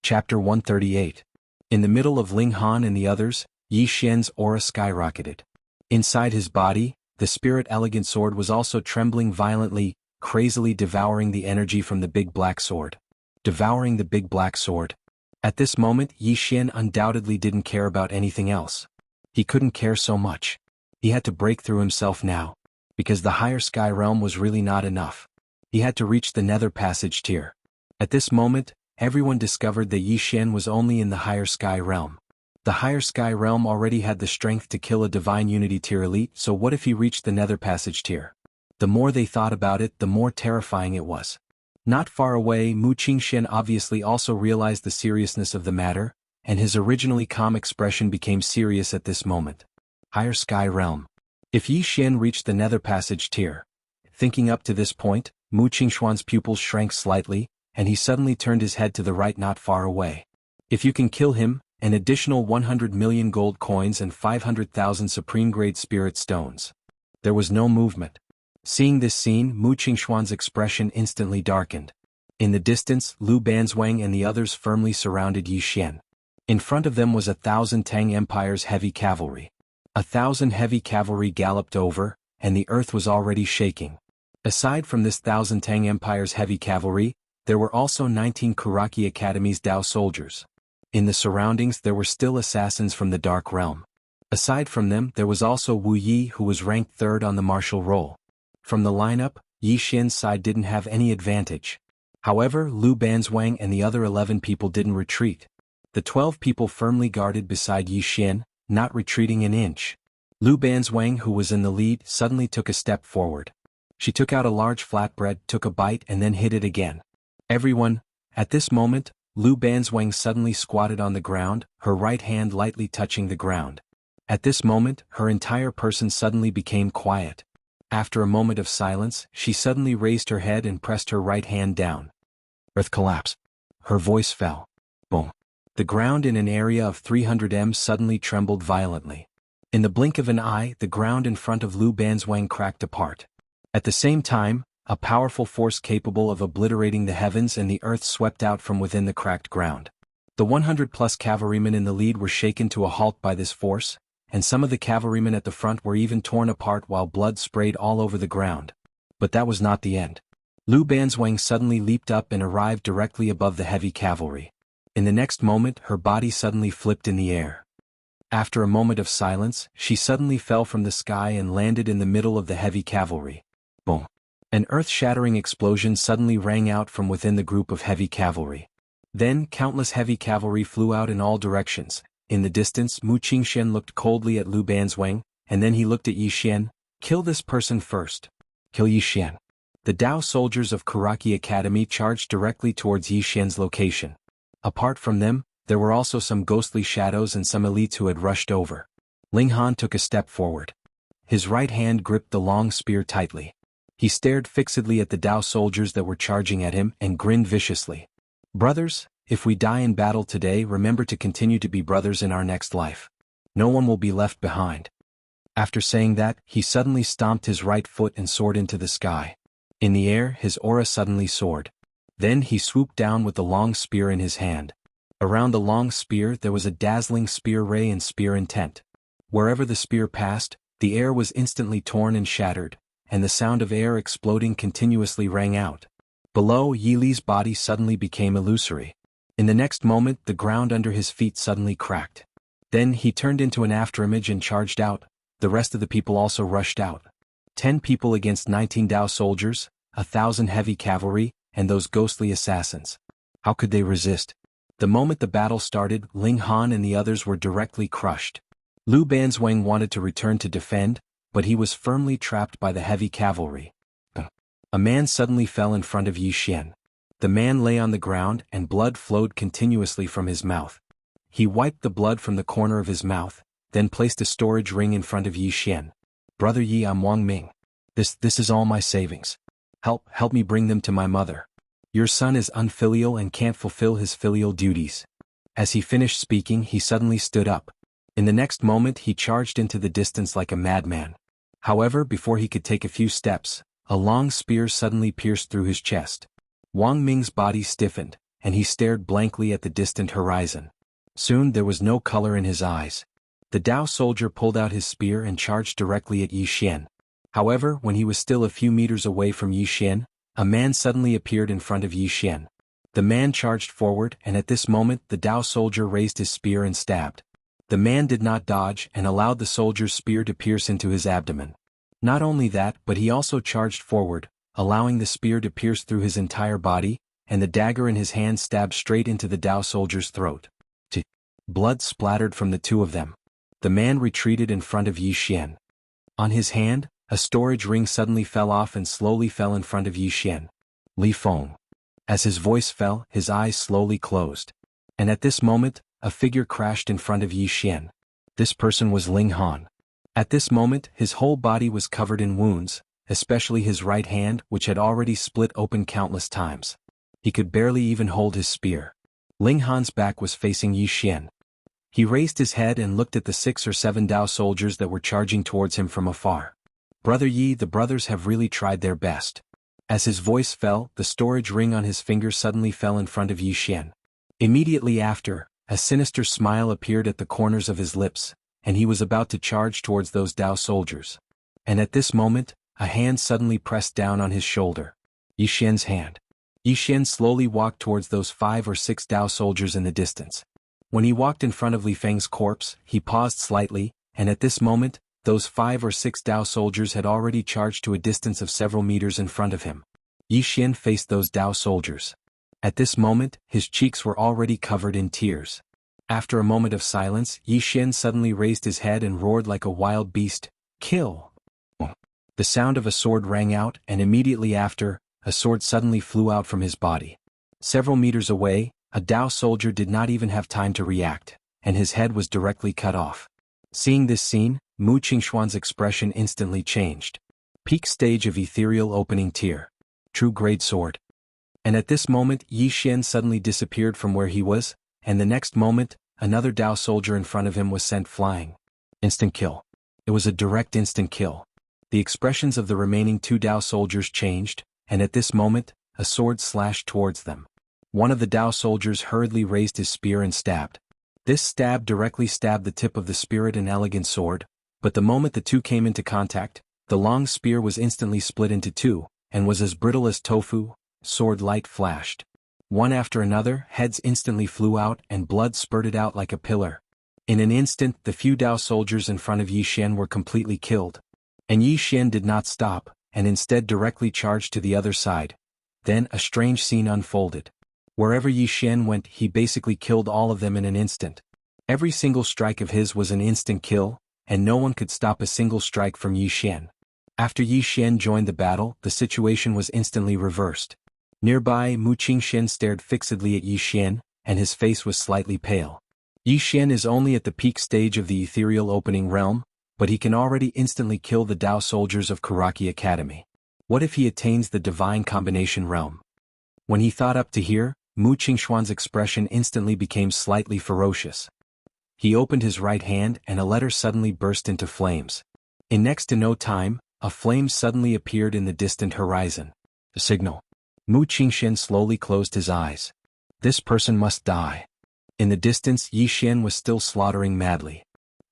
Chapter 138. In the middle of Ling Han and the others, Yi Xian's aura skyrocketed. Inside his body, the spirit elegant sword was also trembling violently, crazily devouring the energy from the big black sword. Devouring the big black sword. At this moment Yi Xian undoubtedly didn't care about anything else. He couldn't care so much. He had to break through himself now. Because the higher sky realm was really not enough. He had to reach the nether passage tier. At this moment, everyone discovered that Yi Xian was only in the higher sky realm. The higher sky realm already had the strength to kill a divine unity tier elite, so what if he reached the nether passage tier? The more they thought about it, the more terrifying it was. Not far away, Mu Qingxian obviously also realized the seriousness of the matter, and his originally calm expression became serious at this moment. Higher sky realm. If Yi Xian reached the nether passage tier. Thinking up to this point, Mu Qingxuan's pupils shrank slightly, and he suddenly turned his head to the right not far away. If you can kill him, an additional 100 million gold coins and 500,000 supreme-grade spirit stones. There was no movement. Seeing this scene, Mu Qingxuan's expression instantly darkened. In the distance, Lu Banzwang and the others firmly surrounded Yi Xian. In front of them was 1,000 Tang Empire's heavy cavalry. 1,000 heavy cavalry galloped over, and the earth was already shaking. Aside from this 1,000 Tang Empire's heavy cavalry, there were also 19 Kuraki Academy's Dao soldiers. In the surroundings there were still assassins from the Dark Realm. Aside from them there was also Wu Yi, who was ranked 3rd on the martial roll. From the lineup, Yi Xian's side didn't have any advantage. However, Lu Banzwang and the other 11 people didn't retreat. The 12 people firmly guarded beside Yi Xian, not retreating an inch. Lu Banzwang, who was in the lead, suddenly took a step forward. She took out a large flatbread, took a bite and then hid it again. Everyone. At this moment, Lu Banzwang suddenly squatted on the ground, her right hand lightly touching the ground. At this moment, her entire person suddenly became quiet. After a moment of silence, she suddenly raised her head and pressed her right hand down. Earth collapsed. Her voice fell. Boom. The ground in an area of 300 m suddenly trembled violently. In the blink of an eye, the ground in front of Lu Banzwang cracked apart. At the same time, a powerful force capable of obliterating the heavens and the earth swept out from within the cracked ground. The 100+ cavalrymen in the lead were shaken to a halt by this force, and some of the cavalrymen at the front were even torn apart while blood sprayed all over the ground. But that was not the end. Lu Banzwang suddenly leaped up and arrived directly above the heavy cavalry. In the next moment, her body suddenly flipped in the air. After a moment of silence, she suddenly fell from the sky and landed in the middle of the heavy cavalry. Boom. An earth-shattering explosion suddenly rang out from within the group of heavy cavalry. Then, countless heavy cavalry flew out in all directions. In the distance, Mu Qingxian looked coldly at Lu Banzwang, and then he looked at Yi Xian. Kill this person first. Kill Yi Xian. The Dao soldiers of Kuraki Academy charged directly towards Yi Xian's location. Apart from them, there were also some ghostly shadows and some elites who had rushed over. Ling Han took a step forward. His right hand gripped the long spear tightly. He stared fixedly at the Dao soldiers that were charging at him and grinned viciously. Brothers, if we die in battle today, remember to continue to be brothers in our next life. No one will be left behind. After saying that, he suddenly stomped his right foot and soared into the sky. In the air, his aura suddenly soared. Then he swooped down with the long spear in his hand. Around the long spear there was a dazzling spear ray and spear intent. Wherever the spear passed, the air was instantly torn and shattered, and the sound of air exploding continuously rang out. Below, Yi Li's body suddenly became illusory. In the next moment, the ground under his feet suddenly cracked. Then he turned into an afterimage and charged out. The rest of the people also rushed out. 10 people against 19 Dao soldiers, 1,000 heavy cavalry, and those ghostly assassins. How could they resist? The moment the battle started, Ling Han and the others were directly crushed. Lu Banzwang wanted to return to defend, but he was firmly trapped by the heavy cavalry. A man suddenly fell in front of Yi Xian. The man lay on the ground and blood flowed continuously from his mouth. He wiped the blood from the corner of his mouth, then placed a storage ring in front of Yi Xian. Brother Yi, I'm Wang Ming. This is all my savings. Help me bring them to my mother. Your son is unfilial and can't fulfill his filial duties. As he finished speaking, he suddenly stood up. In the next moment he charged into the distance like a madman. However, before he could take a few steps, a long spear suddenly pierced through his chest. Wang Ming's body stiffened, and he stared blankly at the distant horizon. Soon there was no color in his eyes. The Dao soldier pulled out his spear and charged directly at Yi Xian. However, when he was still a few meters away from Yi Xian, a man suddenly appeared in front of Yi Xian. The man charged forward, and at this moment the Dao soldier raised his spear and stabbed. The man did not dodge and allowed the soldier's spear to pierce into his abdomen. Not only that, but he also charged forward, allowing the spear to pierce through his entire body, and the dagger in his hand stabbed straight into the Dao soldier's throat. Blood splattered from the two of them. The man retreated in front of Yi Xian. On his hand, a storage ring suddenly fell off and slowly fell in front of Yi Xian. Li Feng. As his voice fell, his eyes slowly closed. And at this moment, a figure crashed in front of Yi Xian. This person was Ling Han. At this moment, his whole body was covered in wounds, especially his right hand, which had already split open countless times. He could barely even hold his spear. Ling Han's back was facing Yi Xian. He raised his head and looked at the 6 or 7 Dao soldiers that were charging towards him from afar. Brother Yi, the brothers have really tried their best. As his voice fell, the storage ring on his finger suddenly fell in front of Yi Xian. Immediately after, a sinister smile appeared at the corners of his lips, and he was about to charge towards those Dao soldiers. And at this moment, a hand suddenly pressed down on his shoulder. Yi Xian's hand. Yi Xian slowly walked towards those 5 or 6 Dao soldiers in the distance. When he walked in front of Li Feng's corpse, he paused slightly, and at this moment, those 5 or 6 Dao soldiers had already charged to a distance of several meters in front of him. Yi Xian faced those Dao soldiers. At this moment, his cheeks were already covered in tears. After a moment of silence, Yi Xian suddenly raised his head and roared like a wild beast, "Kill!" The sound of a sword rang out, and immediately after, a sword suddenly flew out from his body. Several meters away, a Dao soldier did not even have time to react, and his head was directly cut off. Seeing this scene, Mu Qingxuan's expression instantly changed. Peak stage of ethereal opening tier. True grade sword. And at this moment, Yi Xian suddenly disappeared from where he was, and the next moment, another Dao soldier in front of him was sent flying. Instant kill. It was a direct instant kill. The expressions of the remaining 2 Dao soldiers changed, and at this moment, a sword slashed towards them. One of the Dao soldiers hurriedly raised his spear and stabbed. This stab directly stabbed the tip of the spirit and elegant sword, but the moment the two came into contact, the long spear was instantly split into 2, and was as brittle as tofu. Sword light flashed. One after another, heads instantly flew out and blood spurted out like a pillar. In an instant, the few Dao soldiers in front of Yi Xian were completely killed. And Yi Xian did not stop, and instead directly charged to the other side. Then a strange scene unfolded. Wherever Yi Xian went, he basically killed all of them in an instant. Every single strike of his was an instant kill, and no one could stop a single strike from Yi Xian. After Yi Xian joined the battle, the situation was instantly reversed. Nearby, Mu Qingxian stared fixedly at Yi Xian, and his face was slightly pale. Yi Xian is only at the peak stage of the ethereal opening realm, but he can already instantly kill the Dao soldiers of Karaki Academy. What if he attains the divine combination realm? When he thought up to here, Mu Qingxuan's expression instantly became slightly ferocious. He opened his right hand and a letter suddenly burst into flames. In next to no time, a flame suddenly appeared in the distant horizon. A signal. Mu Qingxian slowly closed his eyes. This person must die. In the distance, Yi Xian was still slaughtering madly.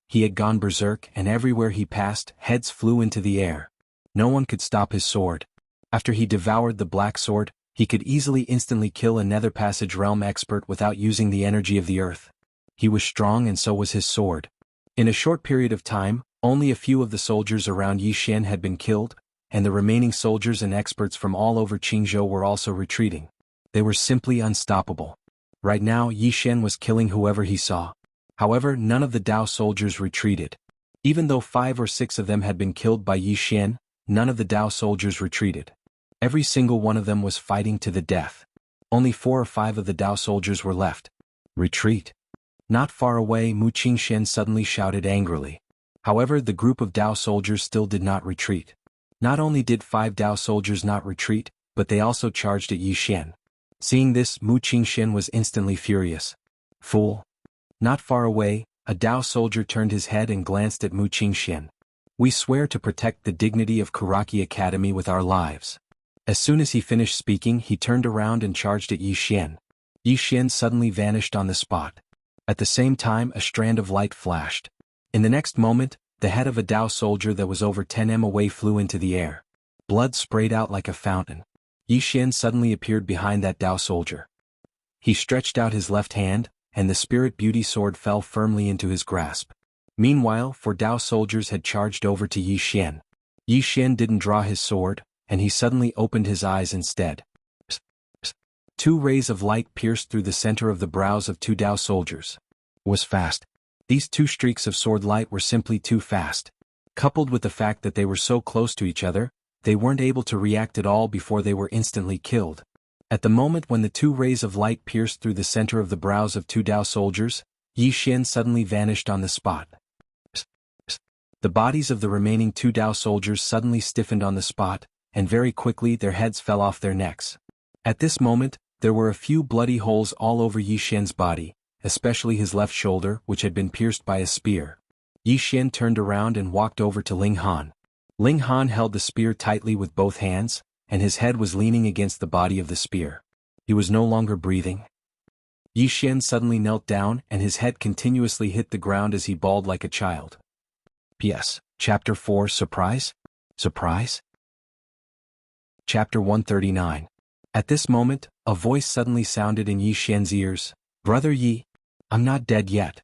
He had gone berserk, and everywhere he passed, heads flew into the air. No one could stop his sword. After he devoured the black sword, he could easily instantly kill a nether passage realm expert without using the energy of the earth. He was strong and so was his sword. In a short period of time, only a few of the soldiers around Yi Xian had been killed, and the remaining soldiers and experts from all over Qingzhou were also retreating. They were simply unstoppable. Right now, Yi Xian was killing whoever he saw. However, none of the Dao soldiers retreated. Even though 5 or 6 of them had been killed by Yi Xian, none of the Dao soldiers retreated. Every single one of them was fighting to the death. Only 4 or 5 of the Dao soldiers were left. Retreat. Not far away, Mu Qingxian suddenly shouted angrily. However, the group of Dao soldiers still did not retreat. Not only did 5 Dao soldiers not retreat, but they also charged at Yi Xian. Seeing this, Mu Qingxian was instantly furious. Fool. Not far away, a Dao soldier turned his head and glanced at Mu Qingxian. We swear to protect the dignity of Karaki Academy with our lives. As soon as he finished speaking, he turned around and charged at Yi Xian. Yi Xian suddenly vanished on the spot. At the same time a strand of light flashed. In the next moment, the head of a Dao soldier that was over 10 m away flew into the air. Blood sprayed out like a fountain. Yi Xian suddenly appeared behind that Dao soldier. He stretched out his left hand, and the spirit beauty sword fell firmly into his grasp. Meanwhile, 4 Dao soldiers had charged over to Yi Xian. Yi Xian didn't draw his sword, and he suddenly opened his eyes instead. 2 rays of light pierced through the center of the brows of 2 Dao soldiers. Was fast. These 2 streaks of sword light were simply too fast. Coupled with the fact that they were so close to each other, they weren't able to react at all before they were instantly killed. At the moment when the 2 rays of light pierced through the center of the brows of 2 Dao soldiers, Yi Xian suddenly vanished on the spot. The bodies of the remaining 2 Dao soldiers suddenly stiffened on the spot, and very quickly their heads fell off their necks. At this moment, there were a few bloody holes all over Yi Xian's body, especially his left shoulder, which had been pierced by a spear. Yi Xian turned around and walked over to Ling Han. Ling Han held the spear tightly with both hands, and his head was leaning against the body of the spear. He was no longer breathing. Yi Xian suddenly knelt down and his head continuously hit the ground as he bawled like a child. P.S. Chapter 4 Surprise? Surprise? Chapter 139. At this moment, a voice suddenly sounded in Yi Xian's ears. "Brother Yi, I'm not dead yet."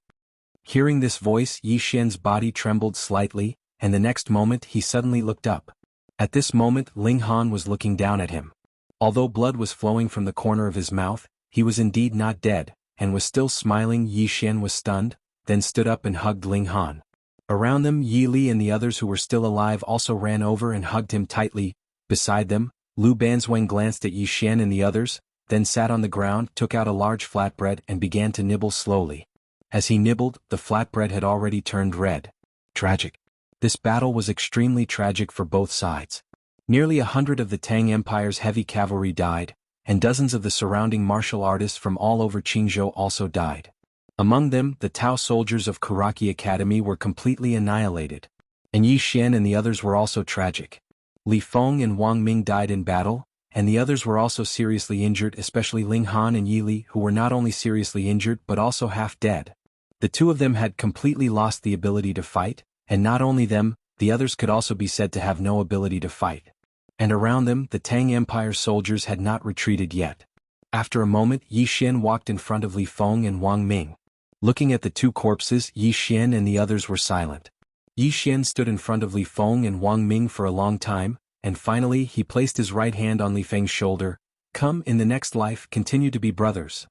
Hearing this voice, Yi Xian's body trembled slightly, and the next moment he suddenly looked up. At this moment Ling Han was looking down at him. Although blood was flowing from the corner of his mouth, he was indeed not dead, and was still smiling. Yi Xian was stunned, then stood up and hugged Ling Han. Around them Yi Li and the others who were still alive also ran over and hugged him tightly. Beside them, Lu Banzwang glanced at Yi Xian and the others, then sat on the ground, took out a large flatbread and began to nibble slowly. As he nibbled, the flatbread had already turned red. Tragic. This battle was extremely tragic for both sides. Nearly 100 of the Tang Empire's heavy cavalry died, and dozens of the surrounding martial artists from all over Qingzhou also died. Among them, the Tao soldiers of Karaki Academy were completely annihilated. And Yi Xian and the others were also tragic. Li Feng and Wang Ming died in battle, and the others were also seriously injured, especially Ling Han and Yi Li, who were not only seriously injured but also half dead. The 2 of them had completely lost the ability to fight, and not only them, the others could also be said to have no ability to fight. And around them, the Tang Empire soldiers had not retreated yet. After a moment, Yi Xian walked in front of Li Feng and Wang Ming. Looking at the 2 corpses, Yi Xian and the others were silent. Yi Xian stood in front of Li Feng and Wang Ming for a long time, and finally he placed his right hand on Li Feng's shoulder. "Come, in the next life continue to be brothers.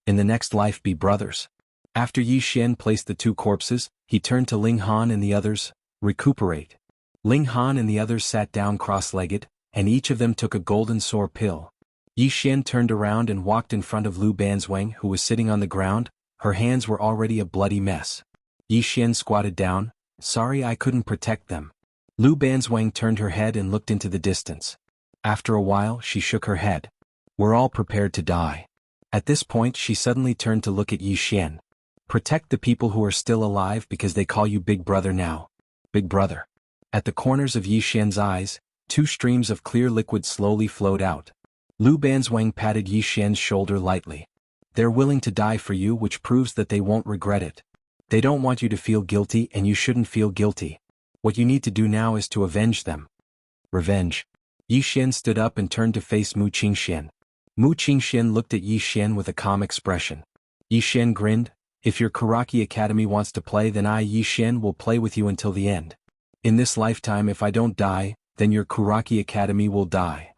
In the next life be brothers." After Yi Xian placed the 2 corpses, he turned to Ling Han and the others. "Recuperate." Ling Han and the others sat down cross-legged, and each of them took a golden sore pill. Yi Xian turned around and walked in front of Lu Banzwang, who was sitting on the ground. Her hands were already a bloody mess. Yi Xian squatted down. "Sorry I couldn't protect them." Lu Banzwang turned her head and looked into the distance. After a while she shook her head. "We're all prepared to die." At this point she suddenly turned to look at Yi Xian. "Protect the people who are still alive because they call you Big Brother now. Big Brother." At the corners of Yi Xian's eyes, 2 streams of clear liquid slowly flowed out. Lu Banzwang patted Yi Xian's shoulder lightly. "They're willing to die for you, which proves that they won't regret it. They don't want you to feel guilty, and you shouldn't feel guilty. What you need to do now is to avenge them." Revenge. Yi Xian stood up and turned to face Mu Qingxian. Mu Qingxian looked at Yi Xian with a calm expression. Yi Xian grinned. "If your Karaki Academy wants to play, then I, Yi Xian, will play with you until the end. In this lifetime, if I don't die, then your Karaki Academy will die."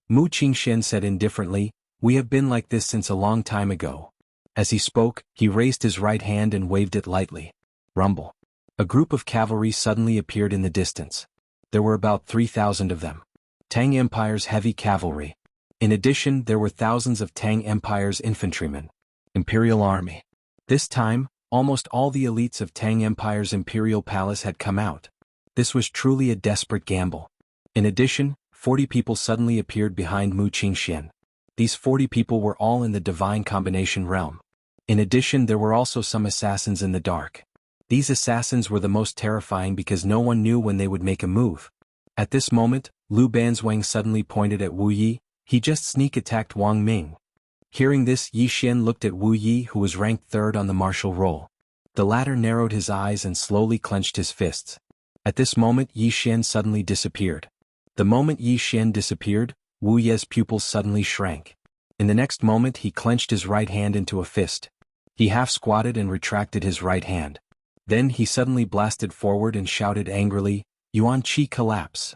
Mu Qingxian said indifferently, "We have been like this since a long time ago." As he spoke, he raised his right hand and waved it lightly. Rumble. A group of cavalry suddenly appeared in the distance. There were about 3,000 of them. Tang Empire's heavy cavalry. In addition, there were thousands of Tang Empire's infantrymen. Imperial Army. This time, almost all the elites of Tang Empire's Imperial Palace had come out. This was truly a desperate gamble. In addition, 40 people suddenly appeared behind Mu Qingxian. These 40 people were all in the divine combination realm. In addition, there were also some assassins in the dark. These assassins were the most terrifying because no one knew when they would make a move. At this moment, Lu Banzwang suddenly pointed at Wu Yi. He just sneak attacked Wang Ming. Hearing this, Yi Xian looked at Wu Yi, who was ranked third on the martial roll. The latter narrowed his eyes and slowly clenched his fists. At this moment, Yi Xian suddenly disappeared. The moment Yi Xian disappeared, Wu Ye's pupils suddenly shrank. In the next moment, he clenched his right hand into a fist. He half-squatted and retracted his right hand. Then he suddenly blasted forward and shouted angrily, "Yuan Qi collapse!"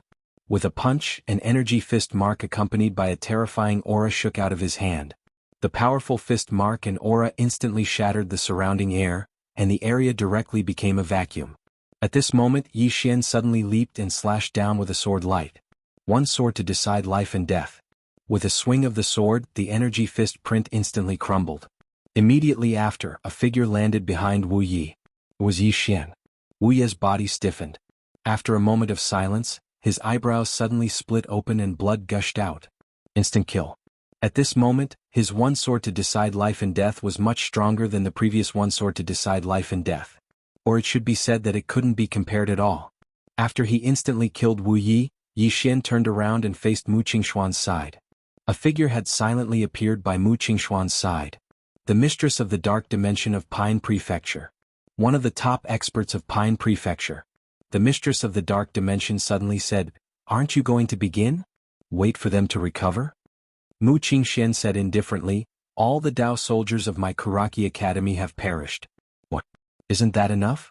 With a punch, an energy fist mark accompanied by a terrifying aura shook out of his hand. The powerful fist mark and aura instantly shattered the surrounding air, and the area directly became a vacuum. At this moment, Yi Xian suddenly leaped and slashed down with a sword light. One sword to decide life and death. With a swing of the sword, the energy fist print instantly crumbled. Immediately after, a figure landed behind Wu Yi. It was Yi Xian. Wu Yi's body stiffened. After a moment of silence, his eyebrows suddenly split open and blood gushed out. Instant kill. At this moment, his one sword to decide life and death was much stronger than the previous one sword to decide life and death. Or it should be said that it couldn't be compared at all. After he instantly killed Wu Yi, Yi Xian turned around and faced Mu Qingxuan's side. A figure had silently appeared by Mu Qingxuan's side. The mistress of the Dark Dimension of Pine Prefecture. One of the top experts of Pine Prefecture. The mistress of the Dark Dimension suddenly said, "Aren't you going to begin? Wait for them to recover?" Mu Qingxian said indifferently, "All the Dao soldiers of my Karaki Academy have perished." What? Isn't that enough?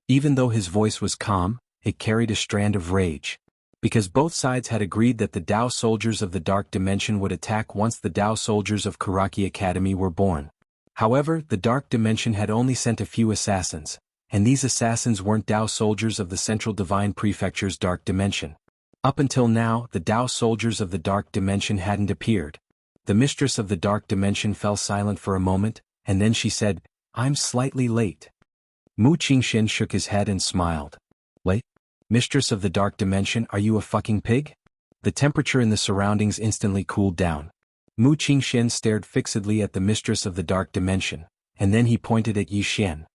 Even though his voice was calm, it carried a strand of rage. Because both sides had agreed that the Dao soldiers of the Dark Dimension would attack once the Dao soldiers of Karaki Academy were born. However, the Dark Dimension had only sent a few assassins, and these assassins weren't Dao soldiers of the Central Divine Prefecture's Dark Dimension. Up until now, the Dao soldiers of the Dark Dimension hadn't appeared. The mistress of the Dark Dimension fell silent for a moment, and then she said, "I'm slightly late." Mu Qingxian shook his head and smiled. "Late? Mistress of the Dark Dimension, are you a fucking pig?" The temperature in the surroundings instantly cooled down. Mu Qingxian stared fixedly at the mistress of the Dark Dimension, and then he pointed at Yi Xian.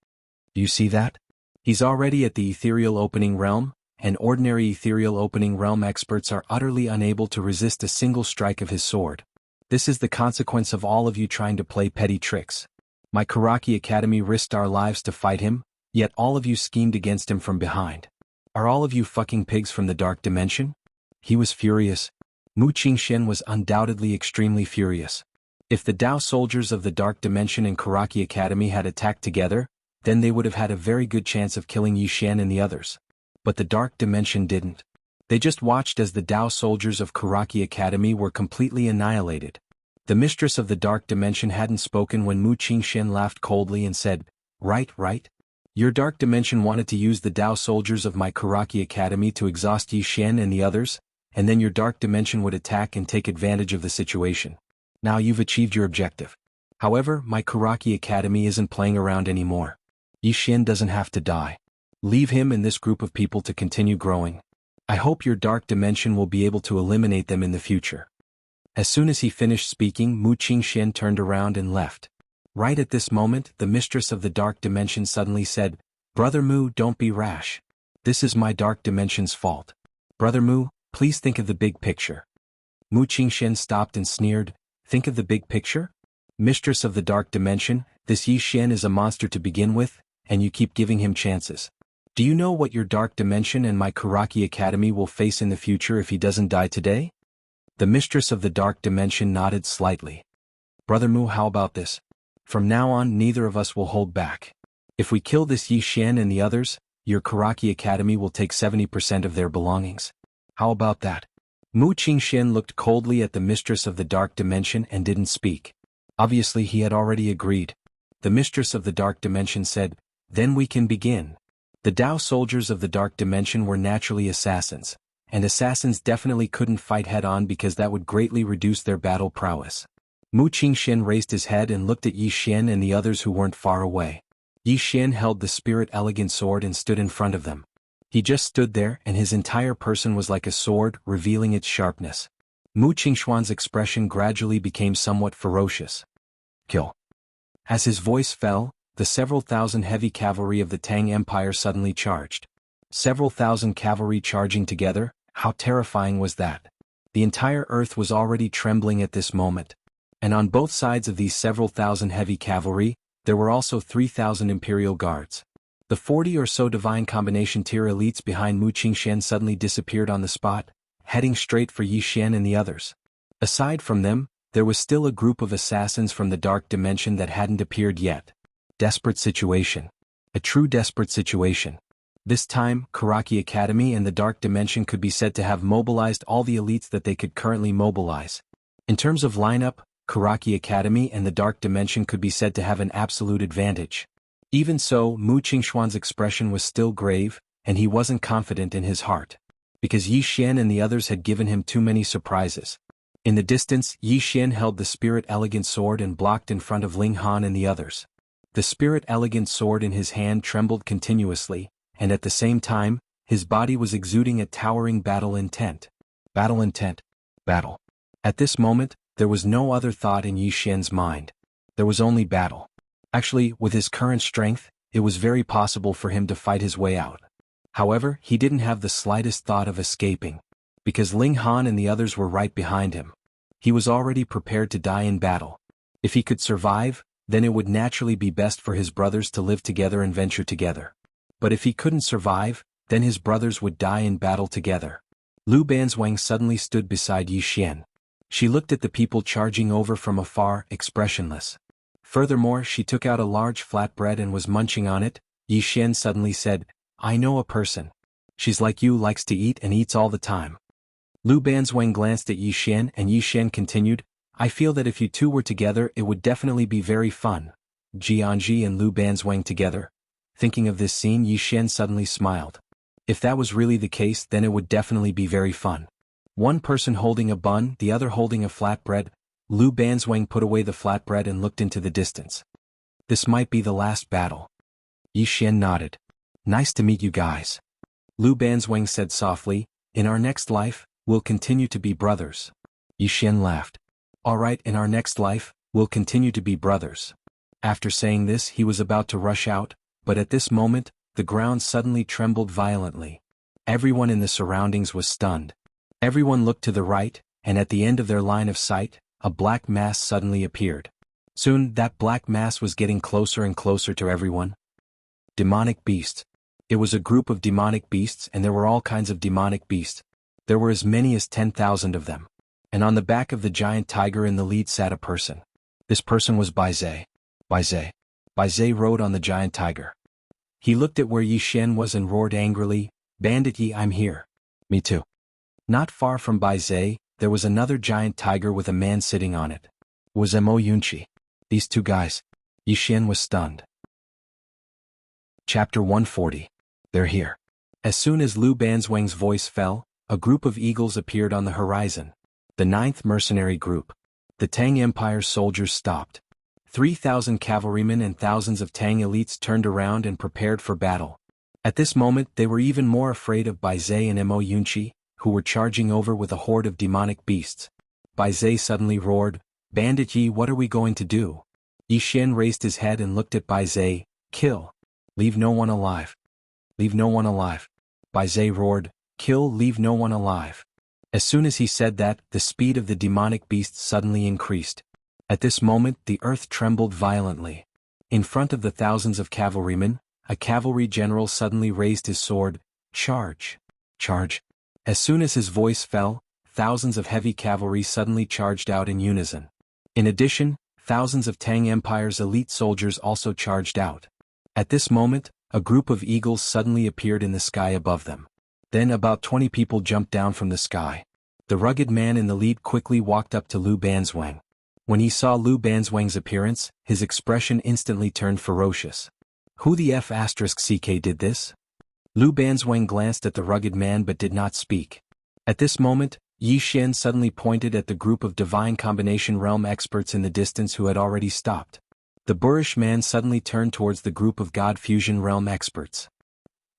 "Do you see that? He's already at the ethereal opening realm, and ordinary ethereal opening realm experts are utterly unable to resist a single strike of his sword. This is the consequence of all of you trying to play petty tricks. My Karaki Academy risked our lives to fight him, yet all of you schemed against him from behind. Are all of you fucking pigs from the Dark Dimension?" He was furious. Mu Qingxian was undoubtedly extremely furious. If the Dao soldiers of the Dark Dimension and Karaki Academy had attacked together, then they would have had a very good chance of killing Yi Xian and the others. But the Dark Dimension didn't. They just watched as the Dao soldiers of Karaki Academy were completely annihilated. The mistress of the Dark Dimension hadn't spoken when Mu Qingxian laughed coldly and said, Right. Your Dark Dimension wanted to use the Dao soldiers of my Karaki Academy to exhaust Yi Xian and the others, and then your Dark Dimension would attack and take advantage of the situation. Now you've achieved your objective. However, my Karaki Academy isn't playing around anymore. Yi Xian doesn't have to die. Leave him and this group of people to continue growing. I hope your Dark Dimension will be able to eliminate them in the future." As soon as he finished speaking, Mu Qingxian turned around and left. Right at this moment, the mistress of the Dark Dimension suddenly said, "Brother Mu, don't be rash. This is my Dark Dimension's fault. Brother Mu, please think of the big picture." Mu Qingxian stopped and sneered, "Think of the big picture? Mistress of the Dark Dimension, this Yi Xian is a monster to begin with, and you keep giving him chances. Do you know what your Dark Dimension and my Karaki Academy will face in the future if he doesn't die today?" The mistress of the Dark Dimension nodded slightly. "Brother Mu, how about this? From now on, neither of us will hold back. If we kill this Yi Xian and the others, your Karaki Academy will take 70% of their belongings. How about that?" Mu Qingxian looked coldly at the mistress of the Dark Dimension and didn't speak. Obviously he had already agreed. The mistress of the Dark Dimension said, "Then we can begin." The Dao soldiers of the Dark Dimension were naturally assassins, and assassins definitely couldn't fight head-on because that would greatly reduce their battle prowess. Mu Qingxian raised his head and looked at Yi Xian and the others who weren't far away. Yi Xian held the spirit elegant sword and stood in front of them. He just stood there and his entire person was like a sword, revealing its sharpness. Mu Qingxuan's expression gradually became somewhat ferocious. "Kill." As his voice fell, the several thousand heavy cavalry of the Tang Empire suddenly charged. Several thousand cavalry charging together, how terrifying was that? The entire earth was already trembling at this moment. And on both sides of these several thousand heavy cavalry, there were also 3,000 Imperial Guards. The 40 or so divine combination tier elites behind Mu Qingxian suddenly disappeared on the spot, heading straight for Yi Xian and the others. Aside from them, there was still a group of assassins from the dark dimension that hadn't appeared yet. Desperate situation. A true desperate situation. This time, Karaki Academy and the dark dimension could be said to have mobilized all the elites that they could currently mobilize. In terms of lineup, Karaki Academy and the dark dimension could be said to have an absolute advantage. Even so, Mu Qingxuan's expression was still grave, and he wasn't confident in his heart. Because Yi Xian and the others had given him too many surprises. In the distance, Yi Xian held the Spirit Elegant Sword and blocked in front of Ling Han and the others. The Spirit Elegant Sword in his hand trembled continuously, and at the same time, his body was exuding a towering battle intent. Battle intent. Battle. At this moment, there was no other thought in Yi Xian's mind. There was only battle. Actually, with his current strength, it was very possible for him to fight his way out. However, he didn't have the slightest thought of escaping. Because Ling Han and the others were right behind him. He was already prepared to die in battle. If he could survive, then it would naturally be best for his brothers to live together and venture together. But if he couldn't survive, then his brothers would die in battle together. Lu Banzwang suddenly stood beside Yi Xian. She looked at the people charging over from afar, expressionless. Furthermore, she took out a large flatbread and was munching on it. Yi Xian suddenly said, "I know a person. She's like you, likes to eat and eats all the time." Lu Banzwang glanced at Yi Xian and Yi Xian continued, "I feel that if you two were together it would definitely be very fun." Jianji and Lu Banzwang together. Thinking of this scene, Yi Xian suddenly smiled. If that was really the case, then it would definitely be very fun. One person holding a bun, the other holding a flatbread. Lu Banzwang put away the flatbread and looked into the distance. This might be the last battle. Yi Xian nodded. "Nice to meet you guys." Lu Banzwang said softly, "In our next life, we'll continue to be brothers." Yi Xian laughed. "Alright, in our next life, we'll continue to be brothers." After saying this, he was about to rush out, but at this moment, the ground suddenly trembled violently. Everyone in the surroundings was stunned. Everyone looked to the right, and at the end of their line of sight, a black mass suddenly appeared. Soon, that black mass was getting closer and closer to everyone. Demonic beast. It was a group of demonic beasts, and there were all kinds of demonic beasts. There were as many as 10,000 of them. And on the back of the giant tiger in the lead sat a person. This person was Bai Zhe. Bai Zhe rode on the giant tiger. He looked at where Yi Xian was and roared angrily, "Bandit Yi, I'm here." "Me too." Not far from Bai Zhe, there was another giant tiger with a man sitting on it. It was Mo Yunqi. These two guys. Yi Xian was stunned. Chapter 140. They're here. As soon as Lu Banzwang's voice fell, a group of eagles appeared on the horizon. The 9th Mercenary Group. The Tang Empire's soldiers stopped. 3,000 cavalrymen and thousands of Tang elites turned around and prepared for battle. At this moment they were even more afraid of Bai Zhe and Mo Yunqi, who were charging over with a horde of demonic beasts. Bai Zhe suddenly roared, "Bandit Yi, what are we going to do?" Yi Xian raised his head and looked at Bai Zhe, "Kill. Leave no one alive. Leave no one alive." Bai Zhe roared, "Kill, leave no one alive." As soon as he said that, the speed of the demonic beasts suddenly increased. At this moment the earth trembled violently. In front of the thousands of cavalrymen, a cavalry general suddenly raised his sword, "Charge! Charge!" As soon as his voice fell, thousands of heavy cavalry suddenly charged out in unison. In addition, thousands of Tang Empire's elite soldiers also charged out. At this moment, a group of eagles suddenly appeared in the sky above them. Then about 20 people jumped down from the sky. The rugged man in the lead quickly walked up to Lu Banzwang. When he saw Lu Banzwang's appearance, his expression instantly turned ferocious. "Who the F***ck did this?" Lu Banzwang glanced at the rugged man but did not speak. At this moment, Yi Xian suddenly pointed at the group of divine combination realm experts in the distance who had already stopped. The boorish man suddenly turned towards the group of God fusion realm experts.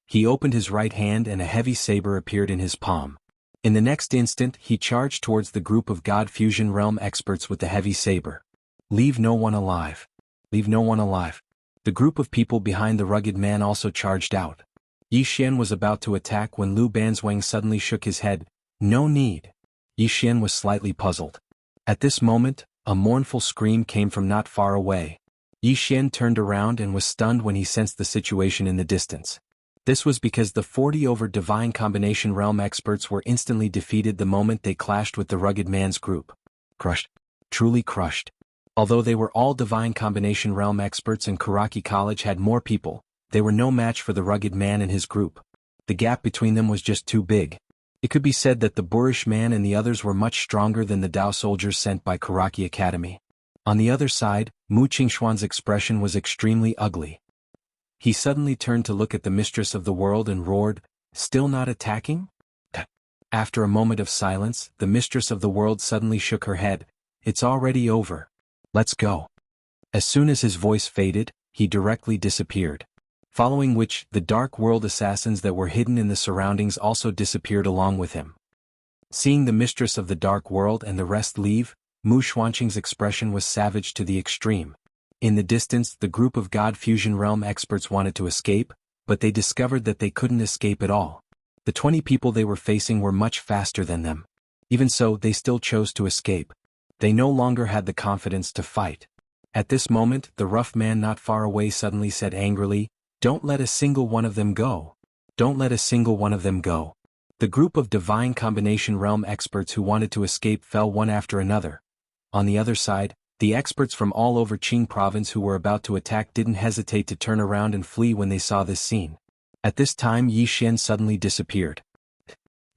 He opened his right hand and a heavy saber appeared in his palm. In the next instant he charged towards the group of God fusion realm experts with the heavy saber. "Leave no one alive. Leave no one alive." The group of people behind the rugged man also charged out. Yi Xian was about to attack when Lu Banzwang suddenly shook his head. "No need." Yi Xian was slightly puzzled. At this moment, A mournful scream came from not far away. Yi Xian turned around and was stunned when he sensed the situation in the distance. This was because the 40 over divine combination realm experts were instantly defeated the moment they clashed with the rugged man's group. Crushed. Truly crushed. Although they were all divine combination realm experts and Karaki College had more people, they were no match for the rugged man and his group. The gap between them was just too big. It could be said that the boorish man and the others were much stronger than the Dao soldiers sent by Karaki Academy. On the other side, Mu Qingxuan's expression was extremely ugly. He suddenly turned to look at the mistress of the world and roared, "Still not attacking?" After a moment of silence, the mistress of the world suddenly shook her head. "It's already over. Let's go." As soon as his voice faded, he directly disappeared. Following which, the dark world assassins that were hidden in the surroundings also disappeared along with him. Seeing the mistress of the dark world and the rest leave, Mu Xuanqing's expression was savage to the extreme. In the distance, the group of God Fusion Realm experts wanted to escape, but they discovered that they couldn't escape at all. The 20 people they were facing were much faster than them. Even so, they still chose to escape. They no longer had the confidence to fight. At this moment, the rough man not far away suddenly said angrily, "Don't let a single one of them go. Don't let a single one of them go." The group of divine combination realm experts who wanted to escape fell one after another. On the other side, the experts from all over Qing province who were about to attack didn't hesitate to turn around and flee when they saw this scene. At this time Yi Xian suddenly disappeared.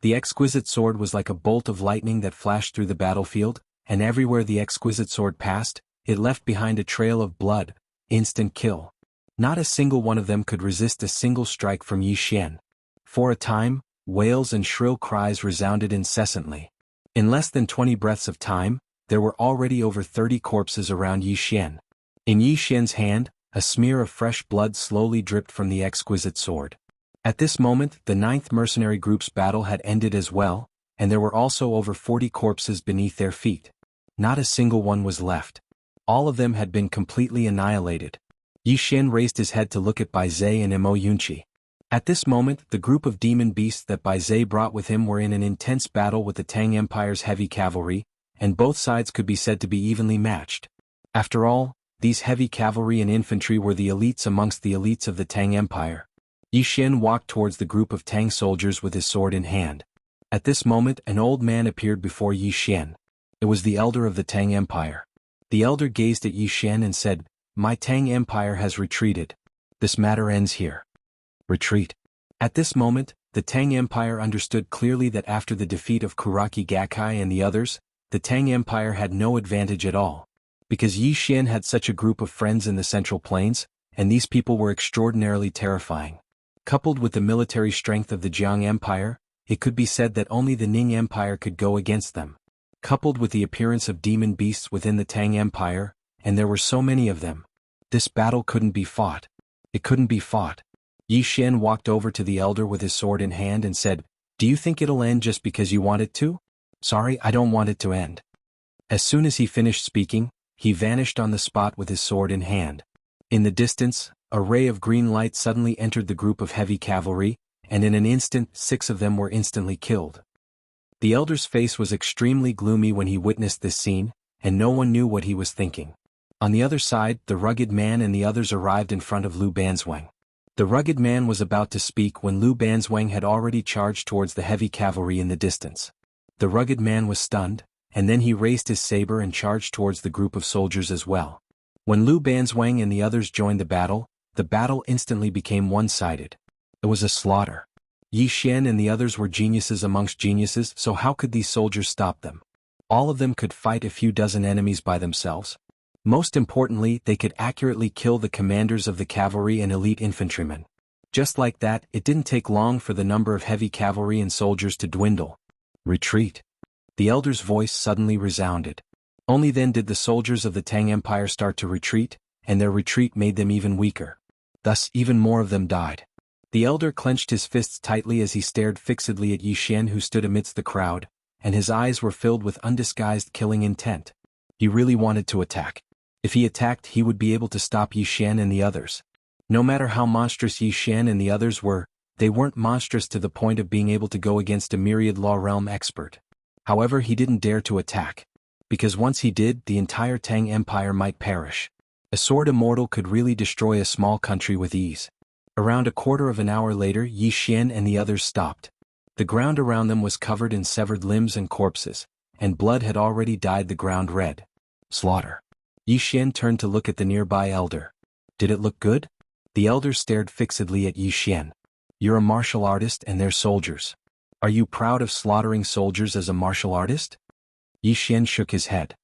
The exquisite sword was like a bolt of lightning that flashed through the battlefield, and everywhere the exquisite sword passed, it left behind a trail of blood, instant kill. Not a single one of them could resist a single strike from Yi Xian. For a time, wails and shrill cries resounded incessantly. In less than 20 breaths of time, there were already over 30 corpses around Yi Xian. In Yi Xian's hand, a smear of fresh blood slowly dripped from the exquisite sword. At this moment, the 9th mercenary group's battle had ended as well, and there were also over 40 corpses beneath their feet. Not a single one was left. All of them had been completely annihilated. Yi Xian raised his head to look at Bai Zhe and Mo Yunqi. At this moment, the group of demon beasts that Bai Zhe brought with him were in an intense battle with the Tang Empire's heavy cavalry, and both sides could be said to be evenly matched. After all, these heavy cavalry and infantry were the elites amongst the elites of the Tang Empire. Yi Xian walked towards the group of Tang soldiers with his sword in hand. At this moment an old man appeared before Yi Xian. It was the elder of the Tang Empire. The elder gazed at Yi Xian and said, "My Tang Empire has retreated. This matter ends here." Retreat. At this moment, the Tang Empire understood clearly that after the defeat of Kuraki Gakkai and the others, the Tang Empire had no advantage at all. Because Yi Xian had such a group of friends in the Central Plains, and these people were extraordinarily terrifying. Coupled with the military strength of the Jiang Empire, it could be said that only the Ning Empire could go against them. Coupled with the appearance of demon beasts within the Tang Empire, and there were so many of them, this battle couldn't be fought. It couldn't be fought. Yi Xian walked over to the elder with his sword in hand and said, "Do you think it'll end just because you want it to?" "Sorry, I don't want it to end." As soon as he finished speaking, he vanished on the spot with his sword in hand. In the distance, a ray of green light suddenly entered the group of heavy cavalry, and in an instant 6 of them were instantly killed. The elder's face was extremely gloomy when he witnessed this scene, and no one knew what he was thinking. On the other side, the rugged man and the others arrived in front of Lu Banzwang. The rugged man was about to speak when Lu Banzwang had already charged towards the heavy cavalry in the distance. The rugged man was stunned, and then he raised his saber and charged towards the group of soldiers as well. When Lu Banzwang and the others joined the battle instantly became one-sided. It was a slaughter. Yi Xian and the others were geniuses amongst geniuses, so how could these soldiers stop them? All of them could fight a few dozen enemies by themselves. Most importantly, they could accurately kill the commanders of the cavalry and elite infantrymen. Just like that, it didn't take long for the number of heavy cavalry and soldiers to dwindle. Retreat. The elder's voice suddenly resounded. Only then did the soldiers of the Tang Empire start to retreat, and their retreat made them even weaker. Thus, even more of them died. The elder clenched his fists tightly as he stared fixedly at Yi Xian, who stood amidst the crowd, and his eyes were filled with undisguised killing intent. He really wanted to attack. If he attacked, he would be able to stop Yi Xian and the others. No matter how monstrous Yi Xian and the others were, they weren't monstrous to the point of being able to go against a myriad law realm expert. However, he didn't dare to attack. because once he did, the entire Tang Empire might perish. A sword immortal could really destroy a small country with ease. Around a quarter of an hour later, Yi Xian and the others stopped. The ground around them was covered in severed limbs and corpses, and blood had already dyed the ground red. Slaughter. Yi Xian turned to look at the nearby elder. Did it look good? The elder stared fixedly at Yi Xian. You're a martial artist and they're soldiers. Are you proud of slaughtering soldiers as a martial artist? Yi Xian shook his head.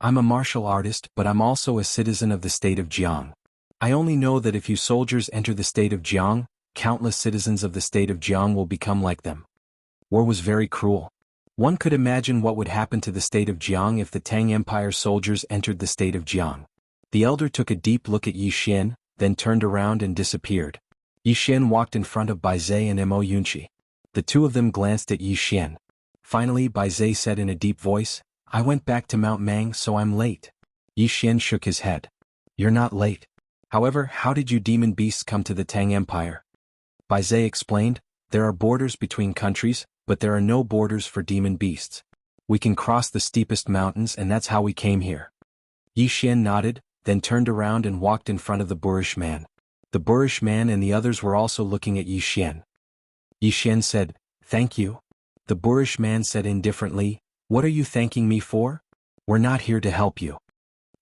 I'm a martial artist, but I'm also a citizen of the state of Jiang. I only know that if you soldiers enter the state of Jiang, countless citizens of the state of Jiang will become like them. War was very cruel. One could imagine what would happen to the state of Jiang if the Tang Empire soldiers entered the state of Jiang. The elder took a deep look at Yi Xian, then turned around and disappeared. Yi Xian walked in front of Bai Zai and Mo Yunqi. The two of them glanced at Yi Xian. Finally, Bai Zai said in a deep voice, I went back to Mount Mang, so I'm late. Yi Xian shook his head. You're not late. However, how did you demon beasts come to the Tang Empire? Bai Zai explained, there are borders between countries, but there are no borders for demon beasts. We can cross the steepest mountains and that's how we came here. Yi Xian nodded, then turned around and walked in front of the boorish man. The boorish man and the others were also looking at Yi Xian. Yi Xian said, Thank you. The boorish man said indifferently, What are you thanking me for? We're not here to help you.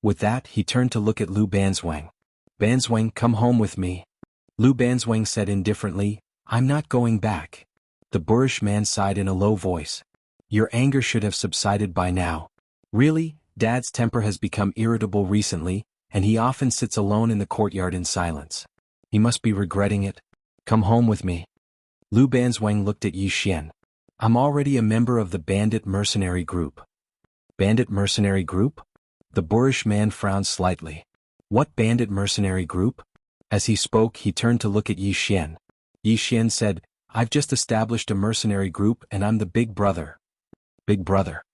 With that, he turned to look at Lu Banzwang. Banzwang, come home with me. Lu Banzwang said indifferently, I'm not going back. The boorish man sighed in a low voice. Your anger should have subsided by now. Really, Dad's temper has become irritable recently, and he often sits alone in the courtyard in silence. He must be regretting it. Come home with me. Lu Banzwang looked at Yi Xian. I'm already a member of the bandit mercenary group. Bandit mercenary group? The boorish man frowned slightly. What bandit mercenary group? As he spoke, he turned to look at Yi Xian. Yi Xian said, I've just established a mercenary group and I'm the big brother. Big brother.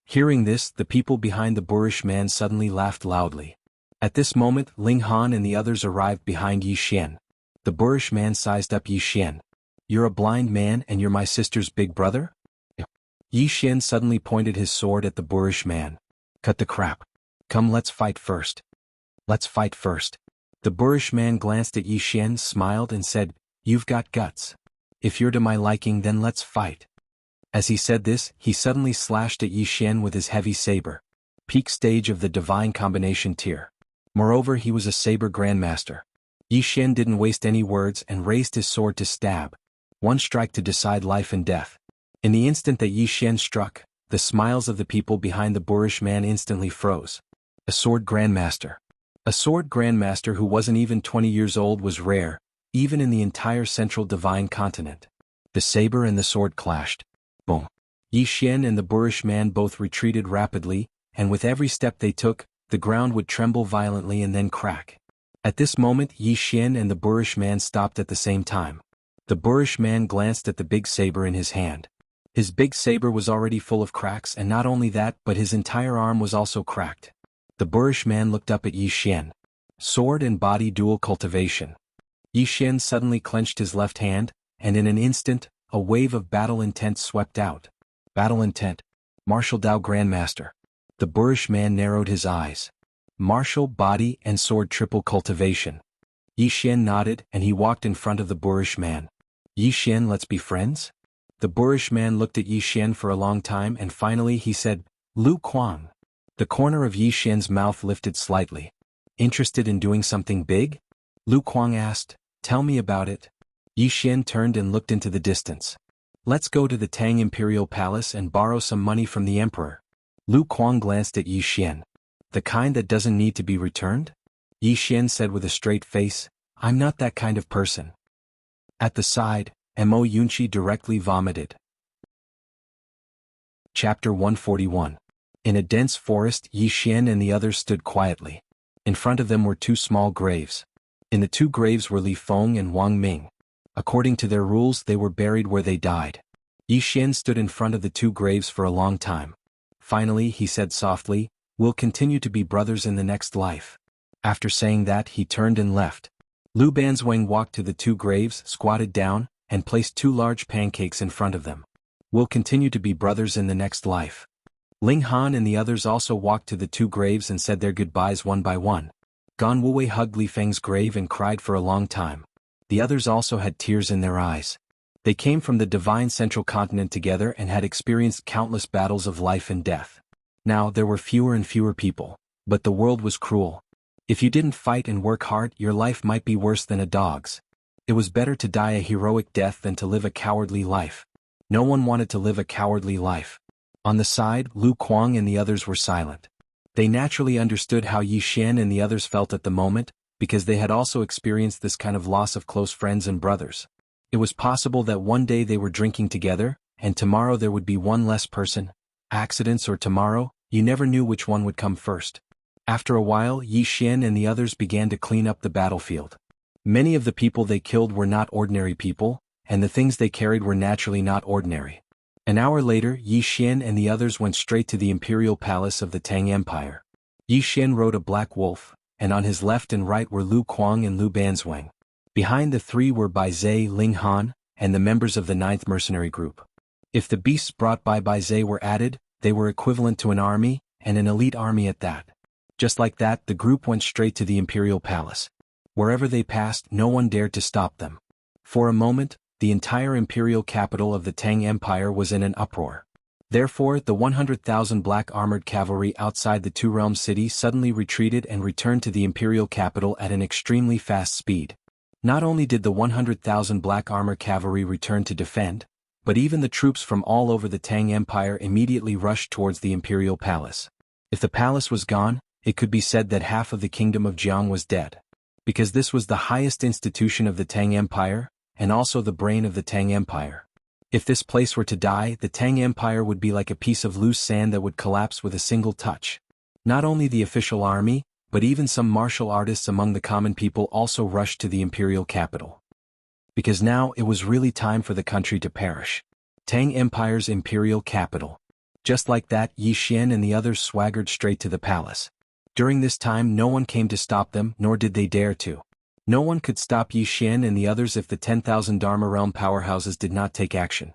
Hearing this, the people behind the boorish man suddenly laughed loudly. At this moment, Ling Han and the others arrived behind Yi Xian. The boorish man sized up Yi Xian. You're a blind man and you're my sister's big brother? Yi Xian suddenly pointed his sword at the boorish man. Cut the crap. Come, let's fight first. Let's fight first. The boorish man glanced at Yi Xian, smiled and said, You've got guts. If you're to my liking, then let's fight. As he said this, he suddenly slashed at Yi Xian with his heavy saber. Peak stage of the divine combination tier. Moreover, he was a saber grandmaster. Yi Xian didn't waste any words and raised his sword to stab. One strike to decide life and death. In the instant that Yi Xian struck, the smiles of the people behind the boorish man instantly froze. A sword grandmaster. A sword grandmaster who wasn't even 20 years old was rare, even in the entire central divine continent. The saber and the sword clashed. Boom. Yi Xian and the boorish man both retreated rapidly, and with every step they took, the ground would tremble violently and then crack. At this moment, Yi Xian and the boorish man stopped at the same time. The boorish man glanced at the big saber in his hand. His big saber was already full of cracks, and not only that, but his entire arm was also cracked. The boorish man looked up at Yi Xian. Sword and body dual cultivation. Yi Xian suddenly clenched his left hand, and in an instant, a wave of battle intent swept out. Battle intent. Martial Dao Grandmaster. The boorish man narrowed his eyes. Martial, body, and sword triple cultivation. Yi Xian nodded and he walked in front of the boorish man. Yi Xian, let's be friends? The boorish man looked at Yi Xian for a long time and finally he said, Lu Kuang. The corner of Yi Xian's mouth lifted slightly. Interested in doing something big? Lu Kuang asked, Tell me about it. Yi Xian turned and looked into the distance. Let's go to the Tang Imperial Palace and borrow some money from the Emperor. Lu Kuang glanced at Yi Xian. The kind that doesn't need to be returned? Yi Xian said with a straight face, I'm not that kind of person. At the side, Mo Yunqi directly vomited. Chapter 141. In a dense forest, Yi Xian and the others stood quietly. In front of them were two small graves. In the two graves were Li Feng and Wang Ming. According to their rules, they were buried where they died. Yi Xian stood in front of the two graves for a long time. Finally, he said softly, We'll continue to be brothers in the next life. After saying that, he turned and left. Lu Banzwang walked to the two graves, squatted down, and placed two large pancakes in front of them. We'll continue to be brothers in the next life. Ling Han and the others also walked to the two graves and said their goodbyes one by one. Gan Wuwei hugged Li Feng's grave and cried for a long time. The others also had tears in their eyes. They came from the divine central continent together and had experienced countless battles of life and death. Now there were fewer and fewer people, but the world was cruel. If you didn't fight and work hard, your life might be worse than a dog's. It was better to die a heroic death than to live a cowardly life. No one wanted to live a cowardly life. On the side, Lu Kuang and the others were silent. They naturally understood how Yi Xian and the others felt at the moment, because they had also experienced this kind of loss of close friends and brothers. It was possible that one day they were drinking together, and tomorrow there would be one less person. Accidents or tomorrow, you never knew which one would come first. After a while, Yi Xian and the others began to clean up the battlefield. Many of the people they killed were not ordinary people, and the things they carried were naturally not ordinary. An hour later, Yi Xian and the others went straight to the imperial palace of the Tang Empire. Yi Xian rode a black wolf, and on his left and right were Lu Kuang and Lu Banzwang. Behind the three were Bai Zhe, Ling Han, and the members of the 9th Mercenary Group. If the beasts brought by Bai Zhe were added, they were equivalent to an army, and an elite army at that. Just like that, the group went straight to the imperial palace. Wherever they passed, no one dared to stop them. For a moment, the entire imperial capital of the Tang Empire was in an uproar. Therefore, the 100,000 black armored cavalry outside the Two Realms city suddenly retreated and returned to the imperial capital at an extremely fast speed. Not only did the 100,000 black armor cavalry return to defend, but even the troops from all over the Tang Empire immediately rushed towards the imperial palace. If the palace was gone, it could be said that half of the kingdom of Jiang was dead. Because this was the highest institution of the Tang Empire, and also the brain of the Tang Empire. If this place were to die, the Tang Empire would be like a piece of loose sand that would collapse with a single touch. Not only the official army, but even some martial artists among the common people also rushed to the imperial capital. Because now it was really time for the country to perish. Tang Empire's imperial capital. Just like that, Yi Xian and the others swaggered straight to the palace. During this time no one came to stop them, nor did they dare to. No one could stop Yi Xian and the others if the 10,000 Dharma Realm powerhouses did not take action.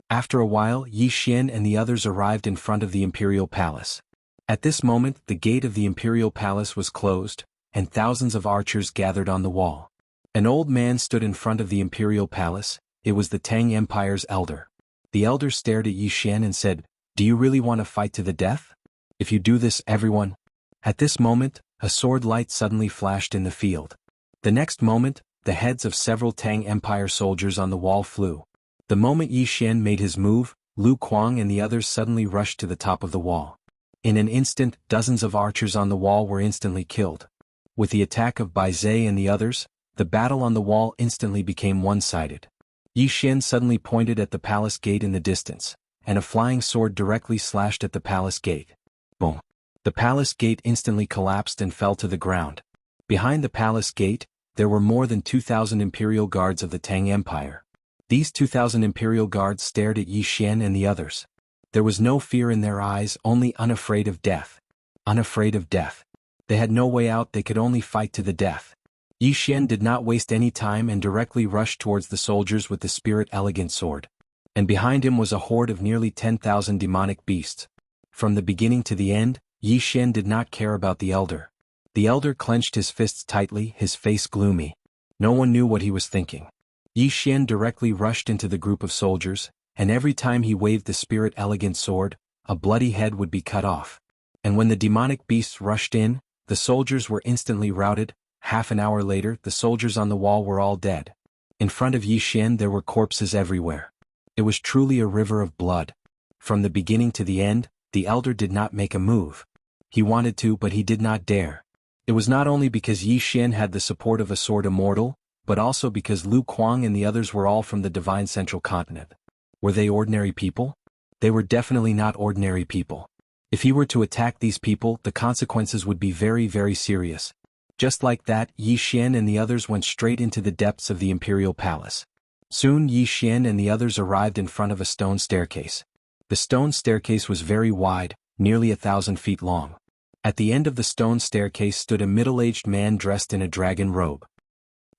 After a while, Yi Xian and the others arrived in front of the imperial palace. At this moment, the gate of the imperial palace was closed, and thousands of archers gathered on the wall. An old man stood in front of the imperial palace. It was the Tang Empire's elder. The elder stared at Yi Xian and said, "Do you really want to fight to the death? If you do this, everyone..." At this moment, a sword light suddenly flashed in the field. The next moment, the heads of several Tang Empire soldiers on the wall flew. The moment Yi Xian made his move, Lu Kuang and the others suddenly rushed to the top of the wall. In an instant, dozens of archers on the wall were instantly killed. With the attack of Bai Zhe and the others, the battle on the wall instantly became one-sided. Yi Xian suddenly pointed at the palace gate in the distance, and a flying sword directly slashed at the palace gate. Boom! The palace gate instantly collapsed and fell to the ground. Behind the palace gate, there were more than 2,000 imperial guards of the Tang Empire. These 2,000 imperial guards stared at Yi Xian and the others. There was no fear in their eyes, only unafraid of death. Unafraid of death. They had no way out, they could only fight to the death. Yi Xian did not waste any time and directly rushed towards the soldiers with the spirit elegant sword. And behind him was a horde of nearly 10,000 demonic beasts. From the beginning to the end, Yi Xian did not care about the elder. The elder clenched his fists tightly, his face gloomy. No one knew what he was thinking. Yi Xian directly rushed into the group of soldiers, and every time he waved the spirit elegant sword, a bloody head would be cut off. And when the demonic beasts rushed in, the soldiers were instantly routed. Half an hour later, the soldiers on the wall were all dead. In front of Yi Xian there were corpses everywhere. It was truly a river of blood. From the beginning to the end, the elder did not make a move. He wanted to, but he did not dare. It was not only because Yi Xian had the support of a sword immortal, but also because Lu Kuang and the others were all from the divine central continent. Were they ordinary people? They were definitely not ordinary people. If he were to attack these people, the consequences would be very, very serious. Just like that, Yi Xian and the others went straight into the depths of the imperial palace. Soon Yi Xian and the others arrived in front of a stone staircase. The stone staircase was very wide, nearly 1,000 feet long. At the end of the stone staircase stood a middle-aged man dressed in a dragon robe.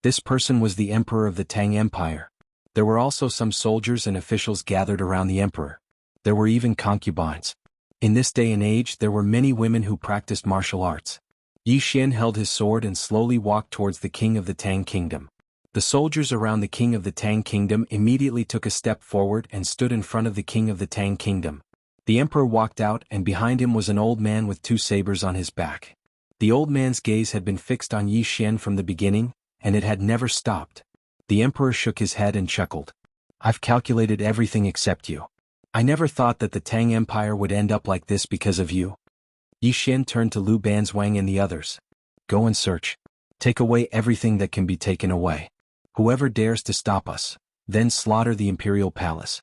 This person was the emperor of the Tang Empire. There were also some soldiers and officials gathered around the emperor. There were even concubines. In this day and age there were many women who practiced martial arts. Yi Xian held his sword and slowly walked towards the king of the Tang kingdom. The soldiers around the king of the Tang kingdom immediately took a step forward and stood in front of the king of the Tang kingdom. The emperor walked out, and behind him was an old man with 2 sabers on his back. The old man's gaze had been fixed on Yi Xian from the beginning, and it had never stopped. The emperor shook his head and chuckled. "I've calculated everything except you. I never thought that the Tang Empire would end up like this because of you." Yi Xian turned to Lu Banzwang and the others. "Go and search. Take away everything that can be taken away. Whoever dares to stop us, then slaughter the imperial palace."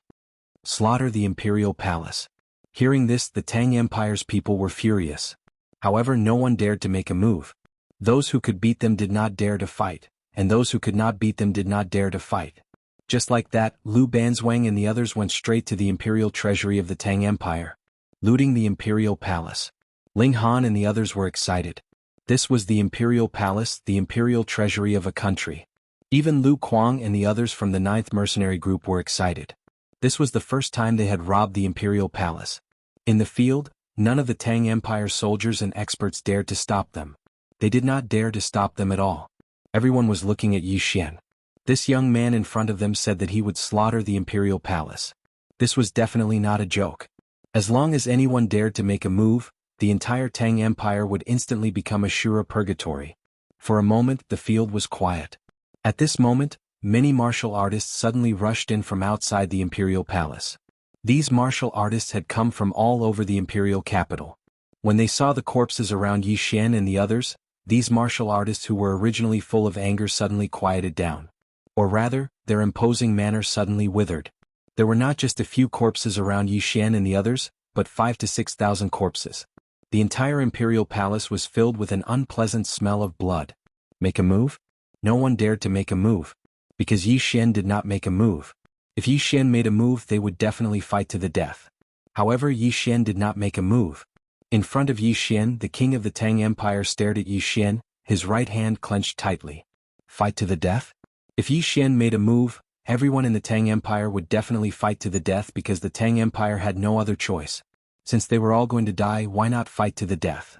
Slaughter the imperial palace. Hearing this, the Tang Empire's people were furious. However, no one dared to make a move. Those who could beat them did not dare to fight, and those who could not beat them did not dare to fight. Just like that, Lu Banzwang and the others went straight to the imperial treasury of the Tang Empire, looting the imperial palace. Ling Han and the others were excited. This was the imperial palace, the imperial treasury of a country. Even Lu Kuang and the others from the 9th Mercenary Group were excited. This was the first time they had robbed the imperial palace. In the field, none of the Tang Empire soldiers and experts dared to stop them. They did not dare to stop them at all. Everyone was looking at Yi Xian. This young man in front of them said that he would slaughter the imperial palace. This was definitely not a joke. As long as anyone dared to make a move, the entire Tang Empire would instantly become a Shura purgatory. For a moment, the field was quiet. At this moment, many martial artists suddenly rushed in from outside the imperial palace. These martial artists had come from all over the imperial capital. When they saw the corpses around Yi Xian and the others, these martial artists who were originally full of anger suddenly quieted down. Or rather, their imposing manner suddenly withered. There were not just a few corpses around Yi Xian and the others, but 5,000 to 6,000 corpses. The entire imperial palace was filled with an unpleasant smell of blood. Make a move? No one dared to make a move. Because Yi Xian did not make a move. If Yi Xian made a move, they would definitely fight to the death. However, Yi Xian did not make a move. In front of Yi Xian, the king of the Tang Empire stared at Yi Xian, his right hand clenched tightly. Fight to the death? If Yi Xian made a move, everyone in the Tang Empire would definitely fight to the death because the Tang Empire had no other choice. Since they were all going to die, why not fight to the death?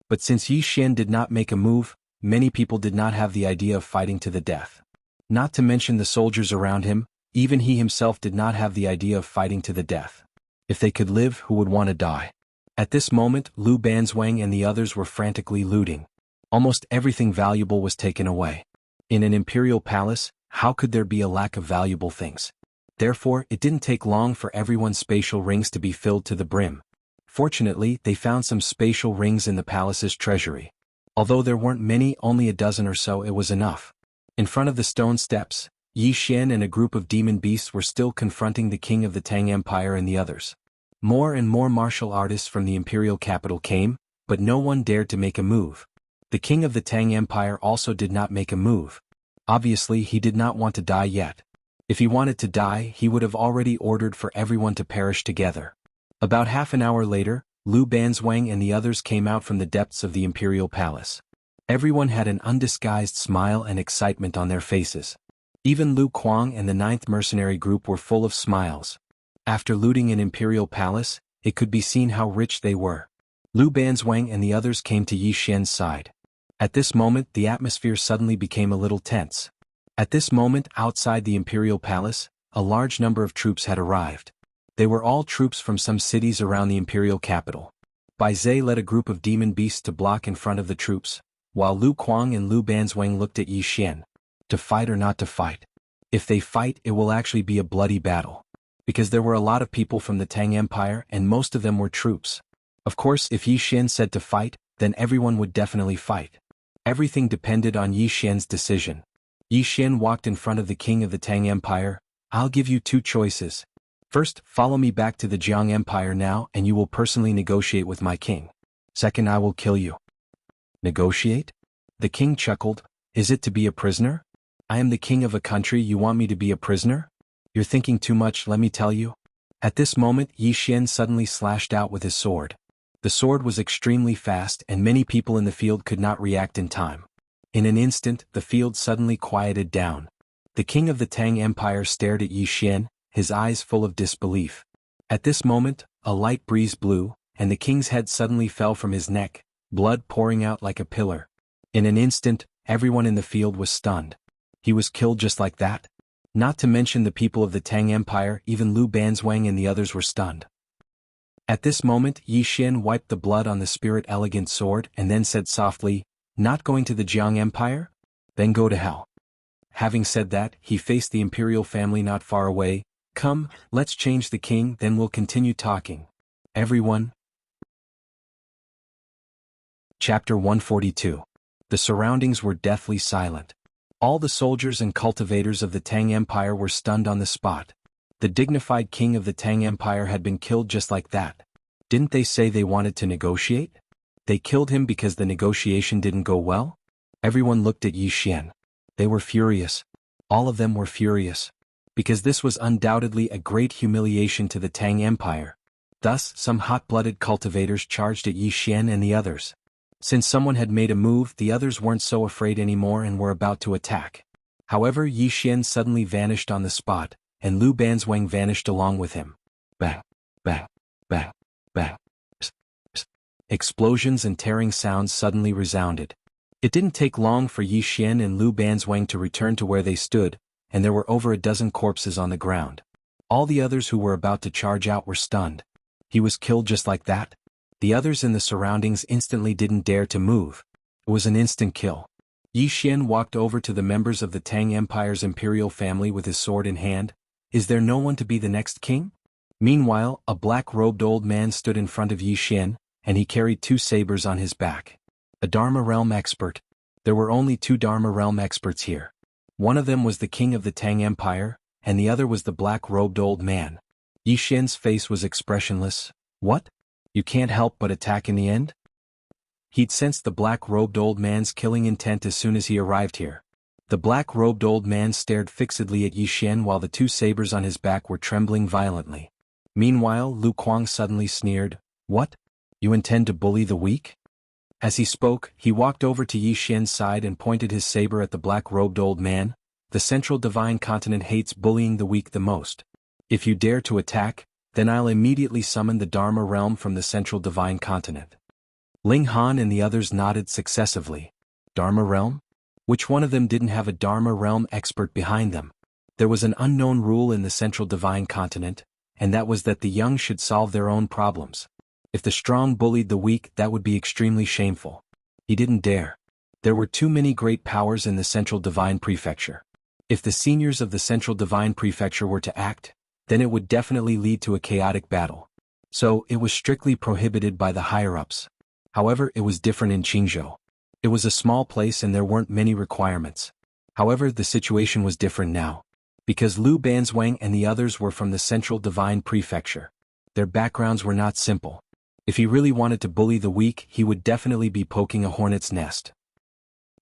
But since Yi Xian did not make a move, many people did not have the idea of fighting to the death. Not to mention the soldiers around him, even he himself did not have the idea of fighting to the death. If they could live, who would want to die? At this moment, Lu Banzwang and the others were frantically looting. Almost everything valuable was taken away. In an imperial palace, how could there be a lack of valuable things? Therefore, it didn't take long for everyone's spatial rings to be filled to the brim. Fortunately, they found some spatial rings in the palace's treasury. Although there weren't many, only a dozen or so, it was enough. In front of the stone steps, Yi Xian and a group of demon beasts were still confronting the king of the Tang Empire and the others. More and more martial artists from the imperial capital came, but no one dared to make a move. The king of the Tang Empire also did not make a move. Obviously, he did not want to die yet. If he wanted to die, he would have already ordered for everyone to perish together. About half an hour later, Lu Banzwang and the others came out from the depths of the imperial palace. Everyone had an undisguised smile and excitement on their faces. Even Lu Kuang and the 9th Mercenary Group were full of smiles. After looting an imperial palace, it could be seen how rich they were. Lu Banzwang and the others came to Yi Xian's side. At this moment, the atmosphere suddenly became a little tense. At this moment, outside the imperial palace, a large number of troops had arrived. They were all troops from some cities around the imperial capital. Bai Zhe led a group of demon beasts to block in front of the troops, while Lu Kuang and Lu Banzwang looked at Yi Xian. To fight or not to fight? If they fight, it will actually be a bloody battle. Because there were a lot of people from the Tang Empire and most of them were troops. Of course, if Yi Xian said to fight, then everyone would definitely fight. Everything depended on Yi Xian's decision. Yi Xian walked in front of the king of the Tang Empire. "I'll give you 2 choices. First, follow me back to the Jiang Empire now and you will personally negotiate with my king. Second, I will kill you." Negotiate? The king chuckled. "Is it to be a prisoner? I am the king of a country, you want me to be a prisoner? You're thinking too much, let me tell you." At this moment, Yi Xian suddenly slashed out with his sword. The sword was extremely fast and many people in the field could not react in time. In an instant, the field suddenly quieted down. The king of the Tang Empire stared at Yi Xian, his eyes full of disbelief. At this moment, a light breeze blew, and the king's head suddenly fell from his neck, blood pouring out like a pillar. In an instant, everyone in the field was stunned. He was killed just like that? Not to mention the people of the Tang Empire, even Lu Banzwang and the others were stunned. At this moment, Yi Xian wiped the blood on the spirit elegant sword and then said softly, "Not going to the Jiang Empire? Then go to hell." Having said that, he faced the imperial family not far away. "Come, let's change the king, then we'll continue talking. Everyone." Chapter 142. The surroundings were deathly silent. All the soldiers and cultivators of the Tang Empire were stunned on the spot. The dignified king of the Tang Empire had been killed just like that. Didn't they say they wanted to negotiate? They killed him because the negotiation didn't go well? Everyone looked at Yi Xian. They were furious. All of them were furious. Because this was undoubtedly a great humiliation to the Tang Empire. Thus, some hot-blooded cultivators charged at Yi Xian and the others. Since someone had made a move, the others weren't so afraid anymore and were about to attack. However, Yi Xian suddenly vanished on the spot, and Lu Banzwang vanished along with him. Bang, bang, bang, bang. Explosions and tearing sounds suddenly resounded. It didn't take long for Yi Xian and Lu Banzwang to return to where they stood, and there were over a dozen corpses on the ground. All the others who were about to charge out were stunned. He was killed just like that? The others in the surroundings instantly didn't dare to move. It was an instant kill. Yi Xian walked over to the members of the Tang Empire's imperial family with his sword in hand. "Is there no one to be the next king?" Meanwhile, a black-robed old man stood in front of Yi Xian, and he carried 2 sabers on his back. A Dharma realm expert. There were only 2 Dharma realm experts here. One of them was the king of the Tang Empire, and the other was the black-robed old man. Yi Xian's face was expressionless. "What? You can't help but attack in the end?" He'd sensed the black-robed old man's killing intent as soon as he arrived here. The black-robed old man stared fixedly at Yi Xian while the 2 sabers on his back were trembling violently. Meanwhile, Lu Kuang suddenly sneered, "What? You intend to bully the weak?" As he spoke, he walked over to Yi Xian's side and pointed his saber at the black-robed old man. "The Central Divine Continent hates bullying the weak the most. If you dare to attack, then I'll immediately summon the Dharma realm from the Central Divine Continent." Ling Han and the others nodded successively. Dharma realm? Which one of them didn't have a Dharma realm expert behind them? There was an unknown rule in the Central Divine Continent, and that was that the young should solve their own problems. If the strong bullied the weak, that would be extremely shameful. He didn't dare. There were too many great powers in the Central Divine Prefecture. If the seniors of the Central Divine Prefecture were to act, then it would definitely lead to a chaotic battle. So, it was strictly prohibited by the higher-ups. However, it was different in Qingzhou. It was a small place and there weren't many requirements. However, the situation was different now. Because Lu Banzwang and the others were from the Central Divine Prefecture. Their backgrounds were not simple. If he really wanted to bully the weak, he would definitely be poking a hornet's nest.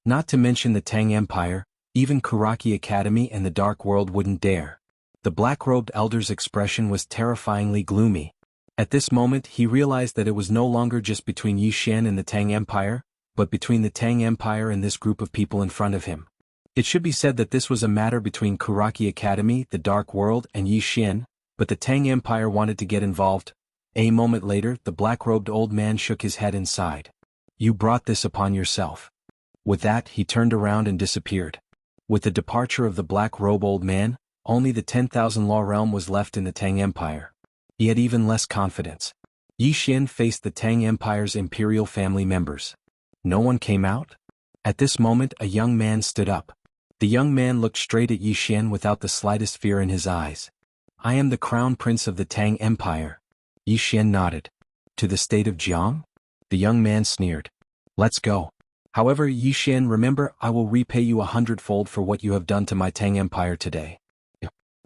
Not to mention the Tang Empire, even Kuraki Academy and the Dark World wouldn't dare. The black-robed elder's expression was terrifyingly gloomy. At this moment he realized that it was no longer just between Yi Xian and the Tang Empire, but between the Tang Empire and this group of people in front of him. It should be said that this was a matter between Kuraki Academy, the Dark World, and Yi Xian, but the Tang Empire wanted to get involved. A moment later, the black-robed old man shook his head and sighed. "You brought this upon yourself." With that, he turned around and disappeared. With the departure of the black-robed old man, only the 10,000 law realm was left in the Tang Empire. He had even less confidence. Yi Xian faced the Tang Empire's imperial family members. No one came out? At this moment a young man stood up. The young man looked straight at Yi Xian without the slightest fear in his eyes. "I am the crown prince of the Tang Empire." Yi Xian nodded. "To the state of Jiang?" The young man sneered. "Let's go. However, Yi Xian, remember, I will repay you 100-fold for what you have done to my Tang Empire today."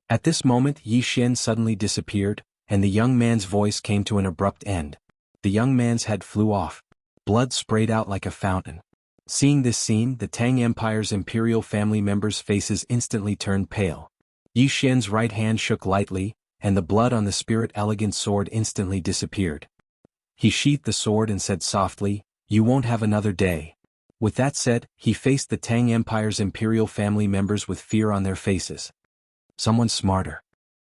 At this moment Yi Xian suddenly disappeared, and the young man's voice came to an abrupt end. The young man's head flew off. Blood sprayed out like a fountain. Seeing this scene, the Tang Empire's imperial family members' faces instantly turned pale. Yi Xian's right hand shook lightly, and the blood on the spirit elegant sword instantly disappeared. He sheathed the sword and said softly, "You won't have another day." With that said, he faced the Tang Empire's imperial family members with fear on their faces. "Someone smarter.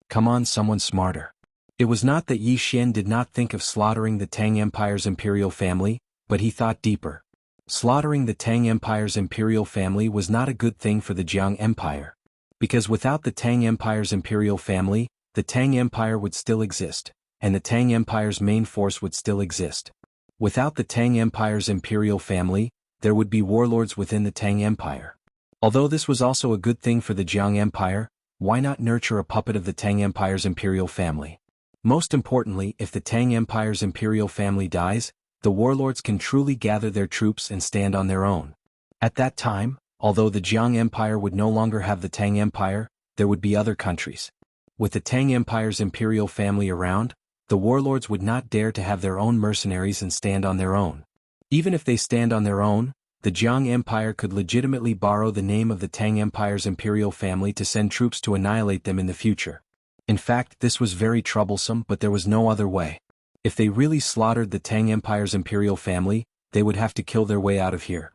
Come on, someone smarter." It was not that Yi Xian did not think of slaughtering the Tang Empire's imperial family, but he thought deeper. Slaughtering the Tang Empire's imperial family was not a good thing for the Jiang Empire. Because without the Tang Empire's imperial family, the Tang Empire would still exist, and the Tang Empire's main force would still exist. Without the Tang Empire's imperial family, there would be warlords within the Tang Empire. Although this was also a good thing for the Jiang Empire, why not nurture a puppet of the Tang Empire's imperial family? Most importantly, if the Tang Empire's imperial family dies, the warlords can truly gather their troops and stand on their own. At that time, although the Jiang Empire would no longer have the Tang Empire, there would be other countries. With the Tang Empire's imperial family around, the warlords would not dare to have their own mercenaries and stand on their own. Even if they stand on their own, the Jiang Empire could legitimately borrow the name of the Tang Empire's imperial family to send troops to annihilate them in the future. In fact, this was very troublesome, but there was no other way. If they really slaughtered the Tang Empire's imperial family, they would have to kill their way out of here.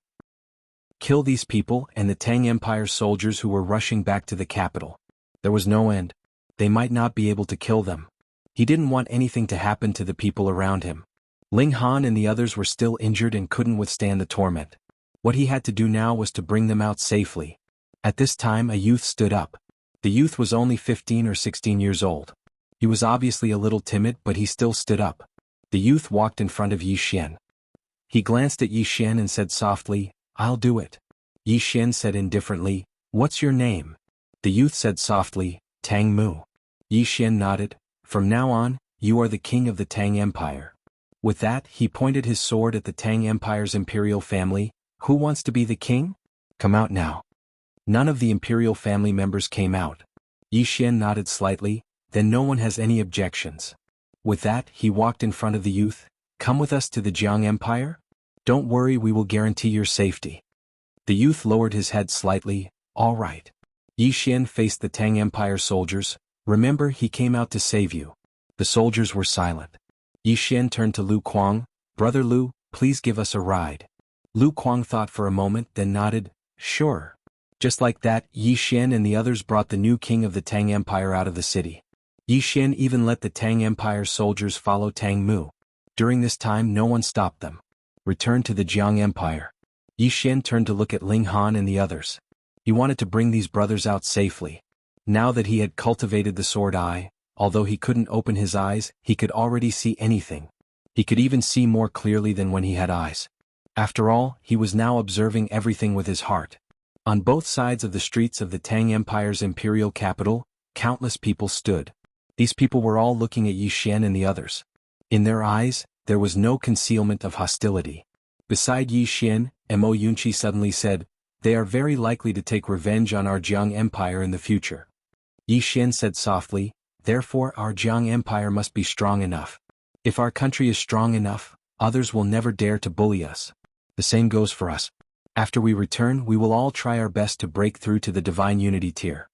Kill these people and the Tang Empire's soldiers who were rushing back to the capital. There was no end. They might not be able to kill them. He didn't want anything to happen to the people around him. Ling Han and the others were still injured and couldn't withstand the torment. What he had to do now was to bring them out safely. At this time a youth stood up. The youth was only 15 or 16 years old. He was obviously a little timid, but he still stood up. The youth walked in front of Yi Xian. He glanced at Yi Xian and said softly, "I'll do it." Yi Xian said indifferently, "What's your name?" The youth said softly, "Tang Mu." Yi Xian nodded, "From now on, you are the king of the Tang Empire." With that, he pointed his sword at the Tang Empire's imperial family. "Who wants to be the king? Come out now." None of the imperial family members came out. Yi Xian nodded slightly, "Then no one has any objections." With that, he walked in front of the youth. "Come with us to the Jiang Empire? Don't worry, we will guarantee your safety." The youth lowered his head slightly. "All right." Yi Xian faced the Tang Empire soldiers. "Remember, he came out to save you." The soldiers were silent. Yi Xian turned to Lu Kuang. "Brother Lu, please give us a ride." Lu Kuang thought for a moment, then nodded, "Sure." Just like that, Yi Xian and the others brought the new king of the Tang Empire out of the city. Yi Xian even let the Tang Empire's soldiers follow Tang Mu. During this time no one stopped them. Return to the Jiang Empire. Yi Xian turned to look at Ling Han and the others. He wanted to bring these brothers out safely. Now that he had cultivated the sword eye, although he couldn't open his eyes, he could already see anything. He could even see more clearly than when he had eyes. After all, he was now observing everything with his heart. On both sides of the streets of the Tang Empire's imperial capital, countless people stood. These people were all looking at Yi Xian and the others. In their eyes, there was no concealment of hostility. Beside Yi Xian, Mo Yunqi suddenly said, "They are very likely to take revenge on our Jiang Empire in the future." Yi Xian said softly, "Therefore our Jiang Empire must be strong enough. If our country is strong enough, others will never dare to bully us. The same goes for us. After we return, we will all try our best to break through to the Divine Unity tier."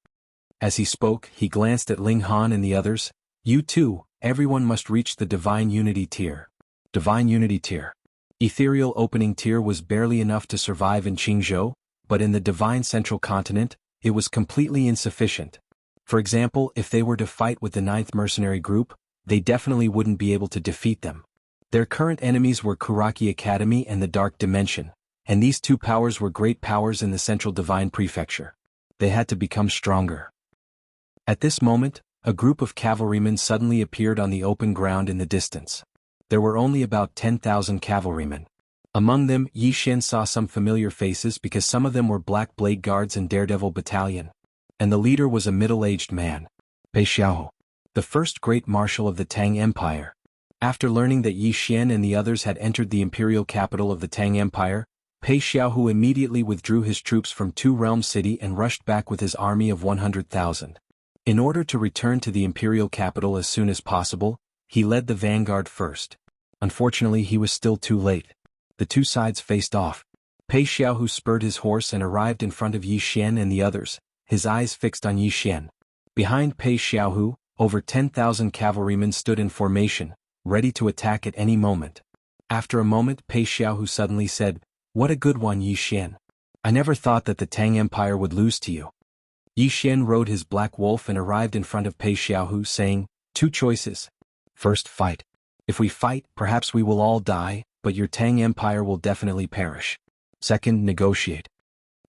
As he spoke, he glanced at Ling Han and the others. "You too, everyone must reach the Divine Unity tier." Divine Unity tier. Ethereal opening tier was barely enough to survive in Qingzhou, but in the Divine Central Continent, it was completely insufficient. For example, if they were to fight with the 9th Mercenary Group, they definitely wouldn't be able to defeat them. Their current enemies were Kuraki Academy and the Dark Dimension, and these two powers were great powers in the Central Divine Prefecture. They had to become stronger. At this moment, a group of cavalrymen suddenly appeared on the open ground in the distance. There were only about 10,000 cavalrymen. Among them, Yi Xian saw some familiar faces because some of them were Black Blade Guards and Daredevil Battalion. And the leader was a middle-aged man. Pei Xiaohu, the first great marshal of the Tang Empire. After learning that Yi Xian and the others had entered the imperial capital of the Tang Empire, Pei Xiaohu immediately withdrew his troops from Two Realm City and rushed back with his army of 100,000. In order to return to the imperial capital as soon as possible, he led the vanguard first. Unfortunately, he was still too late. The two sides faced off. Pei Xiaohu spurred his horse and arrived in front of Yi Xian and the others, his eyes fixed on Yi Xian. Behind Pei Xiaohu, over 10,000 cavalrymen stood in formation, ready to attack at any moment. After a moment, Pei Xiaohu suddenly said, "What a good one, Yi Xian. I never thought that the Tang Empire would lose to you." Yi Xian rode his black wolf and arrived in front of Pei Xiaohu saying, "Two choices, First, fight. If we fight, perhaps we will all die, but your Tang Empire will definitely perish. Second, negotiate.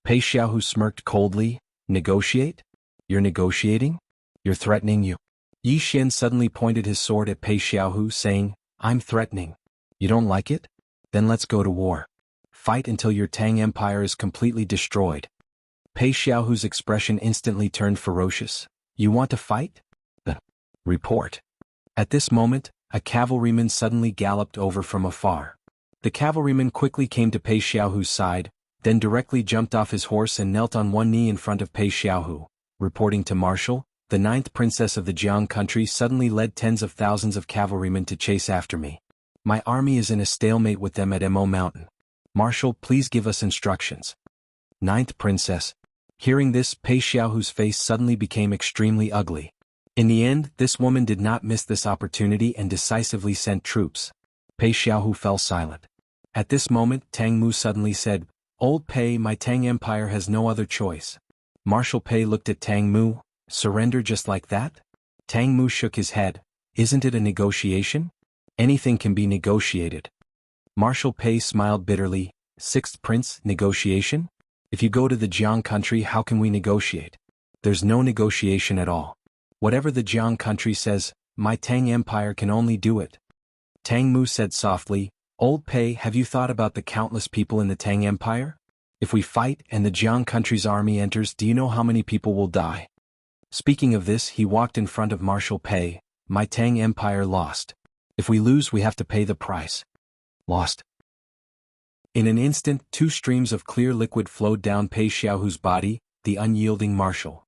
Pei Xiaohu smirked coldly. Negotiate? You're negotiating? You're threatening you. Yi Xian suddenly pointed his sword at Pei Xiaohu, saying, I'm threatening. You don't like it? Then let's go to war. Fight until your Tang Empire is completely destroyed. Pei Xiaohu's expression instantly turned ferocious. You want to fight? Report. At this moment, a cavalryman suddenly galloped over from afar. The cavalryman quickly came to Pei Xiaohu's side, then directly jumped off his horse and knelt on one knee in front of Pei Xiaohu, reporting to Marshal, the 9th princess of the Jiang country suddenly led tens of thousands of cavalrymen to chase after me. My army is in a stalemate with them at Mo Mountain. Marshal, please give us instructions. 9th princess. Hearing this, Pei Xiaohu's face suddenly became extremely ugly. In the end, this woman did not miss this opportunity and decisively sent troops. Pei Xiaohu fell silent. At this moment, Tang Mu suddenly said, Old Pei, my Tang Empire has no other choice. Marshal Pei looked at Tang Mu. Surrender just like that? Tang Mu shook his head. Isn't it a negotiation? Anything can be negotiated. Marshal Pei smiled bitterly. 6th Prince, negotiation? If you go to the Jiang country, how can we negotiate? There's no negotiation at all. Whatever the Jiang country says, my Tang Empire can only do it. Tang Mu said softly, Old Pei, have you thought about the countless people in the Tang Empire? If we fight and the Jiang country's army enters, do you know how many people will die? Speaking of this, he walked in front of Marshal Pei. My Tang Empire lost. If we lose, we have to pay the price. Lost. In an instant, 2 streams of clear liquid flowed down Pei Xiaohu's body, the unyielding marshal.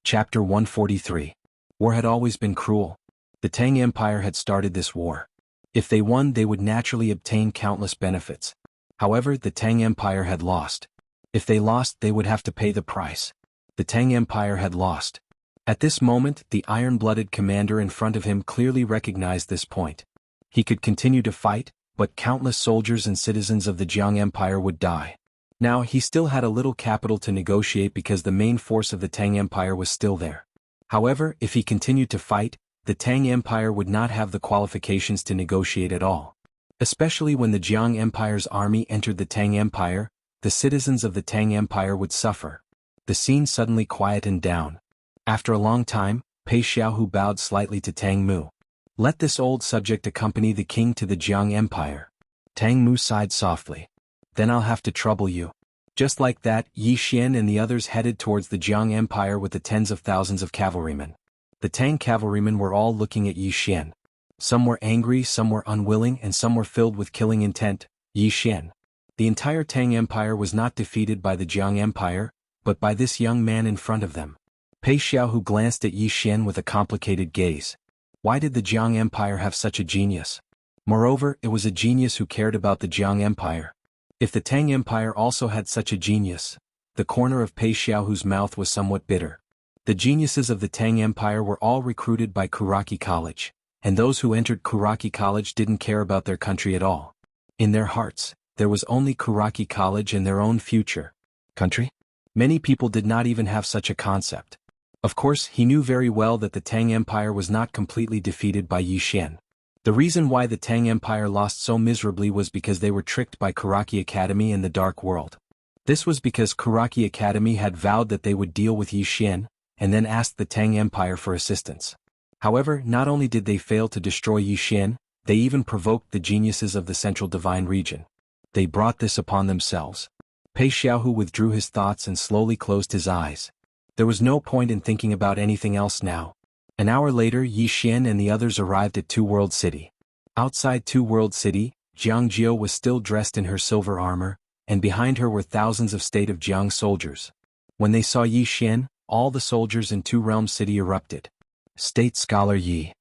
Chapter 143. War had always been cruel. The Tang Empire had started this war. If they won, they would naturally obtain countless benefits. However, the Tang Empire had lost. If they lost, they would have to pay the price. The Tang Empire had lost. At this moment, the iron-blooded commander in front of him clearly recognized this point. He could continue to fight, but countless soldiers and citizens of the Jiang Empire would die. Now, he still had a little capital to negotiate because the main force of the Tang Empire was still there. However, if he continued to fight, the Tang Empire would not have the qualifications to negotiate at all. Especially when the Jiang Empire's army entered the Tang Empire, the citizens of the Tang Empire would suffer. The scene suddenly quietened down. After a long time, Pei Xiaohu bowed slightly to Tang Mu. Let this old subject accompany the king to the Jiang Empire. Tang Mu sighed softly. Then I'll have to trouble you. Just like that, Yi Xian and the others headed towards the Jiang Empire with the tens of thousands of cavalrymen. The Tang cavalrymen were all looking at Yi Xian. Some were angry, some were unwilling, and some were filled with killing intent. Yi Xian. The entire Tang Empire was not defeated by the Jiang Empire, but by this young man in front of them. Pei Xiaohu glanced at Yi Xian with a complicated gaze. Why did the Jiang Empire have such a genius? Moreover, it was a genius who cared about the Jiang Empire. If the Tang Empire also had such a genius, the corner of Pei Xiaohu's mouth was somewhat bitter. The geniuses of the Tang Empire were all recruited by Kuraki College, and those who entered Kuraki College didn't care about their country at all. In their hearts, there was only Kuraki College and their own future. Country? Many people did not even have such a concept. Of course, he knew very well that the Tang Empire was not completely defeated by Yi Xian. The reason why the Tang Empire lost so miserably was because they were tricked by Kuraki Academy and the Dark World. This was because Kuraki Academy had vowed that they would deal with Yi Xian, and then asked the Tang Empire for assistance. However, not only did they fail to destroy Yi Xian, they even provoked the geniuses of the Central Divine Region. They brought this upon themselves. Pei Xiaohu withdrew his thoughts and slowly closed his eyes. There was no point in thinking about anything else now. An hour later, Yi Xian and the others arrived at Two World City. Outside Two World City, Jiang Jiao was still dressed in her silver armor, and behind her were thousands of State of Jiang soldiers. When they saw Yi Xian, all the soldiers in Two Realm City erupted. State Scholar Yi.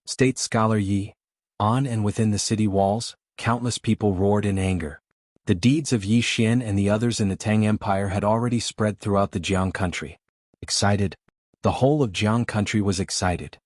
State Scholar Yi. On and within the city walls, countless people roared in anger. The deeds of Yi Xian and the others in the Tang Empire had already spread throughout the Jiang country. Excited. The whole of Jiang country was excited.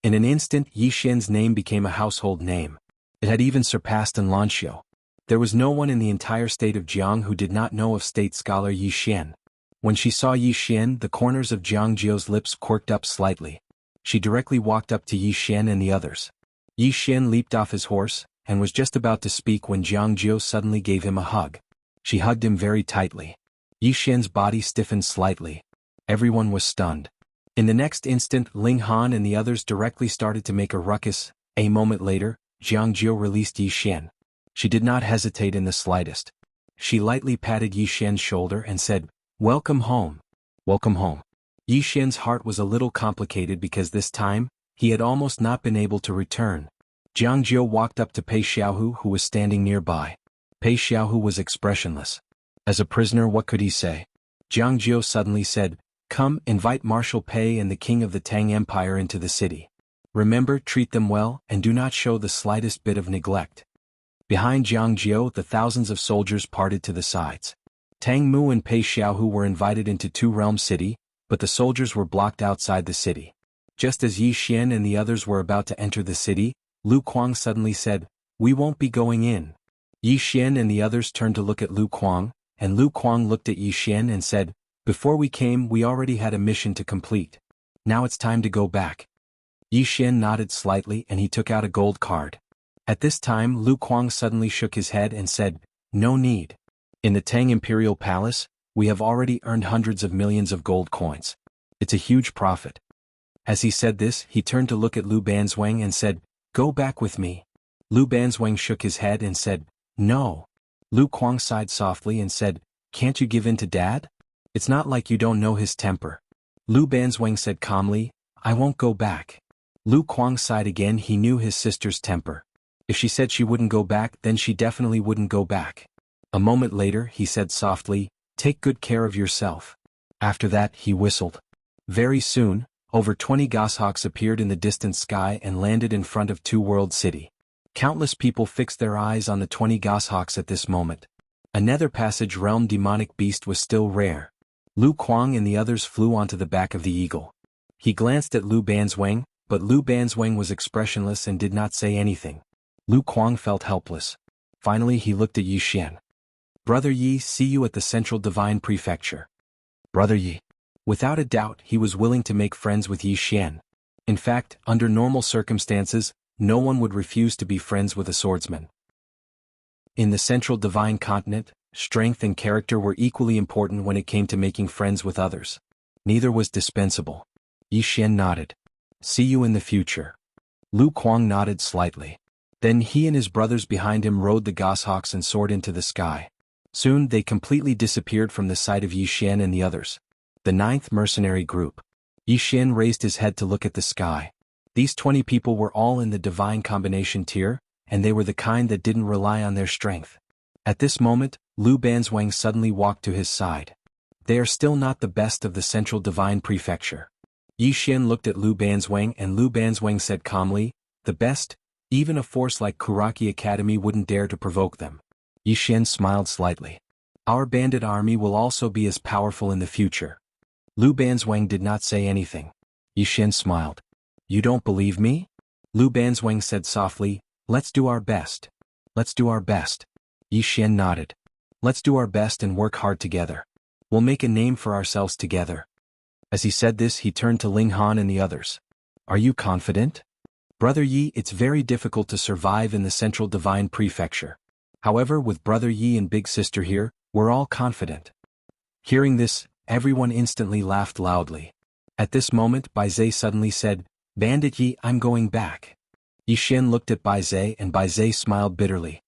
In an instant, Yi Xian's name became a household name. It had even surpassed in Lanxiu. There was no one in the entire state of Jiang who did not know of State Scholar Yi Xian. When she saw Yi Xian, the corners of Jiang Jiao's lips quirked up slightly. She directly walked up to Yi Xian and the others. Yi Xian leaped off his horse, and was just about to speak when Jiang Jiu suddenly gave him a hug. She hugged him very tightly. Yi Xian's body stiffened slightly. Everyone was stunned. In the next instant, Ling Han and the others directly started to make a ruckus. A moment later, Jiang Jiu released Yi Xian. She did not hesitate in the slightest. She lightly patted Yi Xian's shoulder and said, "Welcome home. Welcome home." Yi Xian's heart was a little complicated because this time, he had almost not been able to return. Jiang Jiu walked up to Pei Xiaohu, who was standing nearby. Pei Xiaohu was expressionless. As a prisoner, what could he say? Jiang Jiu suddenly said, "Come, invite Marshal Pei and the king of the Tang Empire into the city. Remember, treat them well, and do not show the slightest bit of neglect." Behind Jiang Jiu, the thousands of soldiers parted to the sides. Tang Mu and Pei Xiaohu were invited into Two Realm City, but the soldiers were blocked outside the city. Just as Yi Xian and the others were about to enter the city, Lu Kuang suddenly said, "We won't be going in." Yi Xian and the others turned to look at Lu Kuang, and Lu Kuang looked at Yi Xian and said, "Before we came, we already had a mission to complete. Now it's time to go back." Yi Xian nodded slightly and he took out a gold card. At this time, Lu Kuang suddenly shook his head and said, "No need. In the Tang Imperial Palace, we have already earned hundreds of millions of gold coins. It's a huge profit." As he said this, he turned to look at Lu Banzwang and said, "Go back with me." Lu Banzwang shook his head and said, "No." Lu Kuang sighed softly and said, "Can't you give in to Dad? It's not like you don't know his temper." Lu Banzwang said calmly, "I won't go back." Lu Kuang sighed again. He knew his sister's temper. If she said she wouldn't go back, then she definitely wouldn't go back. A moment later, he said softly, "Take good care of yourself." After that, he whistled. Very soon, over 20 goshawks appeared in the distant sky and landed in front of Two World City. Countless people fixed their eyes on the 20 goshawks at this moment. A nether passage realm demonic beast was still rare. Lu Kuang and the others flew onto the back of the eagle. He glanced at Lu Banzwang, but Lu Banzwang was expressionless and did not say anything. Lu Kuang felt helpless. Finally he looked at Yi Xian. "Brother Yi, see you at the Central Divine Prefecture." Brother Yi. Without a doubt, he was willing to make friends with Yi Xian. In fact, under normal circumstances, no one would refuse to be friends with a swordsman. In the Central Divine Continent, strength and character were equally important when it came to making friends with others. Neither was dispensable. Yi Xian nodded. "See you in the future." Lu Kuang nodded slightly. Then he and his brothers behind him rode the goshawks and soared into the sky. Soon they completely disappeared from the sight of Yi Xian and the others. The 9th mercenary group. Yi Xian raised his head to look at the sky. These 20 people were all in the divine combination tier, and they were the kind that didn't rely on their strength. At this moment, Lu Banzwang suddenly walked to his side. "They are still not the best of the Central Divine Prefecture." Yi Xian looked at Lu Banzwang and Lu Banzwang said calmly, "The best? Even a force like Kuraki Academy wouldn't dare to provoke them." Yi Xian smiled slightly. "Our bandit army will also be as powerful in the future." Lu Banzwang did not say anything. Yi Xian smiled. "You don't believe me?" Lu Banzwang said softly, "Let's do our best. Let's do our best." Yi Xian nodded. "Let's do our best and work hard together. We'll make a name for ourselves together." As he said this, he turned to Ling Han and the others. "Are you confident?" "Brother Yi, it's very difficult to survive in the Central Divine Prefecture. However, with Brother Yi and Big Sister here, we're all confident." Hearing this, everyone instantly laughed loudly. At this moment, Bai Zhe suddenly said, "Bandit Yi, I'm going back." Yi Xian looked at Bai Zhe and Bai Zhe smiled bitterly.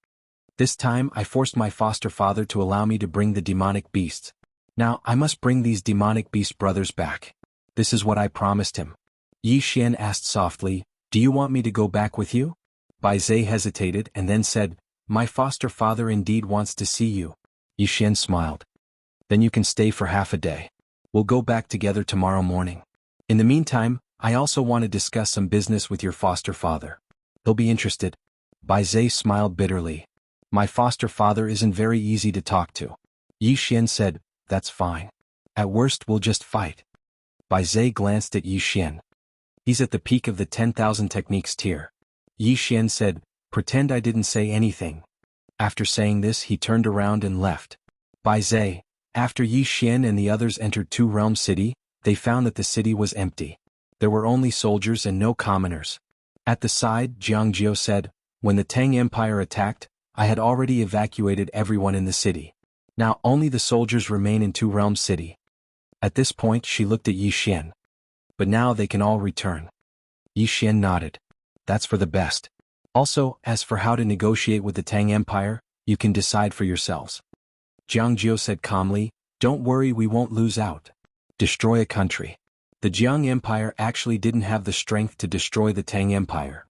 "This time I forced my foster father to allow me to bring the demonic beasts. Now I must bring these demonic beast brothers back. This is what I promised him." Yi Xian asked softly, "Do you want me to go back with you?" Bai Zhe hesitated and then said, "My foster father indeed wants to see you." Yi Xian smiled. "Then you can stay for half a day. We'll go back together tomorrow morning. In the meantime, I also want to discuss some business with your foster father. He'll be interested." Bai Zhe smiled bitterly. "My foster father isn't very easy to talk to." Yi Xian said, "That's fine. At worst we'll just fight." Bai Zhe glanced at Yi Xian. "He's at the peak of the 10,000 techniques tier." Yi Xian said, "Pretend I didn't say anything." After saying this, he turned around and left. Bai Zhe. After Yi Xian and the others entered Two Realm City, they found that the city was empty. There were only soldiers and no commoners. At the side, Jiang Jiao said, "When the Tang Empire attacked, I had already evacuated everyone in the city. Now only the soldiers remain in Two Realms City." At this point she looked at Yi Xian. "But now they can all return." Yi Xian nodded. "That's for the best. Also, as for how to negotiate with the Tang Empire, you can decide for yourselves." Jiang Jiao said calmly, "Don't worry, we won't lose out. Destroy a country." The Jiang Empire actually didn't have the strength to destroy the Tang Empire.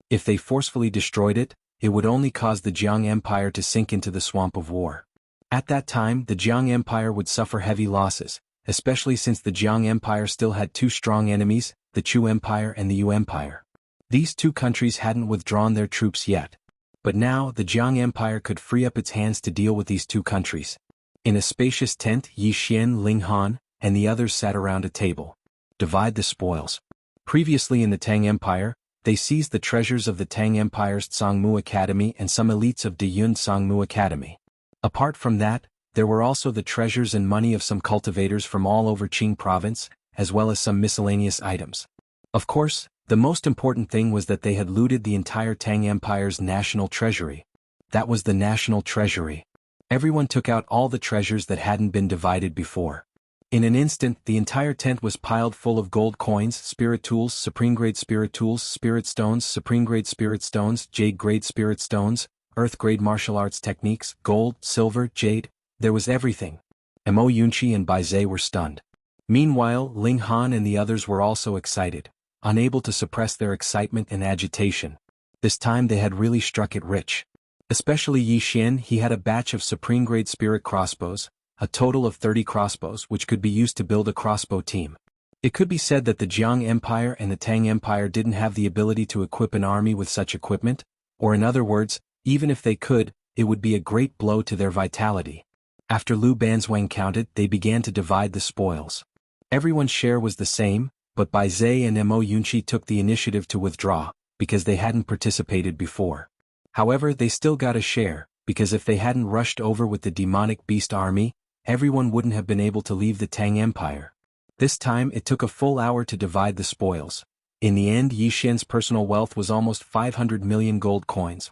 If they forcefully destroyed it, it would only cause the Jiang Empire to sink into the swamp of war. At that time the Jiang Empire would suffer heavy losses, especially since the Jiang Empire still had two strong enemies, the Chu Empire and the Yu Empire. These two countries hadn't withdrawn their troops yet. But now the Jiang Empire could free up its hands to deal with these two countries. In a spacious tent, Yi Xian, Ling Han, and the others sat around a table. Divide the spoils. Previously in the Tang Empire, they seized the treasures of the Tang Empire's Tsangmu Academy and some elites of Diyun Tsangmu Academy. Apart from that, there were also the treasures and money of some cultivators from all over Qing province, as well as some miscellaneous items. Of course, the most important thing was that they had looted the entire Tang Empire's national treasury. That was the national treasury. Everyone took out all the treasures that hadn't been divided before. In an instant, the entire tent was piled full of gold coins, spirit tools, supreme-grade spirit tools, spirit stones, supreme-grade spirit stones, jade-grade spirit stones, earth-grade martial arts techniques, gold, silver, jade. There was everything. Mo Yunqi and Bai Zhe were stunned. Meanwhile, Ling Han and the others were also excited, unable to suppress their excitement and agitation. This time they had really struck it rich. Especially Yi Xian, he had a batch of supreme-grade spirit crossbows, a total of 30 crossbows which could be used to build a crossbow team. It could be said that the Jiang Empire and the Tang Empire didn't have the ability to equip an army with such equipment, or in other words, even if they could, it would be a great blow to their vitality. After Lu Banzwang counted, they began to divide the spoils. Everyone's share was the same, but Bai Zhe and Mo Yunqi took the initiative to withdraw, because they hadn't participated before. However, they still got a share, because if they hadn't rushed over with the demonic beast army, everyone wouldn't have been able to leave the Tang Empire. This time it took a full hour to divide the spoils. In the end, Yi Xian's personal wealth was almost 500 million gold coins,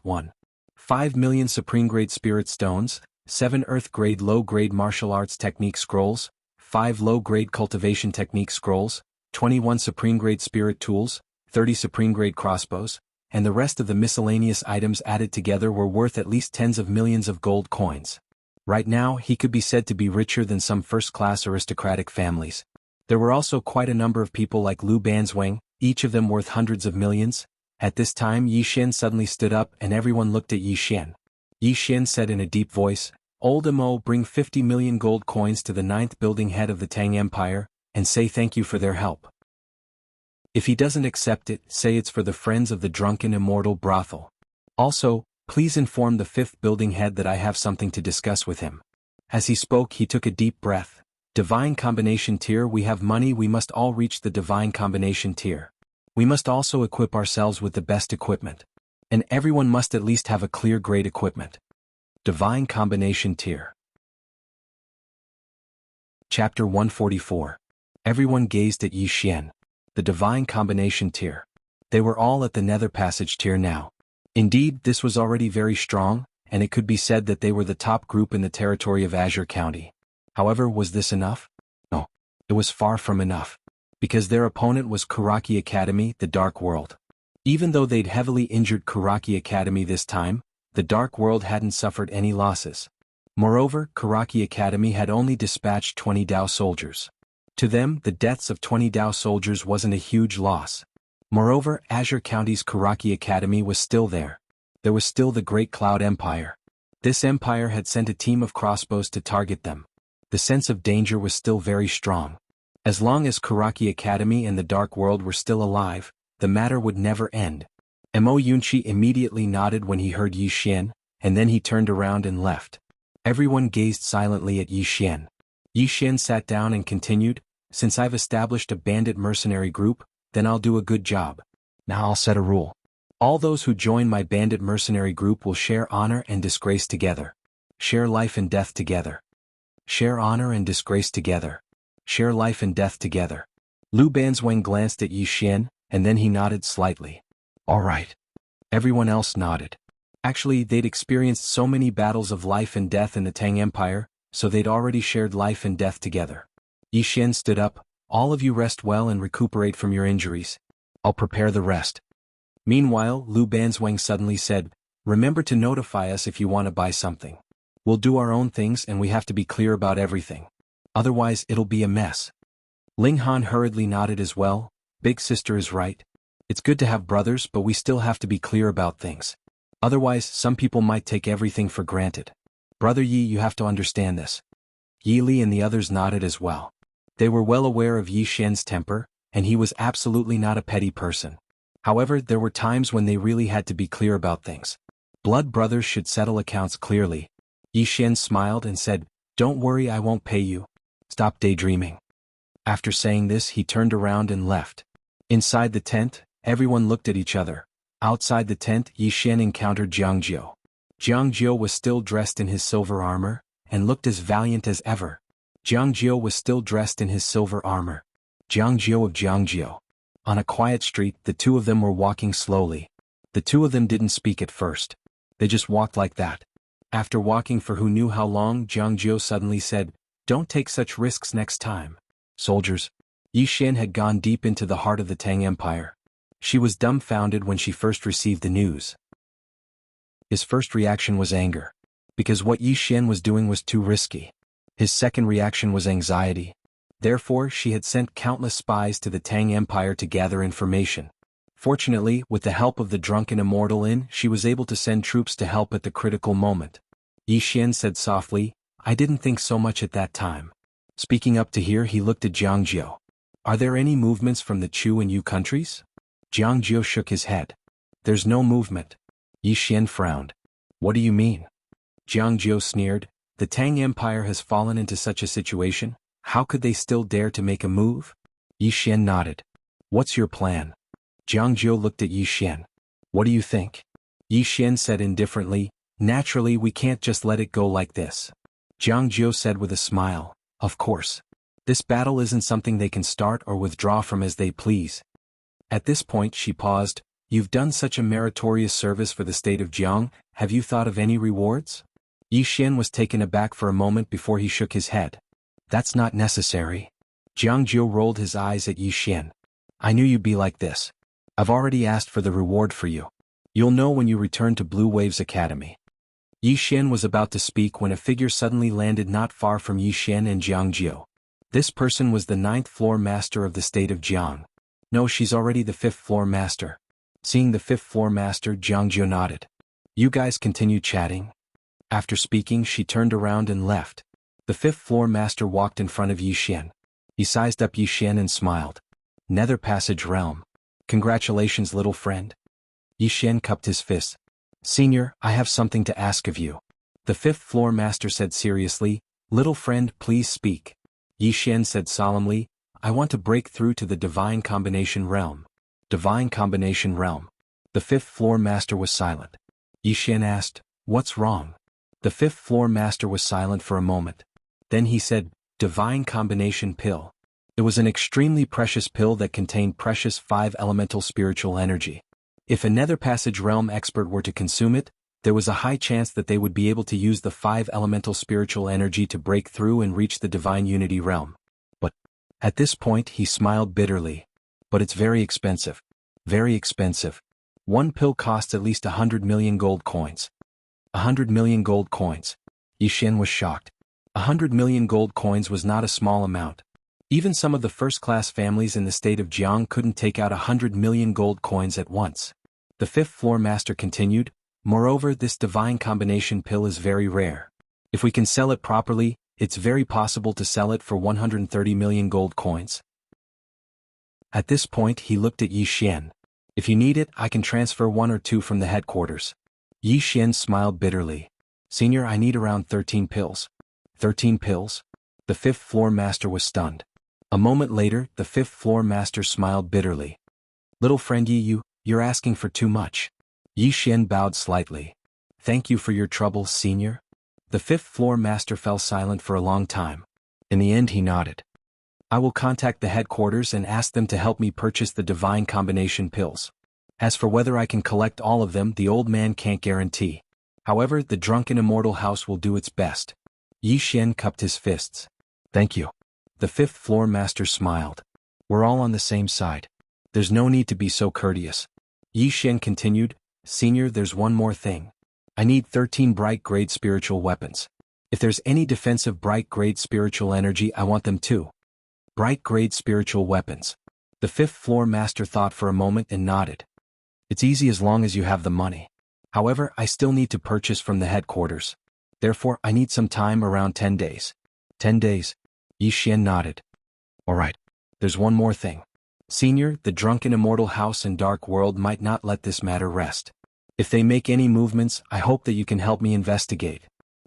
5 million supreme-grade spirit stones, 7 earth-grade low-grade martial arts technique scrolls, 5 low-grade cultivation technique scrolls, 21 supreme-grade spirit tools, 30 supreme-grade crossbows, and the rest of the miscellaneous items added together were worth at least tens of millions of gold coins. Right now, he could be said to be richer than some first-class aristocratic families. There were also quite a number of people like Lu Banzwang, each of them worth hundreds of millions. At this time Yi Xian suddenly stood up and everyone looked at Yi Xian. Yi Xian said in a deep voice, "Old Mo, bring 50 million gold coins to the 9th building head of the Tang Empire, and say thank you for their help. If he doesn't accept it, say it's for the friends of the drunken immortal brothel. Also, please inform the 5th building head that I have something to discuss with him." As he spoke he took a deep breath. Divine combination tier. We have money, we must all reach the divine combination tier. We must also equip ourselves with the best equipment. And everyone must at least have a clear grade equipment. Divine combination tier. Chapter 144. Everyone gazed at Yi Xian. The divine combination tier. They were all at the nether passage tier now. Indeed, this was already very strong, and it could be said that they were the top group in the territory of Azure County. However, was this enough? No. It was far from enough. Because their opponent was Kuraki Academy, the Dark World. Even though they'd heavily injured Kuraki Academy this time, the Dark World hadn't suffered any losses. Moreover, Kuraki Academy had only dispatched 20 Dao soldiers. To them, the deaths of 20 Dao soldiers wasn't a huge loss. Moreover, Azure County's Kuraki Academy was still there. There was still the Great Cloud Empire. This empire had sent a team of crossbows to target them. The sense of danger was still very strong. As long as Kuraki Academy and the Dark World were still alive, the matter would never end. Mo Yunqi immediately nodded when he heard Yi Xian, and then he turned around and left. Everyone gazed silently at Yi Xian. Yi Xian sat down and continued, "Since I've established a bandit mercenary group, then I'll do a good job. Now I'll set a rule. All those who join my bandit mercenary group will share honor and disgrace together. Share life and death together. Share honor and disgrace together. Share life and death together." Lu Banzwang glanced at Yi Xian, and then he nodded slightly. All right. Everyone else nodded. Actually, they'd experienced so many battles of life and death in the Tang Empire, so they'd already shared life and death together. Yi Xian stood up. All of you rest well and recuperate from your injuries. I'll prepare the rest. Meanwhile, Lu Banzwang suddenly said, remember to notify us if you want to buy something. We'll do our own things and we have to be clear about everything. Otherwise it'll be a mess. Ling Han hurriedly nodded as well. Big sister is right. It's good to have brothers, but we still have to be clear about things. Otherwise, some people might take everything for granted. Brother Yi, you have to understand this. Yi Li and the others nodded as well. They were well aware of Yi Xian's temper, and he was absolutely not a petty person. However, there were times when they really had to be clear about things. Blood brothers should settle accounts clearly. Yi Xian smiled and said, don't worry, I won't pay you. Stop daydreaming. After saying this, he turned around and left. Inside the tent, everyone looked at each other. Outside the tent, Yi Xian encountered Jiang Jiu. Jiang Jiu was still dressed in his silver armor, and looked as valiant as ever. Jiang Jiu was still dressed in his silver armor. Jiang Jiu of Jiang Jiu. On a quiet street, the two of them were walking slowly. The two of them didn't speak at first. They just walked like that. After walking for who knew how long, Jiang Jiu suddenly said, don't take such risks next time. Soldiers. Yi Xian had gone deep into the heart of the Tang Empire. She was dumbfounded when she first received the news. His first reaction was anger. Because what Yi Xian was doing was too risky. His second reaction was anxiety. Therefore, she had sent countless spies to the Tang Empire to gather information. Fortunately, with the help of the drunken immortal Yin, she was able to send troops to help at the critical moment. Yi Xian said softly, I didn't think so much at that time. Speaking up to hear, he looked at Jiang Jiu. Are there any movements from the Chu and Yu countries? Jiang Jiu shook his head. There's no movement. Yi Xian frowned. What do you mean? Jiang Jiu sneered. The Tang Empire has fallen into such a situation. How could they still dare to make a move? Yi Xian nodded. What's your plan? Jiang Jiu looked at Yi Xian. What do you think? Yi Xian said indifferently, naturally we can't just let it go like this. Jiang Jiu said with a smile, of course. This battle isn't something they can start or withdraw from as they please. At this point she paused. You've done such a meritorious service for the state of Jiang, have you thought of any rewards? Yi Xian was taken aback for a moment before he shook his head. That's not necessary. Jiang Jiu rolled his eyes at Yi Xian. I knew you'd be like this. I've already asked for the reward for you. You'll know when you return to Blue Waves Academy. Yi Xian was about to speak when a figure suddenly landed not far from Yi Xian and Jiang Jiu. This person was the 9th floor master of the state of Jiang. No, she's already the 5th floor master. Seeing the 5th floor master, Jiang Jiu nodded. You guys continue chatting? After speaking, she turned around and left. The 5th floor master walked in front of Yi Xian. He sized up Yi Xian and smiled. Nether Passage Realm. Congratulations, little friend. Yi Xian cupped his fist. Senior, I have something to ask of you. The 5th floor master said seriously, little friend, please speak. Yi Xian said solemnly, I want to break through to the Divine Combination Realm. Divine Combination Realm. The 5th floor master was silent. Yi Xian asked, what's wrong? The 5th floor master was silent for a moment. Then he said, Divine Combination Pill. It was an extremely precious pill that contained precious 5 elemental spiritual energy. If a Nether Passage Realm expert were to consume it, there was a high chance that they would be able to use the 5 elemental spiritual energy to break through and reach the Divine Unity Realm. But, at this point he smiled bitterly. But it's very expensive. Very expensive. One pill costs at least 100 million gold coins. 100 million gold coins. Yi Xian was shocked. 100 million gold coins was not a small amount. Even some of the first-class families in the state of Jiang couldn't take out 100 million gold coins at once. The 5th floor master continued, moreover, this divine combination pill is very rare. If we can sell it properly, it's very possible to sell it for 130 million gold coins. At this point he looked at Yi Xian. If you need it, I can transfer 1 or 2 from the headquarters. Yi Xian smiled bitterly. Senior, I need around 13 pills. 13 pills? The 5th floor master was stunned. A moment later, the 5th floor master smiled bitterly. Little friend Yi, you're asking for too much. Yi Xian bowed slightly. Thank you for your trouble, senior. The 5th floor master fell silent for a long time. In the end he nodded. I will contact the headquarters and ask them to help me purchase the divine combination pills. As for whether I can collect all of them, the old man can't guarantee. However, the drunken immortal house will do its best. Yi Xian cupped his fists. Thank you. The fifth floor master smiled. We're all on the same side. There's no need to be so courteous. Yi Xian continued, Senior, there's one more thing. I need 13 bright grade spiritual weapons. If there's any defensive bright grade spiritual energy, I want them too. Bright grade spiritual weapons. The fifth floor master thought for a moment and nodded. It's easy as long as you have the money. However, I still need to purchase from the headquarters. Therefore, I need some time, around 10 days. 10 days? Yi Xian nodded. Alright. There's one more thing. Senior, the drunken immortal house and dark world might not let this matter rest. If they make any movements, I hope that you can help me investigate.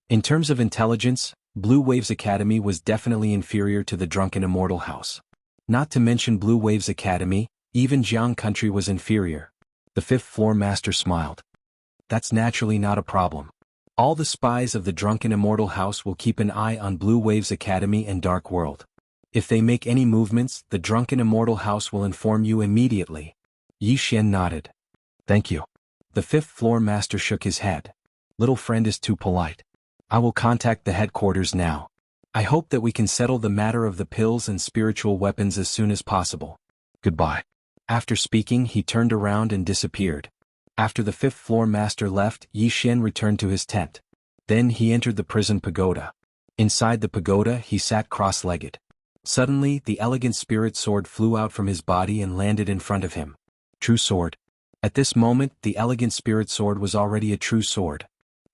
In terms of intelligence, Blue Waves Academy was definitely inferior to the drunken immortal house. Not to mention Blue Waves Academy, even Jiang country was inferior. The fifth floor master smiled. That's naturally not a problem. All the spies of the drunken immortal house will keep an eye on Blue Waves Academy and Dark World. If they make any movements, the drunken immortal house will inform you immediately. Yi Xian nodded. Thank you. The fifth floor master shook his head. Little friend is too polite. I will contact the headquarters now. I hope that we can settle the matter of the pills and spiritual weapons as soon as possible. Goodbye. After speaking, he turned around and disappeared. After the fifth floor master left, Yi Xian returned to his tent. Then he entered the prison pagoda. Inside the pagoda, he sat cross-legged. Suddenly, the elegant spirit sword flew out from his body and landed in front of him. True sword. At this moment, the elegant spirit sword was already a true sword.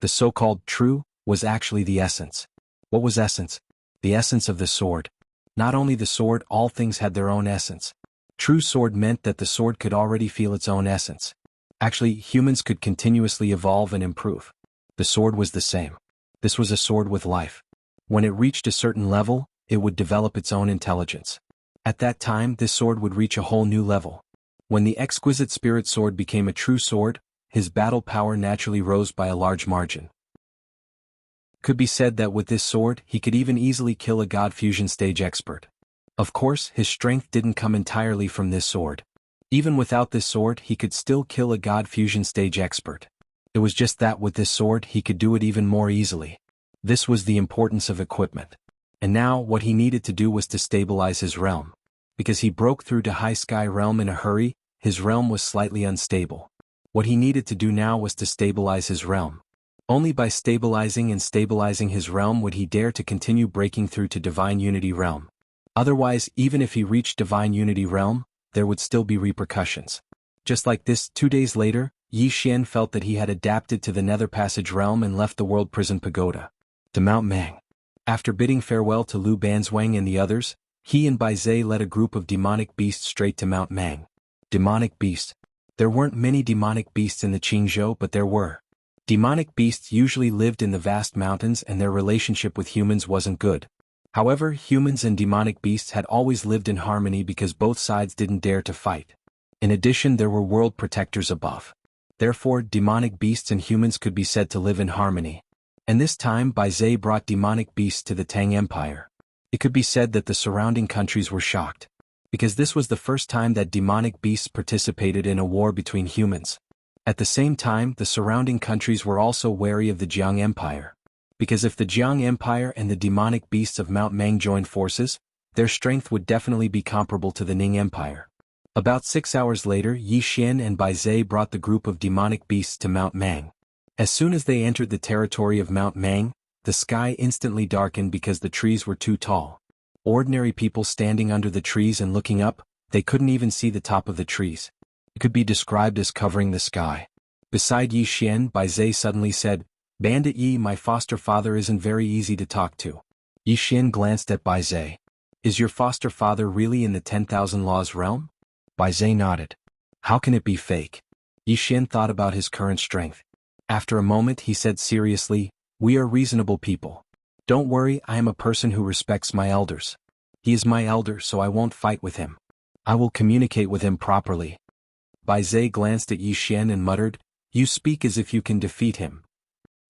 The so-called true was actually the essence. What was essence? The essence of the sword. Not only the sword, all things had their own essence. True sword meant that the sword could already feel its own essence. Actually, humans could continuously evolve and improve. The sword was the same. This was a sword with life. When it reached a certain level, it would develop its own intelligence. At that time, this sword would reach a whole new level. When the exquisite spirit sword became a true sword, his battle power naturally rose by a large margin. Could be said that with this sword, he could even easily kill a God fusion stage expert. Of course, his strength didn't come entirely from this sword. Even without this sword, he could still kill a God fusion stage expert. It was just that with this sword, he could do it even more easily. This was the importance of equipment. And now, what he needed to do was to stabilize his realm. Because he broke through to High Sky Realm in a hurry, his realm was slightly unstable. What he needed to do now was to stabilize his realm. Only by stabilizing his realm would he dare to continue breaking through to Divine Unity Realm. Otherwise, even if he reached Divine Unity Realm, there would still be repercussions. Just like this, 2 days later, Yi Xian felt that he had adapted to the Nether Passage Realm and left the World Prison Pagoda. To Mount Mang. After bidding farewell to Lu Banzwang and the others, he and Bai Zhe led a group of demonic beasts straight to Mount Mang. Demonic beasts. There weren't many demonic beasts in the Qingzhou, but there were. Demonic beasts usually lived in the vast mountains and their relationship with humans wasn't good. However, humans and demonic beasts had always lived in harmony because both sides didn't dare to fight. In addition, there were world protectors above. Therefore, demonic beasts and humans could be said to live in harmony. And this time, Bai Zhe brought demonic beasts to the Tang Empire. It could be said that the surrounding countries were shocked. Because this was the first time that demonic beasts participated in a war between humans. At the same time, the surrounding countries were also wary of the Jiang Empire. Because if the Jiang Empire and the demonic beasts of Mount Mang joined forces, their strength would definitely be comparable to the Ning Empire. About 6 hours later, Yi Xian and Bai Zhe brought the group of demonic beasts to Mount Mang. As soon as they entered the territory of Mount Mang, the sky instantly darkened because the trees were too tall. Ordinary people standing under the trees and looking up, they couldn't even see the top of the trees. It could be described as covering the sky. Beside Yi Xian, Bai Zhe suddenly said, "Bandit Yi, my foster father isn't very easy to talk to." Yi Xian glanced at Bai Zhe. "Is your foster father really in the 10,000 Laws realm?" Bai Zhe nodded. "How can it be fake?" Yi Xian thought about his current strength. After a moment he said seriously, "We are reasonable people. Don't worry, I am a person who respects my elders. He is my elder, so I won't fight with him. I will communicate with him properly." Bai Zhe glanced at Yi Xian and muttered, "You speak as if you can defeat him."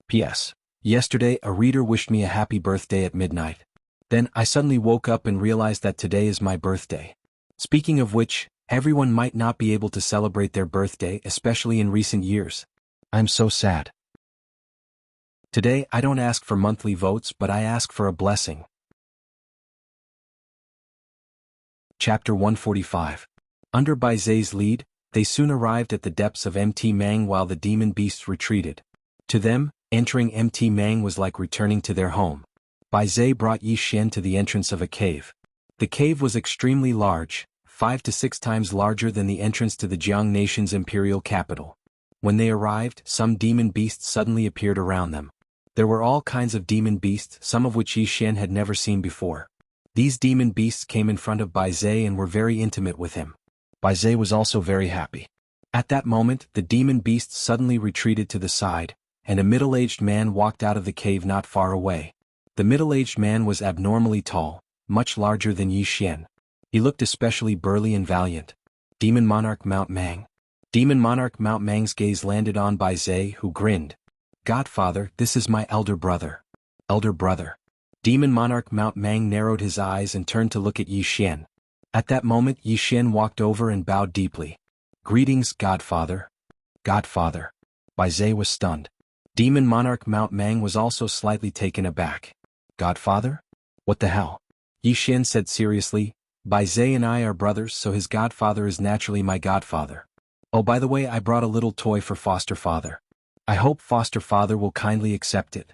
P.S. Yesterday a reader wished me a happy birthday at midnight. Then I suddenly woke up and realized that today is my birthday. Speaking of which, everyone might not be able to celebrate their birthday, especially in recent years. I'm so sad. Today I don't ask for monthly votes, but I ask for a blessing. Chapter 145. Under Bai Zai's lead, they soon arrived at the depths of Mt Mang while the demon beasts retreated. To them, entering Mt Mang was like returning to their home. Bai Zai brought Yi Xian to the entrance of a cave. The cave was extremely large, 5 to 6 times larger than the entrance to the Jiang nation's imperial capital. When they arrived, some demon beasts suddenly appeared around them. There were all kinds of demon beasts, some of which Yi Xian had never seen before. These demon beasts came in front of Bai Zai and were very intimate with him. Bai Zai was also very happy. At that moment, the demon beasts suddenly retreated to the side, and a middle-aged man walked out of the cave not far away. The middle-aged man was abnormally tall, much larger than Yi Xian. He looked especially burly and valiant. Demon Monarch Mount Mang. Demon Monarch Mount Mang's gaze landed on Bai Zai, who grinned. Godfather, this is my elder brother. Elder brother. Demon Monarch Mount Mang narrowed his eyes and turned to look at Yi Xian. At that moment Yi Xian walked over and bowed deeply. Greetings, Godfather. Godfather. Bai Zai was stunned. Demon Monarch Mount Mang was also slightly taken aback. Godfather? What the hell? Yi Xian said seriously, Bai Zai and I are brothers, so his godfather is naturally my godfather. Oh, by the way, I brought a little toy for foster father. I hope foster father will kindly accept it.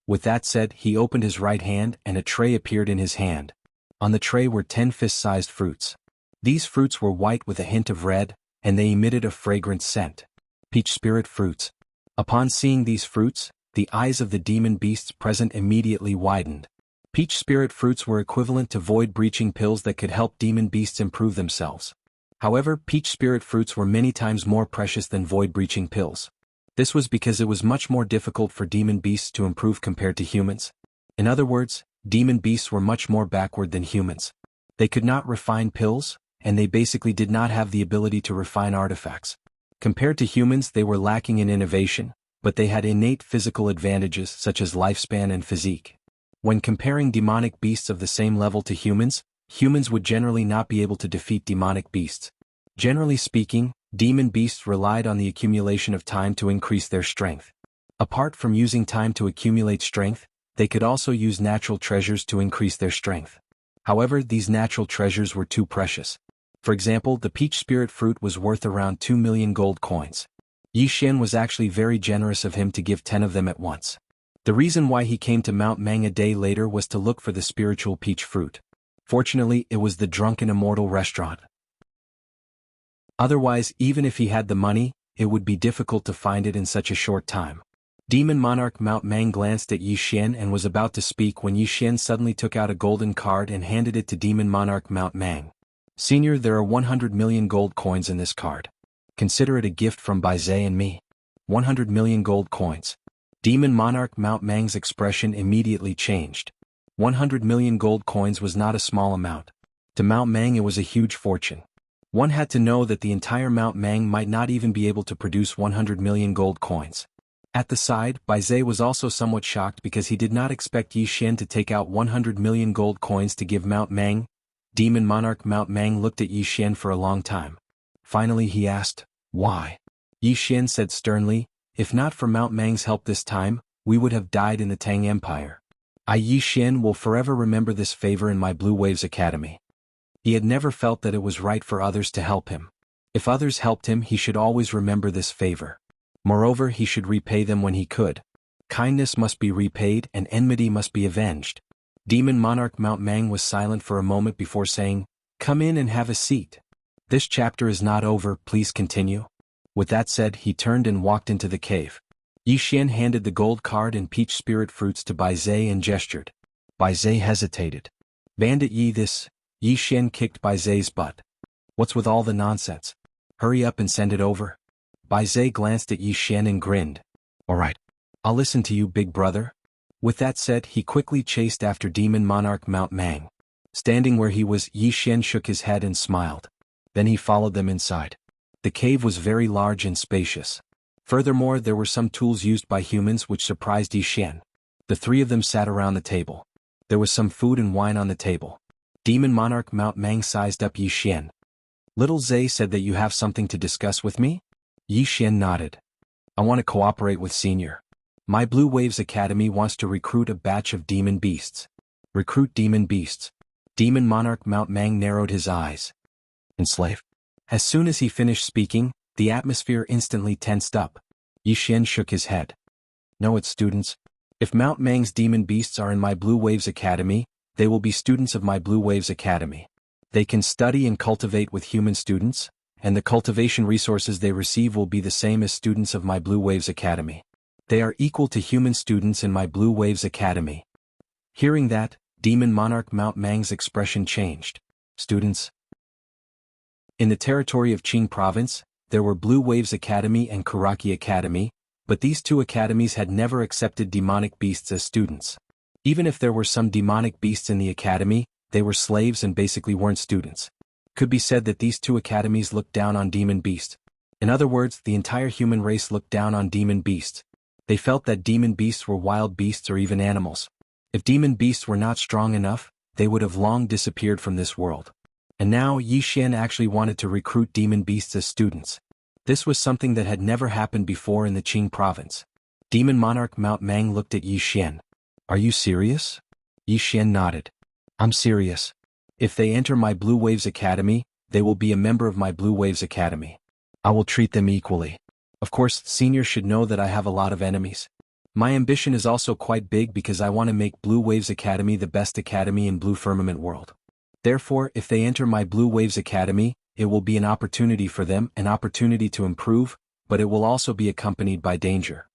With that said, he opened his right hand and a tray appeared in his hand. On the tray were 10 fist-sized fruits. These fruits were white with a hint of red, and they emitted a fragrant scent. Peach spirit fruits. Upon seeing these fruits, the eyes of the demon beasts present immediately widened. Peach spirit fruits were equivalent to void-breaching pills that could help demon beasts improve themselves. However, peach spirit fruits were many times more precious than void-breaching pills. This was because it was much more difficult for demon beasts to improve compared to humans. In other words, demon beasts were much more backward than humans. They could not refine pills, and they basically did not have the ability to refine artifacts. Compared to humans, they were lacking in innovation, but they had innate physical advantages such as lifespan and physique. When comparing demonic beasts of the same level to humans, humans would generally not be able to defeat demonic beasts. Generally speaking, demon beasts relied on the accumulation of time to increase their strength. Apart from using time to accumulate strength, they could also use natural treasures to increase their strength. However, these natural treasures were too precious. For example, the peach spirit fruit was worth around 2 million gold coins. Yi Xian was actually very generous of him to give 10 of them at once. The reason why he came to Mount Mang a day later was to look for the spiritual peach fruit. Fortunately, it was the Drunken Immortal restaurant. Otherwise, even if he had the money, it would be difficult to find it in such a short time. Demon Monarch Mount Mang glanced at Yi Xian and was about to speak when Yi Xian suddenly took out a golden card and handed it to Demon Monarch Mount Mang. Senior, there are 100 million gold coins in this card. Consider it a gift from Bai Zai and me. 100 million gold coins. Demon Monarch Mount Mang's expression immediately changed. 100 million gold coins was not a small amount. To Mount Mang it was a huge fortune. One had to know that the entire Mount Mang might not even be able to produce 100 million gold coins. At the side, Bai Zai was also somewhat shocked because he did not expect Yi Xian to take out 100 million gold coins to give Mount Mang. Demon Monarch Mount Mang looked at Yi Xian for a long time. Finally he asked, "Why?" Yi Xian said sternly, "If not for Mount Mang's help this time, we would have died in the Tang Empire. I, Yi Xian, will forever remember this favor in my Blue Waves Academy." He had never felt that it was right for others to help him. If others helped him, he should always remember this favor. Moreover, he should repay them when he could. Kindness must be repaid and enmity must be avenged. Demon Monarch Mount Mang was silent for a moment before saying, "Come in and have a seat. This chapter is not over, please continue." With that said, he turned and walked into the cave. Yi Xian handed the gold card and peach spirit fruits to Bai Zai and gestured. Bai Zai hesitated. "Bandit Yi, this..." Yi Xian kicked Bai Zai's butt. "What's with all the nonsense? Hurry up and send it over." Bai Zai glanced at Yi Xian and grinned. "Alright. I'll listen to you, big brother." With that said, he quickly chased after Demon Monarch Mount Mang. Standing where he was, Yi Xian shook his head and smiled. Then he followed them inside. The cave was very large and spacious. Furthermore, there were some tools used by humans which surprised Yi Xian. The three of them sat around the table. There was some food and wine on the table. Demon Monarch Mount Mang sized up Yi Xian. Little Zay said that you have something to discuss with me? Yi Xian nodded. I want to cooperate with Senior. My Blue Waves Academy wants to recruit a batch of demon beasts. Recruit demon beasts. Demon Monarch Mount Mang narrowed his eyes. Enslave. As soon as he finished speaking, the atmosphere instantly tensed up. Yi Xian shook his head. No, it's students. If Mount Mang's demon beasts are in my Blue Waves Academy, they will be students of my Blue Waves Academy. They can study and cultivate with human students, and the cultivation resources they receive will be the same as students of my Blue Waves Academy. They are equal to human students in my Blue Waves Academy. Hearing that, Demon Monarch Mount Mang's expression changed. Students. In the territory of Qing Province, there were Blue Waves Academy and Kuraki Academy, but these two academies had never accepted demonic beasts as students. Even if there were some demonic beasts in the academy, they were slaves and basically weren't students. Could be said that these two academies looked down on demon beasts. In other words, the entire human race looked down on demon beasts. They felt that demon beasts were wild beasts or even animals. If demon beasts were not strong enough, they would have long disappeared from this world. And now Yi Xian actually wanted to recruit demon beasts as students. This was something that had never happened before in the Qing province. Demon Monarch Mount Mang looked at Yi Xian. Are you serious? Yi Xian nodded. I'm serious. If they enter my Blue Waves Academy, they will be a member of my Blue Waves Academy. I will treat them equally. Of course, Senior should know that I have a lot of enemies. My ambition is also quite big because I want to make Blue Waves Academy the best academy in Blue Firmament World. Therefore, if they enter my Blue Waves Academy, it will be an opportunity for them, an opportunity to improve, but it will also be accompanied by danger.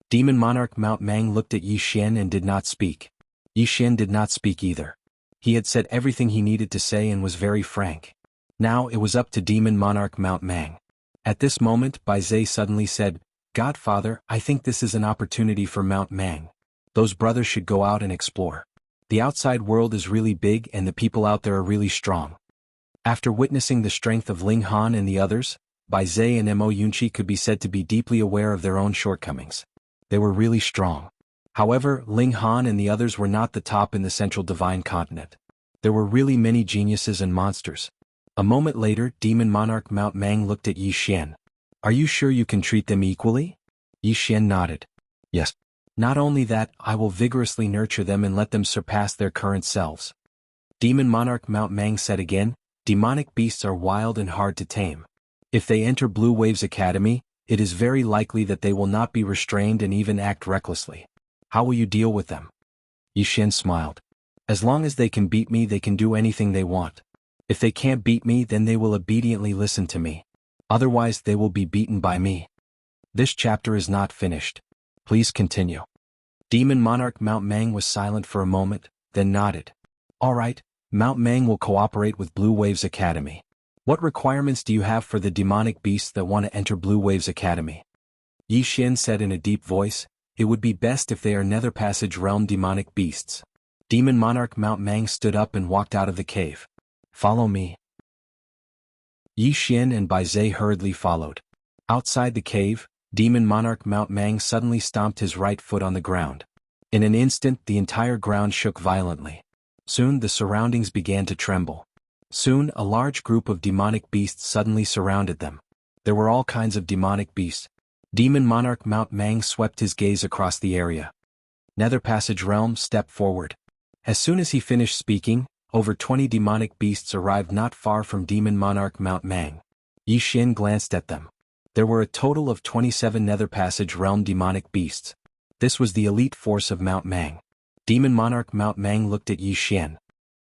Demon Monarch Mount Mang looked at Yi Xian and did not speak. Yi Xian did not speak either. He had said everything he needed to say and was very frank. Now it was up to Demon Monarch Mount Mang. At this moment, Bai Zhe suddenly said, Godfather, I think this is an opportunity for Mount Mang. Those brothers should go out and explore. The outside world is really big and the people out there are really strong. After witnessing the strength of Ling Han and the others, Bai Zhe and Mo Yunqi could be said to be deeply aware of their own shortcomings. They were really strong. However, Ling Han and the others were not the top in the Central Divine Continent. There were really many geniuses and monsters. A moment later, Demon Monarch Mount Mang looked at Yi Xian. Are you sure you can treat them equally? Yi Xian nodded. Yes. Not only that, I will vigorously nurture them and let them surpass their current selves. Demon Monarch Mount Mang said again, demonic beasts are wild and hard to tame. If they enter Blue Waves Academy, it is very likely that they will not be restrained and even act recklessly. How will you deal with them? Yi Xian smiled. As long as they can beat me, they can do anything they want. If they can't beat me, then they will obediently listen to me. Otherwise, they will be beaten by me. This chapter is not finished. Please continue. Demon Monarch Mount Mang was silent for a moment, then nodded. All right, Mount Mang will cooperate with Blue Waves Academy. What requirements do you have for the demonic beasts that want to enter Blue Waves Academy? Yi Xian said in a deep voice, it would be best if they are Nether Passage Realm demonic beasts. Demon Monarch Mount Mang stood up and walked out of the cave. Follow me. Yi Xian and Bai Zhe hurriedly followed. Outside the cave, Demon Monarch Mount Mang suddenly stomped his right foot on the ground. In an instant, the entire ground shook violently. Soon the surroundings began to tremble. Soon a large group of demonic beasts suddenly surrounded them. There were all kinds of demonic beasts. Demon Monarch Mount Mang swept his gaze across the area. Nether Passage Realm, step forward. As soon as he finished speaking, over 20 demonic beasts arrived not far from Demon Monarch Mount Mang. Yi Xian glanced at them. There were a total of 27 Nether Passage Realm demonic beasts. This was the elite force of Mount Mang. Demon Monarch Mount Mang looked at Yi Xian.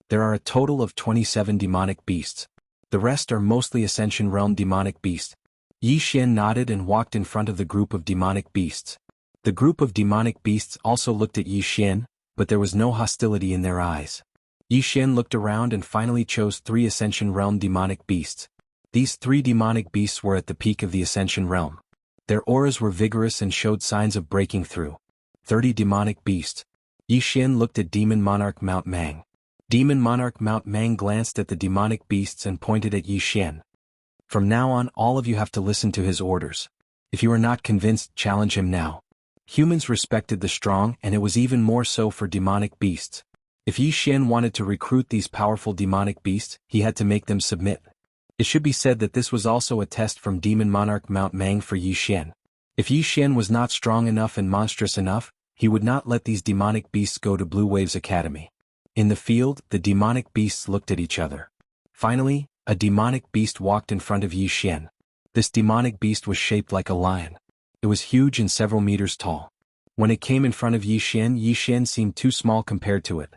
There are a total of 27 demonic beasts. The rest are mostly Ascension Realm demonic beasts. Yi Xian nodded and walked in front of the group of demonic beasts. The group of demonic beasts also looked at Yi Xian, but there was no hostility in their eyes. Yi Xian looked around and finally chose 3 Ascension Realm demonic beasts. These 3 demonic beasts were at the peak of the Ascension Realm. Their auras were vigorous and showed signs of breaking through. 30 demonic beasts. Yi Xian looked at Demon Monarch Mount Mang. Demon Monarch Mount Mang glanced at the demonic beasts and pointed at Yi Xian. From now on, all of you have to listen to his orders. If you are not convinced, challenge him now. Humans respected the strong, and it was even more so for demonic beasts. If Yi Xian wanted to recruit these powerful demonic beasts, he had to make them submit. It should be said that this was also a test from Demon Monarch Mount Mang for Yi Xian. If Yi Xian was not strong enough and monstrous enough, he would not let these demonic beasts go to Blue Wave's academy. In the field, the demonic beasts looked at each other. Finally, a demonic beast walked in front of Yi Xian. This demonic beast was shaped like a lion. It was huge and several meters tall. When it came in front of Yi Xian seemed too small compared to it.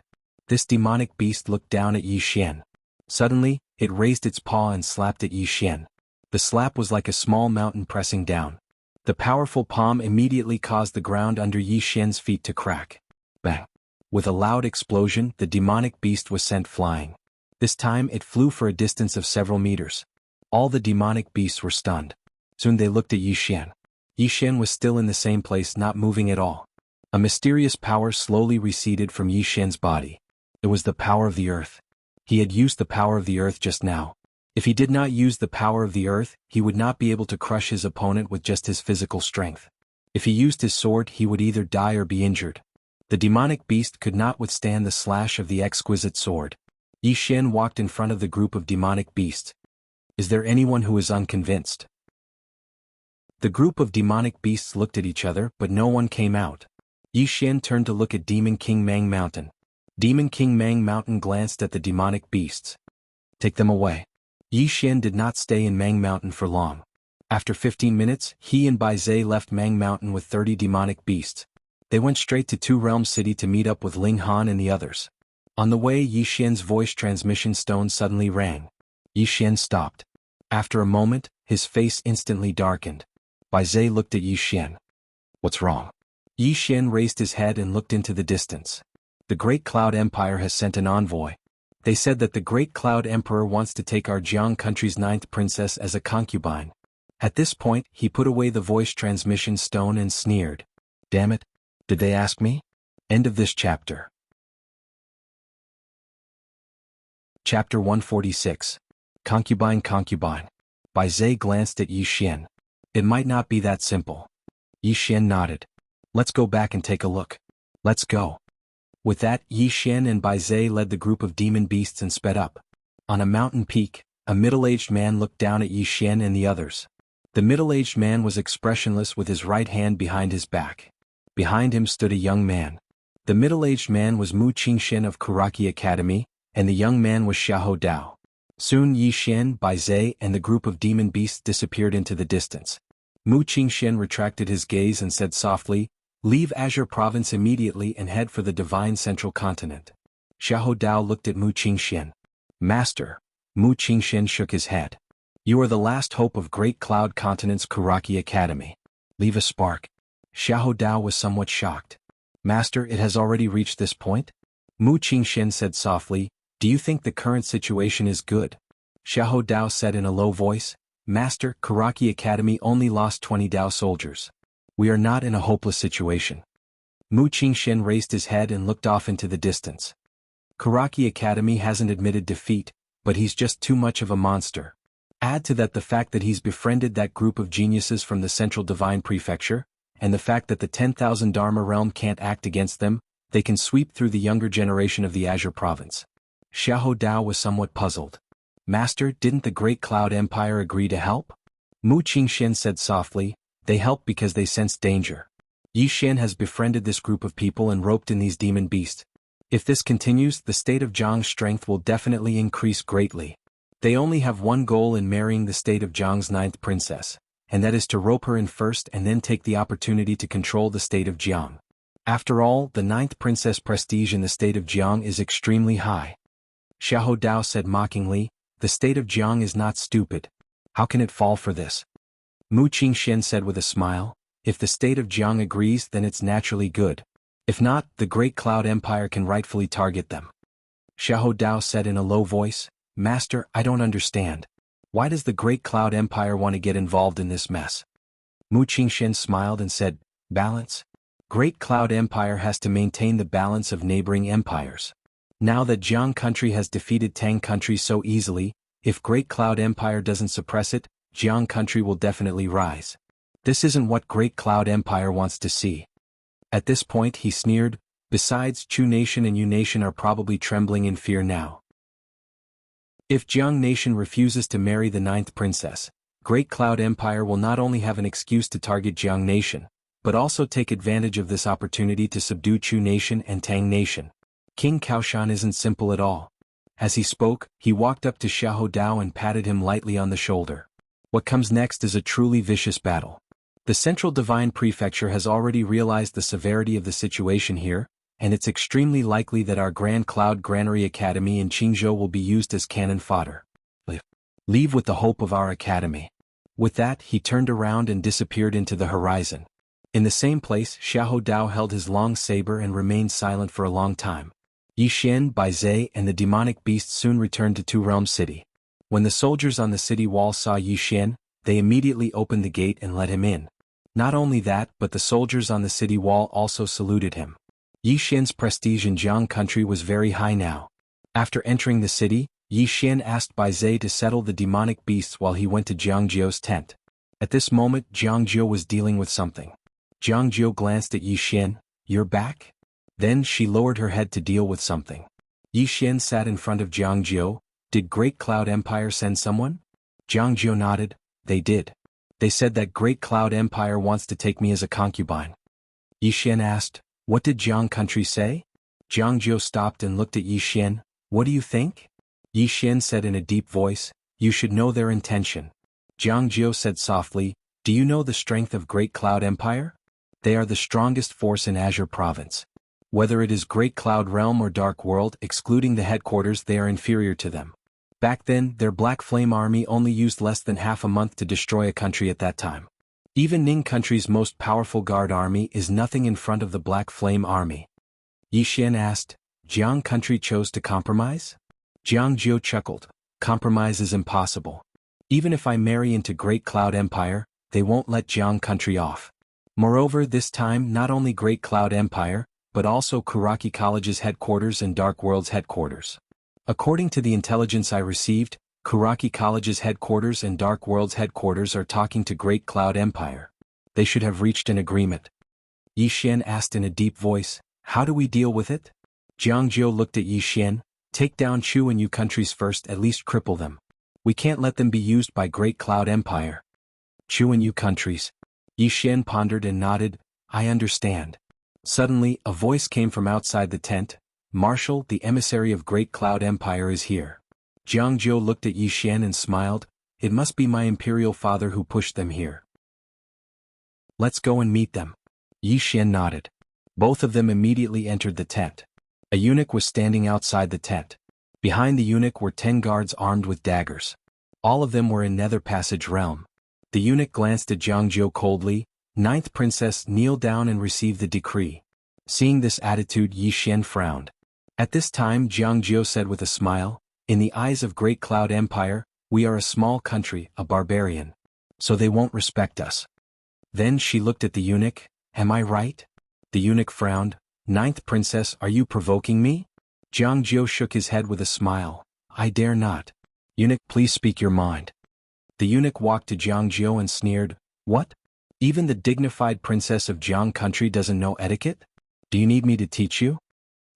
This demonic beast looked down at Yi Xian. Suddenly, it raised its paw and slapped at Yi Xian. The slap was like a small mountain pressing down. The powerful palm immediately caused the ground under Yi Xian's feet to crack. Bang! With a loud explosion, the demonic beast was sent flying. This time it flew for a distance of several meters. All the demonic beasts were stunned. Soon they looked at Yi Xian. Yi Xian was still in the same place, not moving at all. A mysterious power slowly receded from Yi Xian's body. It was the power of the earth. He had used the power of the earth just now. If he did not use the power of the earth, he would not be able to crush his opponent with just his physical strength. If he used his sword, he would either die or be injured. The demonic beast could not withstand the slash of the exquisite sword. Yi Xian walked in front of the group of demonic beasts. Is there anyone who is unconvinced? The group of demonic beasts looked at each other, but no one came out. Yi Xian turned to look at Demon King Mang Mountain. Demon King Mang Mountain glanced at the demonic beasts. Take them away. Yi Xian did not stay in Mang Mountain for long. After 15 minutes, he and Bai Zhe left Mang Mountain with 30 demonic beasts. They went straight to Two Realm City to meet up with Ling Han and the others. On the way, Yi Xian's voice transmission stone suddenly rang. Yi Xian stopped. After a moment, his face instantly darkened. Bai Zhe looked at Yi Xian. What's wrong? Yi Xian raised his head and looked into the distance. The Great Cloud Empire has sent an envoy. They said that the Great Cloud Emperor wants to take our Jiang country's 9th princess as a concubine. At this point, he put away the voice transmission stone and sneered. Damn it. Did they ask me? End of this chapter. Chapter 146. Concubine. Bai Zhe glanced at Yi Xian. It might not be that simple. Yi Xian nodded. Let's go back and take a look. Let's go. With that, Yi Xian and Bai Zhe led the group of demon beasts and sped up. On a mountain peak, a middle-aged man looked down at Yi Xian and the others. The middle-aged man was expressionless with his right hand behind his back. Behind him stood a young man. The middle-aged man was Mu Qingshen of Kuraki Academy, and the young man was Xiahou Dao. Soon Yi Xian, Bai Zhe, and the group of demon beasts disappeared into the distance. Mu Qingshen retracted his gaze and said softly, Leave Azure Province immediately and head for the Divine Central Continent. Xiahou Dao looked at Mu Qingshen. Master. Mu Qingshen shook his head. You are the last hope of Great Cloud Continent's Kuraki Academy. Leave a spark. Xiahou Dao was somewhat shocked. Master, it has already reached this point? Mu Qingshen said softly, Do you think the current situation is good? Xiahou Dao said in a low voice, Master, Kuraki Academy only lost 20 Dao soldiers. We are not in a hopeless situation. Mu Qingshen raised his head and looked off into the distance. Kuraki Academy hasn't admitted defeat, but he's just too much of a monster. Add to that the fact that he's befriended that group of geniuses from the Central Divine Prefecture, and the fact that the 10,000 Dharma realm can't act against them, they can sweep through the younger generation of the Azure Province. Xiahou Dao was somewhat puzzled. Master, didn't the Great Cloud Empire agree to help? Mu Qingshen said softly, They helped because they sensed danger. Yi Xian has befriended this group of people and roped in these demon beasts. If this continues, the state of Jiang's strength will definitely increase greatly. They only have one goal in marrying the state of Jiang's 9th princess, and that is to rope her in first and then take the opportunity to control the state of Jiang. After all, the 9th princess prestige in the state of Jiang is extremely high. Xiahou Dao said mockingly, The state of Jiang is not stupid. How can it fall for this? Mu Qingshen said with a smile, If the state of Jiang agrees, then it's naturally good. If not, the Great Cloud Empire can rightfully target them. Xiahou Dao said in a low voice, Master, I don't understand. Why does the Great Cloud Empire want to get involved in this mess? Mu Qingshen smiled and said, Balance? Great Cloud Empire has to maintain the balance of neighboring empires. Now that Jiang country has defeated Tang country so easily, if Great Cloud Empire doesn't suppress it, Jiang country will definitely rise. This isn't what Great Cloud Empire wants to see. At this point he sneered, Besides, Chu Nation and Yu Nation are probably trembling in fear now. If Jiang Nation refuses to marry the ninth princess, Great Cloud Empire will not only have an excuse to target Jiang Nation, but also take advantage of this opportunity to subdue Chu Nation and Tang Nation. King Kaoshan isn't simple at all. As he spoke, he walked up to Xiahou Dao and patted him lightly on the shoulder. What comes next is a truly vicious battle. The Central Divine Prefecture has already realized the severity of the situation here, and it's extremely likely that our Grand Cloud Granary Academy in Qingzhou will be used as cannon fodder. Leave with the hope of our academy. With that, he turned around and disappeared into the horizon. In the same place, Xiahou Dao held his long saber and remained silent for a long time. Yi Xian, Bai Zhe and the demonic beast soon returned to Two Realm City. When the soldiers on the city wall saw Yi Xian, they immediately opened the gate and let him in. Not only that, but the soldiers on the city wall also saluted him. Yi Xian's prestige in Jiang country was very high now. After entering the city, Yi Xian asked Bai Zhe to settle the demonic beasts while he went to Jiang Jiu's tent. At this moment, Jiang Jiu was dealing with something. Jiang Jiu glanced at Yi Xian. "You're back?" Then she lowered her head to deal with something. Yi Xian sat in front of Jiang Jiu. "Did Great Cloud Empire send someone?" Jiang Jiu nodded. "They did. They said that Great Cloud Empire wants to take me as a concubine." Yi Xian asked, "What did Jiang country say?" Jiang Jiu stopped and looked at Yi Xian. "What do you think?" Yi Xian said in a deep voice, "You should know their intention." Jiang Jiu said softly, "Do you know the strength of Great Cloud Empire? They are the strongest force in Azure Province. Whether it is Great Cloud Realm or Dark World, excluding the headquarters, they are inferior to them. Back then, their Black Flame army only used less than half a month to destroy a country at that time. Even Ning country's most powerful guard army is nothing in front of the Black Flame army." Yi Xian asked, "Jiang country chose to compromise?" Jiang Jiu chuckled. "Compromise is impossible. Even if I marry into Great Cloud Empire, they won't let Jiang country off. Moreover, this time not only Great Cloud Empire, but also Kuraki College's headquarters and Dark World's headquarters. According to the intelligence I received, Kuraki College's headquarters and Dark World's headquarters are talking to Great Cloud Empire. They should have reached an agreement." Yi Xian asked in a deep voice, "How do we deal with it?" Jiang Jiu looked at Yi Xian. "Take down Chu and Yu countries first, at least cripple them. We can't let them be used by Great Cloud Empire." Chu and Yu countries. Yi Xian pondered and nodded. "I understand." Suddenly, a voice came from outside the tent. "Marshal, the emissary of Great Cloud Empire is here." Jiang Jiu looked at Yi Xian and smiled. "It must be my imperial father who pushed them here. Let's go and meet them." Yi Xian nodded. Both of them immediately entered the tent. A eunuch was standing outside the tent. Behind the eunuch were 10 guards armed with daggers. All of them were in Nether Passage realm. The eunuch glanced at Jiang Jiu coldly. "Ninth princess, kneel down and receive the decree." Seeing this attitude, Yi Xian frowned. At this time, Jiang Jiu said with a smile, "In the eyes of Great Cloud Empire, we are a small country, a barbarian. So they won't respect us." Then she looked at the eunuch. "Am I right?" The eunuch frowned. "Ninth princess, are you provoking me?" Jiang Jiu shook his head with a smile. "I dare not." "Eunuch, please speak your mind." The eunuch walked to Jiang Jiu and sneered. "What? Even the dignified princess of Jiang country doesn't know etiquette? Do you need me to teach you?"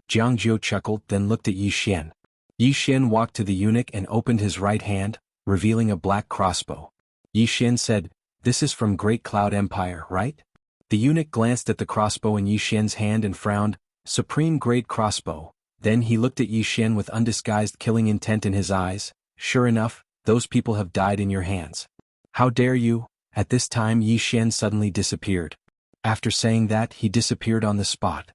Jiang Jiu chuckled, then looked at Yi Xian. Yi Xian walked to the eunuch and opened his right hand, revealing a black crossbow. Yi Xian said, "This is from Great Cloud Empire, right?" The eunuch glanced at the crossbow in Yi Xian's hand and frowned. "Supreme Great Crossbow." Then he looked at Yi Xian with undisguised killing intent in his eyes. "Sure enough, those people have died in your hands. How dare you?" At this time Yi Xian suddenly disappeared. After saying that, he disappeared on the spot.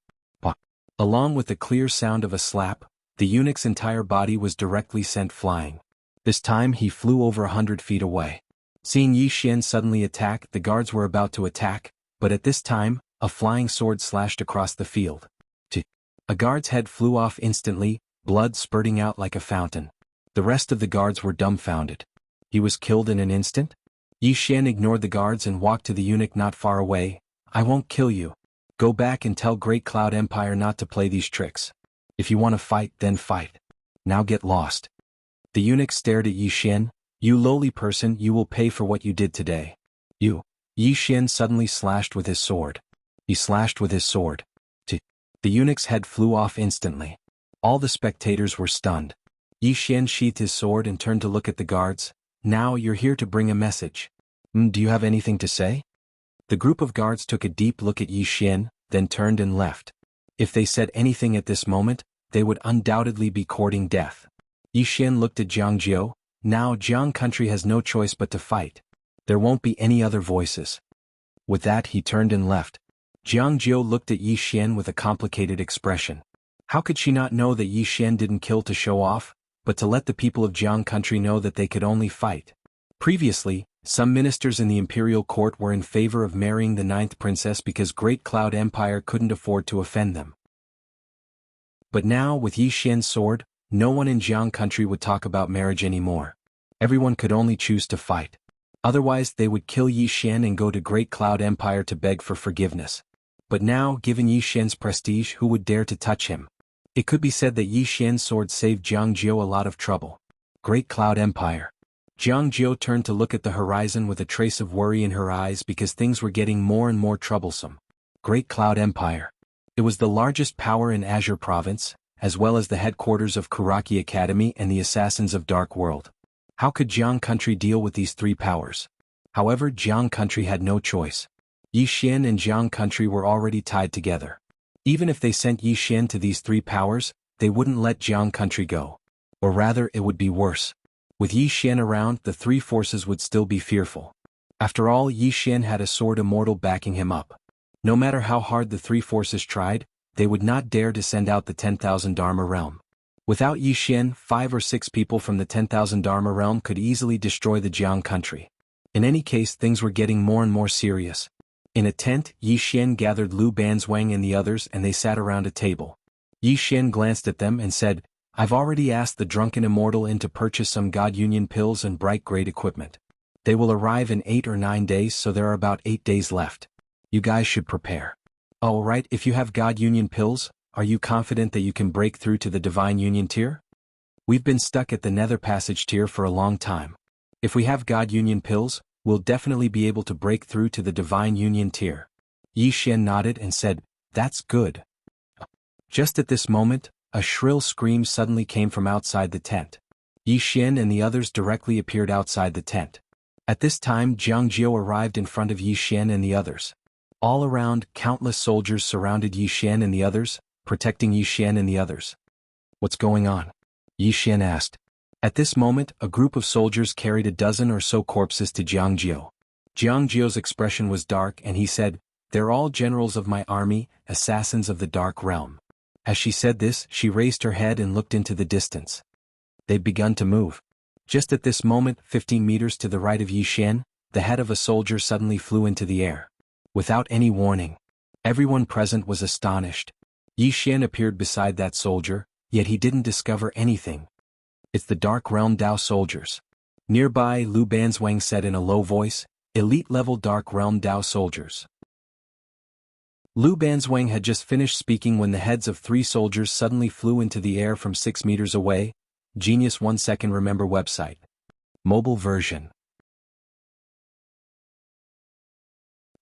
Along with the clear sound of a slap, the eunuch's entire body was directly sent flying. This time he flew over 100 feet away. Seeing Yi Xian suddenly attack, the guards were about to attack, but at this time, a flying sword slashed across the field. A guard's head flew off instantly, blood spurting out like a fountain. The rest of the guards were dumbfounded. He was killed in an instant? Yi Xian ignored the guards and walked to the eunuch not far away. "I won't kill you. Go back and tell Great Cloud Empire not to play these tricks. If you want to fight, then fight. Now get lost." The eunuch stared at Yi Xian. "You lowly person, you will pay for what you did today. You." Yi Xian suddenly slashed with his sword. He slashed with his sword. The eunuch's head flew off instantly. All the spectators were stunned. Yi Xian sheathed his sword and turned to look at the guards. Now you're here to bring a message. Do you have anything to say? The group of guards took a deep look at Yi Xian, then turned and left. If they said anything at this moment, they would undoubtedly be courting death. Yi Xian looked at Jiang Jiao. Now Jiang country has no choice but to fight. There won't be any other voices. With that he turned and left. Jiang Jiao looked at Yi Xian with a complicated expression. How could she not know that Yi Xian didn't kill to show off, but to let the people of Jiang country know that they could only fight? Previously, some ministers in the imperial court were in favor of marrying the 9th princess because Great Cloud Empire couldn't afford to offend them. But now, with Yi Xian's sword, no one in Jiang country would talk about marriage anymore. Everyone could only choose to fight. Otherwise they would kill Yi Xian and go to Great Cloud Empire to beg for forgiveness. But now, given Yi Xian's prestige, who would dare to touch him? It could be said that Yi Xian's sword saved Jiang Jiao a lot of trouble. Great Cloud Empire. Jiang Jiao turned to look at the horizon with a trace of worry in her eyes because things were getting more and more troublesome. Great Cloud Empire. It was the largest power in Azure Province, as well as the headquarters of Kuraki Academy and the Assassins of Dark World. How could Jiang country deal with these three powers? However, Jiang country had no choice. Yi Xian and Jiang country were already tied together. Even if they sent Yi Xian to these three powers, they wouldn't let Jiang country go. Or rather, it would be worse. With Yi Xian around, the three forces would still be fearful. After all, Yi Xian had a sword immortal backing him up. No matter how hard the three forces tried, they would not dare to send out the 10,000 Dharma realm. Without Yi Xian, 5 or 6 people from the 10,000 Dharma realm could easily destroy the Jiang country. In any case, things were getting more and more serious. In a tent, Yi Xian gathered Lu Banzwang and the others and they sat around a table. Yi Xian glanced at them and said, I've already asked the drunken immortal in to purchase some God Union pills and bright grade equipment. They will arrive in 8 or 9 days, so there are about 8 days left. You guys should prepare. Oh right, if you have God Union pills, are you confident that you can break through to the Divine Union tier? We've been stuck at the Nether Passage tier for a long time. If we have God Union pills, we'll definitely be able to break through to the Divine Union tier. Yi Xian nodded and said, That's good. Just at this moment, a shrill scream suddenly came from outside the tent. Yi Xian and the others directly appeared outside the tent. At this time, Jiang Jiao arrived in front of Yi Xian and the others. All around, countless soldiers surrounded Yi Xian and the others, protecting Yi Xian and the others. What's going on? Yi Xian asked. At this moment, a group of soldiers carried a dozen or so corpses to Jiang Jiao. Jiang Jiao's expression was dark and he said, They're all generals of my army, assassins of the Dark Realm. As she said this, she raised her head and looked into the distance. They'd begun to move. Just at this moment, 15 meters to the right of Yi Xian, the head of a soldier suddenly flew into the air. Without any warning. Everyone present was astonished. Yi Xian appeared beside that soldier, yet he didn't discover anything. It's the Dark Realm Dao soldiers. Nearby, Lu Banzwang said in a low voice, Elite-level Dark Realm Dao soldiers. Lu Banzwang had just finished speaking when the heads of 3 soldiers suddenly flew into the air from 6 meters away. Genius 1 second remember website. Mobile version.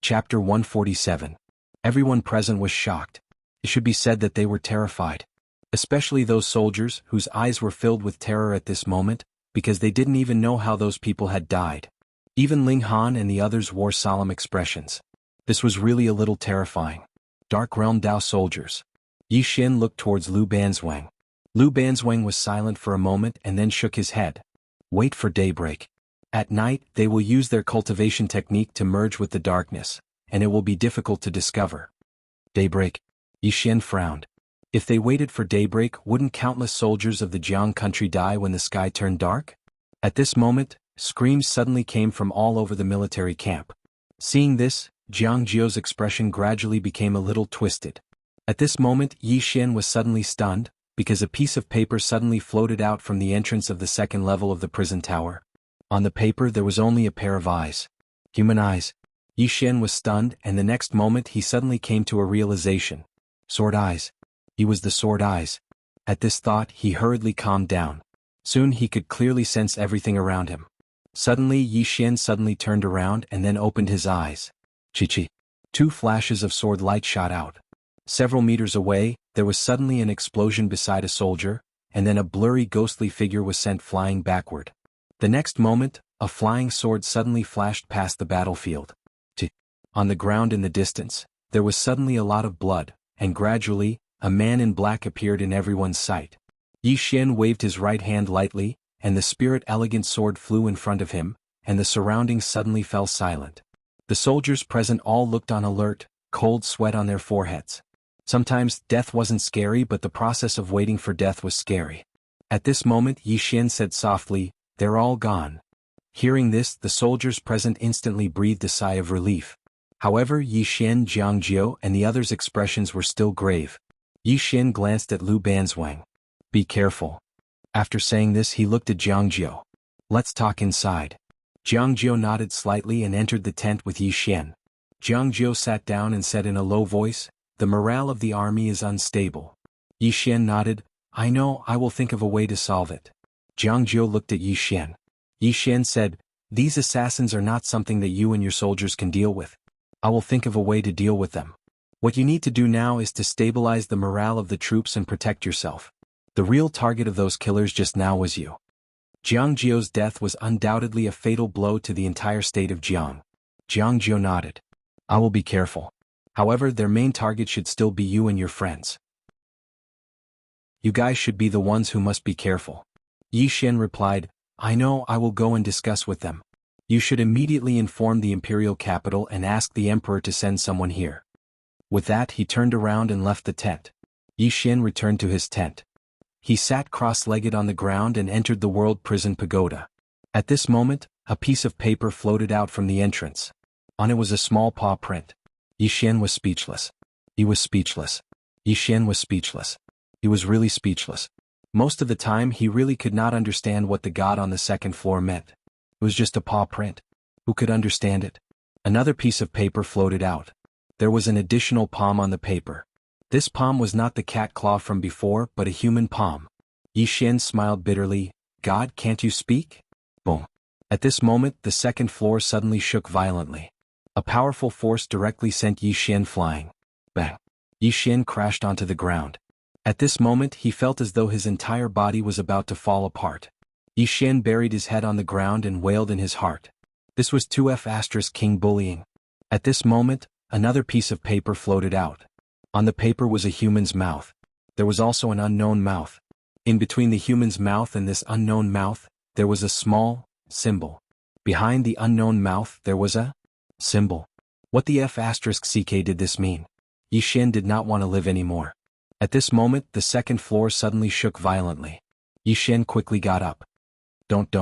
Chapter 147. Everyone present was shocked. It should be said that they were terrified. Especially those soldiers whose eyes were filled with terror at this moment, because they didn't even know how those people had died. Even Ling Han and the others wore solemn expressions. This was really a little terrifying. Dark Realm Dao soldiers. Yi Xian looked towards Lu Banzwang. Lu Banzwang was silent for a moment and then shook his head. Wait for daybreak. At night, they will use their cultivation technique to merge with the darkness, and it will be difficult to discover. Daybreak. Yi Xian frowned. If they waited for daybreak, wouldn't countless soldiers of the Jiang country die when the sky turned dark? At this moment, screams suddenly came from all over the military camp. Seeing this, Jiang Jiao's expression gradually became a little twisted. At this moment, Yi Xian was suddenly stunned, because a piece of paper suddenly floated out from the entrance of the 2nd level of the prison tower. On the paper there was only a pair of eyes. Human eyes. Yi Xian was stunned and the next moment he suddenly came to a realization. Sword eyes. He was the sword eyes. At this thought he hurriedly calmed down. Soon he could clearly sense everything around him. Suddenly Yi Xian suddenly turned around and then opened his eyes. Chi-chi. 2 flashes of sword light shot out. Several meters away, there was suddenly an explosion beside a soldier, and then a blurry ghostly figure was sent flying backward. The next moment, a flying sword suddenly flashed past the battlefield. On the ground in the distance, there was suddenly a lot of blood, and gradually, a man in black appeared in everyone's sight. Yi Xian waved his right hand lightly, and the spirit-elegant sword flew in front of him, and the surroundings suddenly fell silent. The soldiers present all looked on alert, cold sweat on their foreheads. Sometimes, death wasn't scary, but the process of waiting for death was scary. At this moment Yi Xian said softly, "They're all gone." Hearing this, the soldiers present instantly breathed a sigh of relief. However, Yi Xian, Jiang Jiao and the others' expressions were still grave. Yi Xian glanced at Lu Banzwang. "Be careful." After saying this he looked at Jiang Jiao. "Let's talk inside." Jiang Jiao nodded slightly and entered the tent with Yi Xian. Jiang Jiao sat down and said in a low voice, "The morale of the army is unstable." Yi Xian nodded, "I know, I will think of a way to solve it." Jiang Jiao looked at Yi Xian. Yi Xian said, "These assassins are not something that you and your soldiers can deal with. I will think of a way to deal with them. What you need to do now is to stabilize the morale of the troops and protect yourself. The real target of those killers just now was you." Jiang Jiao's death was undoubtedly a fatal blow to the entire state of Jiang. Jiang Jiao nodded. "I will be careful. However, their main target should still be you and your friends. You guys should be the ones who must be careful." Yi Xian replied, "I know, I will go and discuss with them. You should immediately inform the imperial capital and ask the emperor to send someone here." With that he turned around and left the tent. Yi Xian returned to his tent. He sat cross-legged on the ground and entered the World Prison Pagoda. At this moment, a piece of paper floated out from the entrance. On it was a small paw print. Yi Xian was speechless. He was speechless. Yi Xian was speechless. He was really speechless. Most of the time he really could not understand what the god on the second floor meant. It was just a paw print. Who could understand it? Another piece of paper floated out. There was an additional palm on the paper. This palm was not the cat claw from before but a human palm. Yi Xian smiled bitterly. "God, can't you speak?" Boom. At this moment the second floor suddenly shook violently. A powerful force directly sent Yi Xian flying. Bang. Yi Xian crashed onto the ground. At this moment he felt as though his entire body was about to fall apart. Yi Xian buried his head on the ground and wailed in his heart. This was 2F** king bullying. At this moment, another piece of paper floated out. On the paper was a human's mouth. There was also an unknown mouth. In between the human's mouth and this unknown mouth, there was a small symbol. Behind the unknown mouth there was a symbol. What the F*** did this mean? Yi Xian did not want to live anymore. At this moment the second floor suddenly shook violently. Yi Xian quickly got up. Don't.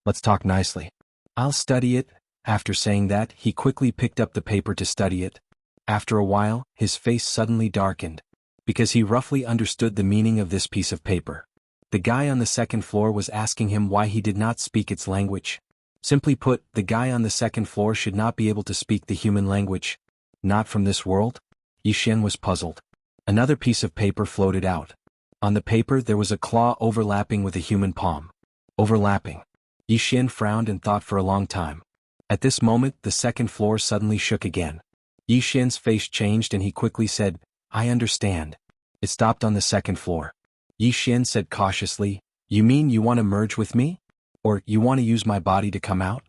Let's talk nicely. I'll study it." After saying that, he quickly picked up the paper to study it. After a while, his face suddenly darkened. Because he roughly understood the meaning of this piece of paper. The guy on the second floor was asking him why he did not speak its language. Simply put, the guy on the second floor should not be able to speak the human language. Not from this world? Yi Xian was puzzled. Another piece of paper floated out. On the paper there was a claw overlapping with a human palm. Overlapping. Yi Xian frowned and thought for a long time. At this moment the second floor suddenly shook again. Yi Xian's face changed and he quickly said, "I understand." It stopped on the second floor. Yi Xian said cautiously, "You mean you want to merge with me? Or you want to use my body to come out?"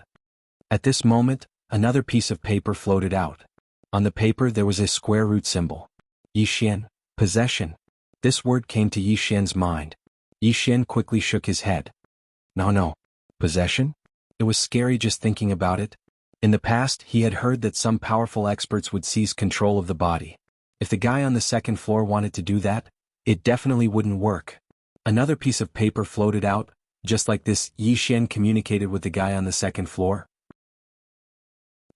At this moment, another piece of paper floated out. On the paper there was a square root symbol. Yi Xian, possession. This word came to Yi Xian's mind. Yi Xian quickly shook his head. No. Possession? It was scary just thinking about it. In the past, he had heard that some powerful experts would seize control of the body. If the guy on the second floor wanted to do that, it definitely wouldn't work. Another piece of paper floated out. Just like this, Yi Xian communicated with the guy on the second floor.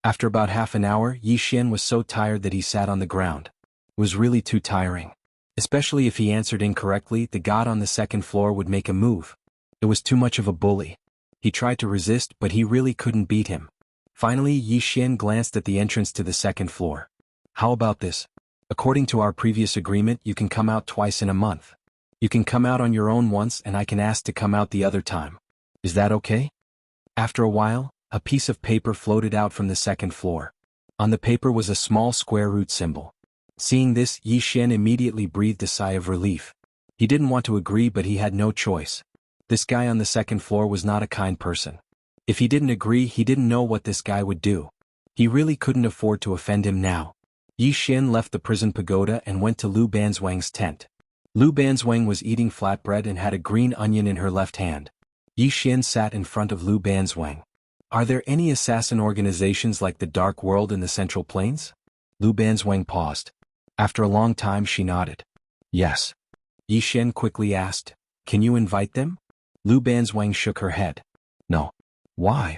After about half an hour, Yi Xian was so tired that he sat on the ground. It was really too tiring. Especially if he answered incorrectly, the god on the second floor would make a move. It was too much of a bully. He tried to resist, but he really couldn't beat him. Finally, Yi Xian glanced at the entrance to the second floor. "How about this? According to our previous agreement, you can come out twice in a month. You can come out on your own once and I can ask to come out the other time. Is that okay?" After a while, a piece of paper floated out from the second floor. On the paper was a small square root symbol. Seeing this, Yi Xian immediately breathed a sigh of relief. He didn't want to agree, but he had no choice. This guy on the second floor was not a kind person. If he didn't agree, he didn't know what this guy would do. He really couldn't afford to offend him now. Yi Xian left the prison pagoda and went to Lu Banzwang's tent. Lu Banzwang was eating flatbread and had a green onion in her left hand. Yi Xian sat in front of Lu Banzwang. Are there any assassin organizations like the Dark World in the Central Plains? Lu Banzwang paused. After a long time she nodded. Yes. Yi Xian quickly asked, can you invite them? Lu Banzwang shook her head. No. Why?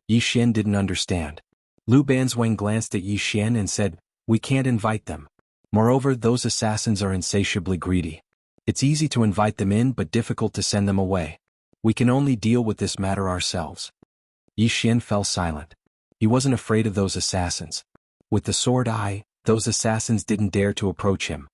Yi Xian didn't understand. Lu Banzwang glanced at Yi Xian and said, we can't invite them. Moreover, those assassins are insatiably greedy. It's easy to invite them in but difficult to send them away. We can only deal with this matter ourselves. Yi Xian fell silent. He wasn't afraid of those assassins. With the sword eye, those assassins didn't dare to approach him.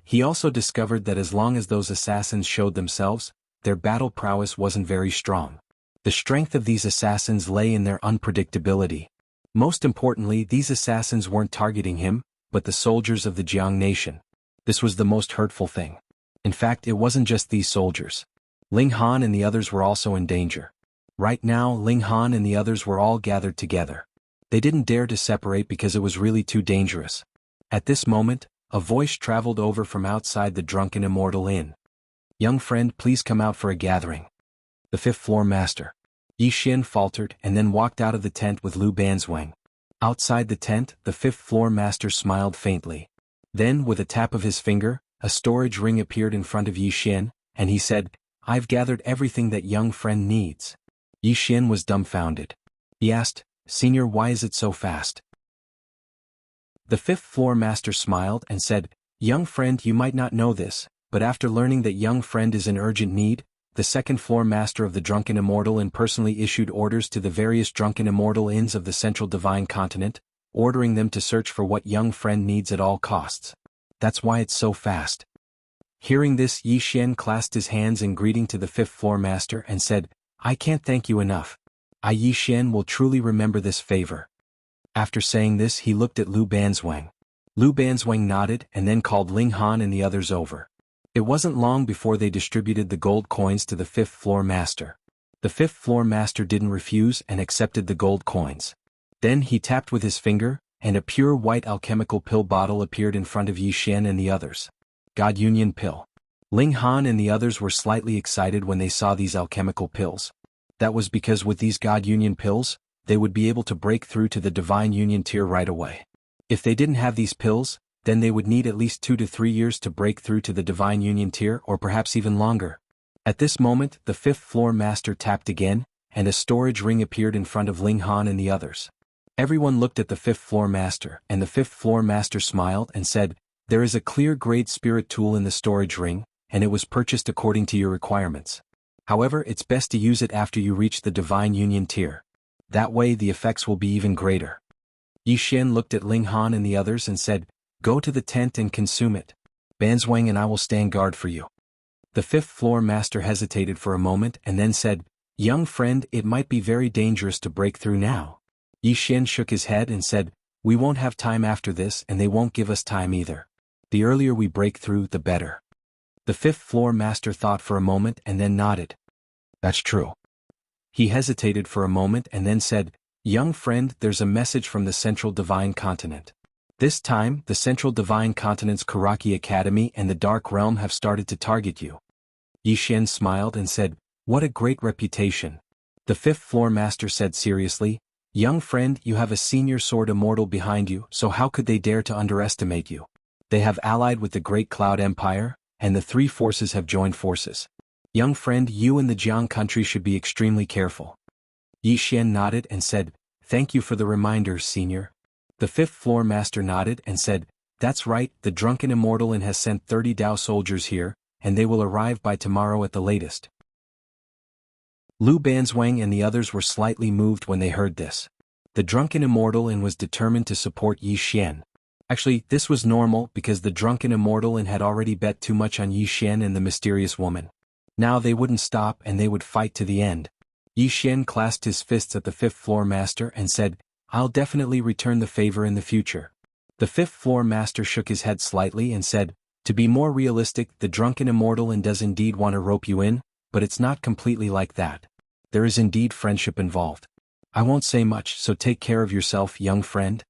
He also discovered that as long as those assassins showed themselves, their battle prowess wasn't very strong. The strength of these assassins lay in their unpredictability. Most importantly, these assassins weren't targeting him, but the soldiers of the Jiang nation. This was the most hurtful thing. In fact, it wasn't just these soldiers. Ling Han and the others were also in danger. Right now, Ling Han and the others were all gathered together. They didn't dare to separate because it was really too dangerous. At this moment, a voice traveled over from outside the Drunken Immortal Inn. Young friend, please come out for a gathering. The fifth floor master. Yi Xian faltered and then walked out of the tent with Lu Banzwang. Outside the tent, the fifth floor master smiled faintly. Then, with a tap of his finger, a storage ring appeared in front of Yi Xian, and he said, I've gathered everything that young friend needs. Yi Xian was dumbfounded. He asked, Senior, why is it so fast? The fifth floor master smiled and said, Young friend, you might not know this, but after learning that young friend is in urgent need, the second floor master of the Drunken Immortal Inn personally issued orders to the various Drunken Immortal Inns of the Central Divine Continent, ordering them to search for what young friend needs at all costs. That's why it's so fast. Hearing this, Yi Xian clasped his hands in greeting to the fifth floor master and said, I can't thank you enough. I, Yi Xian, will truly remember this favor. After saying this, he looked at Lu Banzwang. Lu Banzwang nodded and then called Ling Han and the others over. It wasn't long before they distributed the gold coins to the fifth floor master. The fifth floor master didn't refuse and accepted the gold coins. Then he tapped with his finger, and a pure white alchemical pill bottle appeared in front of Yi Xian and the others. God Union Pill. Ling Han and the others were slightly excited when they saw these alchemical pills. That was because with these God Union pills, they would be able to break through to the Divine Union tier right away. If they didn't have these pills, then they would need at least 2 to 3 years to break through to the Divine Union tier or perhaps even longer. At this moment, the fifth floor master tapped again, and a storage ring appeared in front of Ling Han and the others. Everyone looked at the fifth floor master, and the fifth floor master smiled and said, There is a clear grade spirit tool in the storage ring, and it was purchased according to your requirements. However, it's best to use it after you reach the Divine Union tier. That way the effects will be even greater. Yi Xian looked at Ling Han and the others and said, Go to the tent and consume it. Banzwang and I will stand guard for you. The fifth floor master hesitated for a moment and then said, Young friend, it might be very dangerous to break through now. Yi Xian shook his head and said, We won't have time after this and they won't give us time either. The earlier we break through, the better. The fifth floor master thought for a moment and then nodded. That's true. He hesitated for a moment and then said, Young friend, there's a message from the Central Divine Continent. This time, the Central Divine Continent's Karaki Academy and the Dark Realm have started to target you. Yi Xian smiled and said, What a great reputation. The fifth floor master said seriously, Young friend, you have a senior sword immortal behind you, so how could they dare to underestimate you? They have allied with the Great Cloud Empire, and the three forces have joined forces. Young friend, you and the Jiang country should be extremely careful. Yi Xian nodded and said, Thank you for the reminder, senior. The fifth floor master nodded and said, That's right, the Drunken Immortal Inn has sent 30 Dao soldiers here, and they will arrive by tomorrow at the latest. Lu Banzwang and the others were slightly moved when they heard this. The Drunken Immortal Inn was determined to support Yi Xian. Actually, this was normal because the Drunken Immortal Inn had already bet too much on Yi Xian and the mysterious woman. Now they wouldn't stop and they would fight to the end. Yi Xian clasped his fists at the fifth floor master and said, I'll definitely return the favor in the future. The fifth-floor master shook his head slightly and said, "To be more realistic, the drunken immortal and does indeed want to rope you in, but it's not completely like that. There is indeed friendship involved. I won't say much, so take care of yourself, young friend."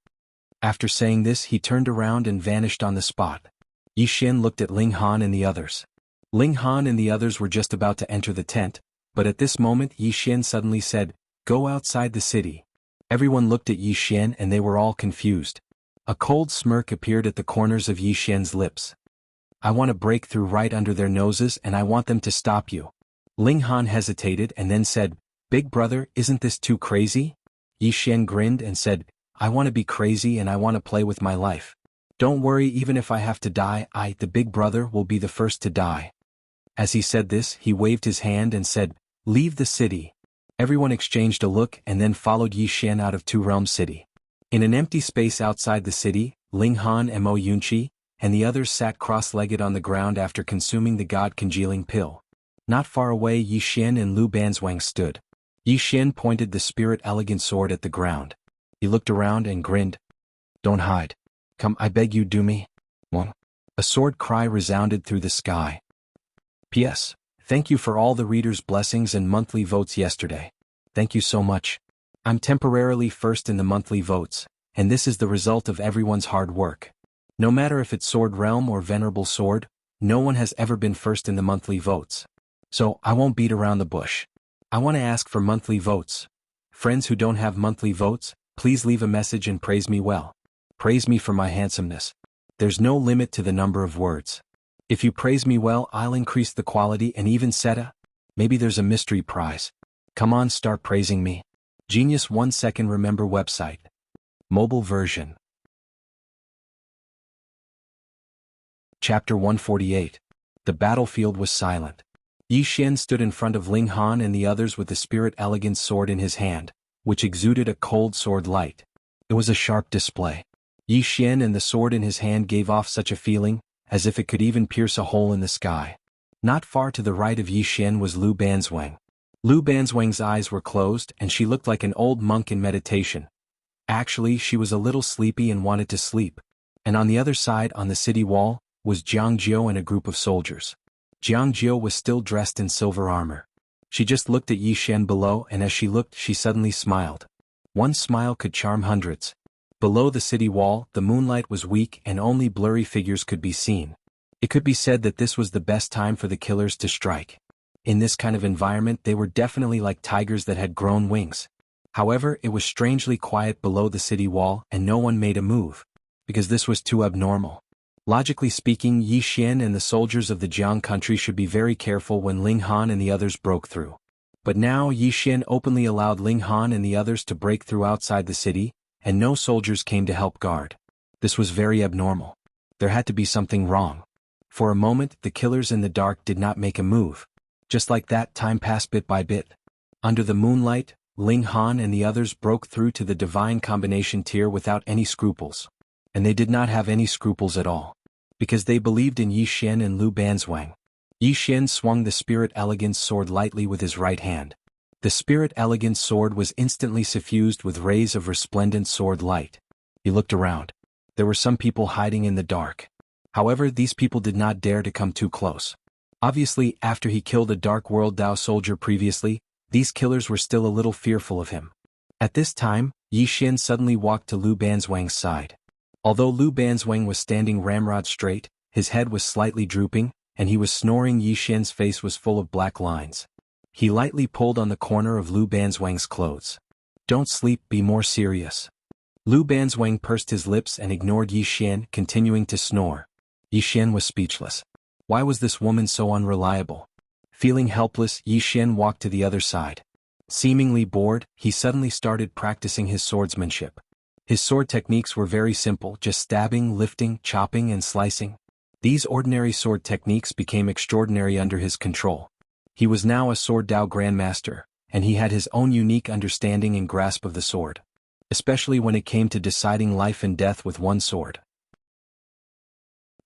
After saying this, he turned around and vanished on the spot. Yi Xian looked at Ling Han and the others. Ling Han and the others were just about to enter the tent, but at this moment Yi Xian suddenly said, "Go outside the city." Everyone looked at Yi Xian and they were all confused. A cold smirk appeared at the corners of Yi Xian's lips. "I want to break through right under their noses and I want them to stop you." Ling Han hesitated and then said, "Big brother, isn't this too crazy?" Yi Xian grinned and said, "I want to be crazy and I want to play with my life. Don't worry, even if I have to die, the big brother, will be the first to die." As he said this, he waved his hand and said, "Leave the city." Everyone exchanged a look and then followed Yi Xian out of Two Realms City. In an empty space outside the city, Ling Han and Mo Yunqi and the others sat cross-legged on the ground after consuming the god-congealing pill. Not far away, Yi Xian and Lu Banzwang stood. Yi Xian pointed the spirit elegant sword at the ground. He looked around and grinned. "Don't hide. Come, I beg you, do me." One. A sword cry resounded through the sky. P.S. Thank you for all the readers' blessings and monthly votes yesterday. Thank you so much. I'm temporarily first in the monthly votes, and this is the result of everyone's hard work. No matter if it's Sword Realm or Venerable Sword, no one has ever been first in the monthly votes. So, I won't beat around the bush. I want to ask for monthly votes. Friends who don't have monthly votes, please leave a message and praise me well. Praise me for my handsomeness. There's no limit to the number of words. If you praise me well, I'll increase the quality and even maybe there's a mystery prize. Come on, start praising me. Genius 1 second remember website. Mobile version. Chapter 148. The battlefield was silent. Yi Xian stood in front of Ling Han and the others with the spirit elegant sword in his hand, which exuded a cold sword light. It was a sharp display. Yi Xian and the sword in his hand gave off such a feeling, as if it could even pierce a hole in the sky. Not far to the right of Yi Xian was Lu Banzwang. Lu Banzwang's eyes were closed and she looked like an old monk in meditation. Actually, she was a little sleepy and wanted to sleep. And on the other side, on the city wall, was Jiang Jiu and a group of soldiers. Jiang Jiu was still dressed in silver armor. She just looked at Yi Xian below, and as she looked, she suddenly smiled. One smile could charm hundreds. Below the city wall, the moonlight was weak and only blurry figures could be seen. It could be said that this was the best time for the killers to strike. In this kind of environment, they were definitely like tigers that had grown wings. However, it was strangely quiet below the city wall and no one made a move. Because this was too abnormal. Logically speaking, Yi Xian and the soldiers of the Jiang country should be very careful when Ling Han and the others broke through. But now Yi Xian openly allowed Ling Han and the others to break through outside the city, and no soldiers came to help guard. This was very abnormal. There had to be something wrong. For a moment, the killers in the dark did not make a move. Just like that, time passed bit by bit. Under the moonlight, Ling Han and the others broke through to the divine combination tier without any scruples. And they did not have any scruples at all. Because they believed in Yi Xian and Lu Banzwang. Yi Xian swung the spirit elegance sword lightly with his right hand. The spirit elegance sword was instantly suffused with rays of resplendent sword light. He looked around. There were some people hiding in the dark. However, these people did not dare to come too close. Obviously, after he killed a Dark World Dao soldier previously, these killers were still a little fearful of him. At this time, Yi Xian suddenly walked to Lu Banzwang's side. Although Lu Banzwang was standing ramrod straight, his head was slightly drooping, and he was snoring. Yi Xian's face was full of black lines. He lightly pulled on the corner of Lu Banzwang's clothes. "Don't sleep, be more serious." Lu Banzwang pursed his lips and ignored Yi Xian, continuing to snore. Yi Xian was speechless. Why was this woman so unreliable? Feeling helpless, Yi Xian walked to the other side. Seemingly bored, he suddenly started practicing his swordsmanship. His sword techniques were very simple, just stabbing, lifting, chopping and slicing. These ordinary sword techniques became extraordinary under his control. He was now a Sword Dao Grandmaster, and he had his own unique understanding and grasp of the sword. Especially when it came to deciding life and death with one sword.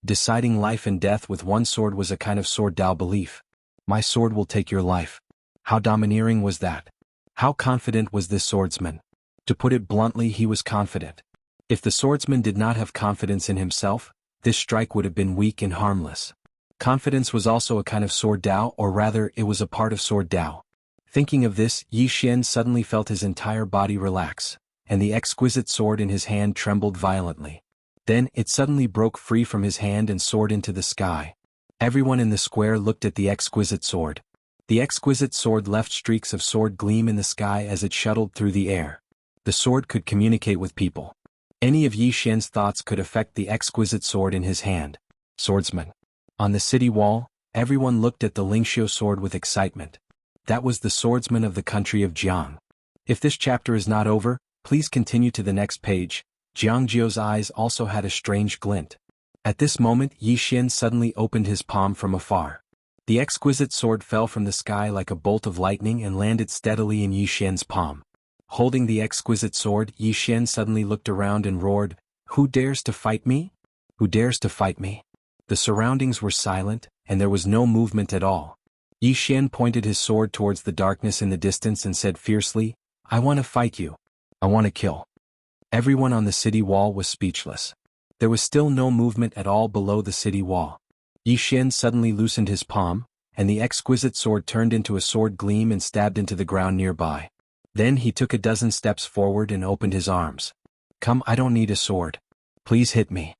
Deciding life and death with one sword was a kind of Sword Dao belief. My sword will take your life. How domineering was that? How confident was this swordsman? To put it bluntly, he was confident. If the swordsman did not have confidence in himself, this strike would have been weak and harmless. Confidence was also a kind of sword Dao, or rather, it was a part of sword Dao. Thinking of this, Yi Xian suddenly felt his entire body relax, and the exquisite sword in his hand trembled violently. Then, it suddenly broke free from his hand and soared into the sky. Everyone in the square looked at the exquisite sword. The exquisite sword left streaks of sword gleam in the sky as it shuttled through the air. The sword could communicate with people. Any of Yi Xian's thoughts could affect the exquisite sword in his hand. Swordsman. On the city wall, everyone looked at the Lingxiu sword with excitement. That was the swordsman of the country of Jiang. If this chapter is not over, please continue to the next page. Jiang Jiu's eyes also had a strange glint. At this moment Yi Xian suddenly opened his palm from afar. The exquisite sword fell from the sky like a bolt of lightning and landed steadily in Yi Xian's palm. Holding the exquisite sword, Yi Xian suddenly looked around and roared, "Who dares to fight me? Who dares to fight me?" The surroundings were silent, and there was no movement at all. Yi Xian pointed his sword towards the darkness in the distance and said fiercely, "I want to fight you. I want to kill." Everyone on the city wall was speechless. There was still no movement at all below the city wall. Yi Xian suddenly loosened his palm, and the exquisite sword turned into a sword gleam and stabbed into the ground nearby. Then he took a dozen steps forward and opened his arms. "Come, I don't need a sword. Please hit me."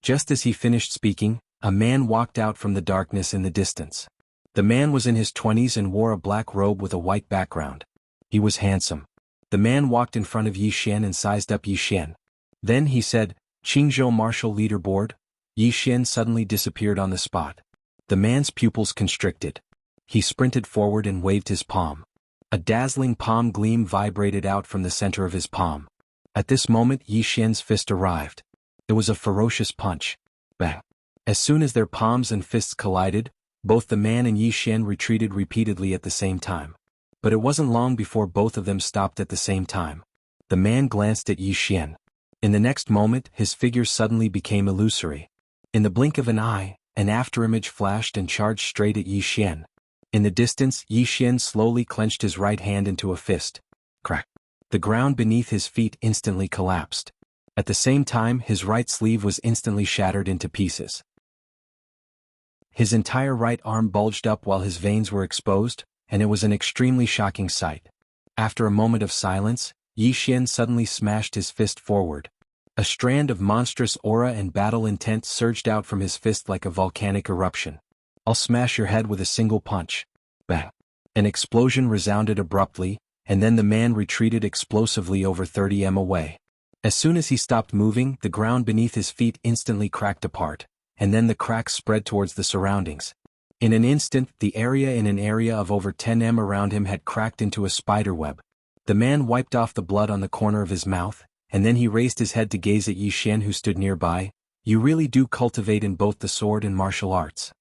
Just as he finished speaking, a man walked out from the darkness in the distance. The man was in his 20s and wore a black robe with a white background. He was handsome. The man walked in front of Yi Xian and sized up Yi Xian. Then he said, "Qingzhou Martial Leaderboard." Yi Xian suddenly disappeared on the spot. The man's pupils constricted. He sprinted forward and waved his palm. A dazzling palm gleam vibrated out from the center of his palm. At this moment Yi Xian's fist arrived. It was a ferocious punch. Bang! As soon as their palms and fists collided, both the man and Yi Xian retreated repeatedly at the same time. But it wasn't long before both of them stopped at the same time. The man glanced at Yi Xian. In the next moment his figure suddenly became illusory. In the blink of an eye, an afterimage flashed and charged straight at Yi Xian. In the distance Yi Xian slowly clenched his right hand into a fist. Crack! The ground beneath his feet instantly collapsed. At the same time his right sleeve was instantly shattered into pieces. His entire right arm bulged up while his veins were exposed, and it was an extremely shocking sight. After a moment of silence, Yi Xian suddenly smashed his fist forward. A strand of monstrous aura and battle intent surged out from his fist like a volcanic eruption. "I'll smash your head with a single punch." Bang! An explosion resounded abruptly, and then the man retreated explosively over 30 m away. As soon as he stopped moving, the ground beneath his feet instantly cracked apart, and then the cracks spread towards the surroundings. In an instant, the area in an area of over 10 m around him had cracked into a spiderweb. The man wiped off the blood on the corner of his mouth, and then he raised his head to gaze at Yi Xian who stood nearby. "You really do cultivate in both the sword and martial arts."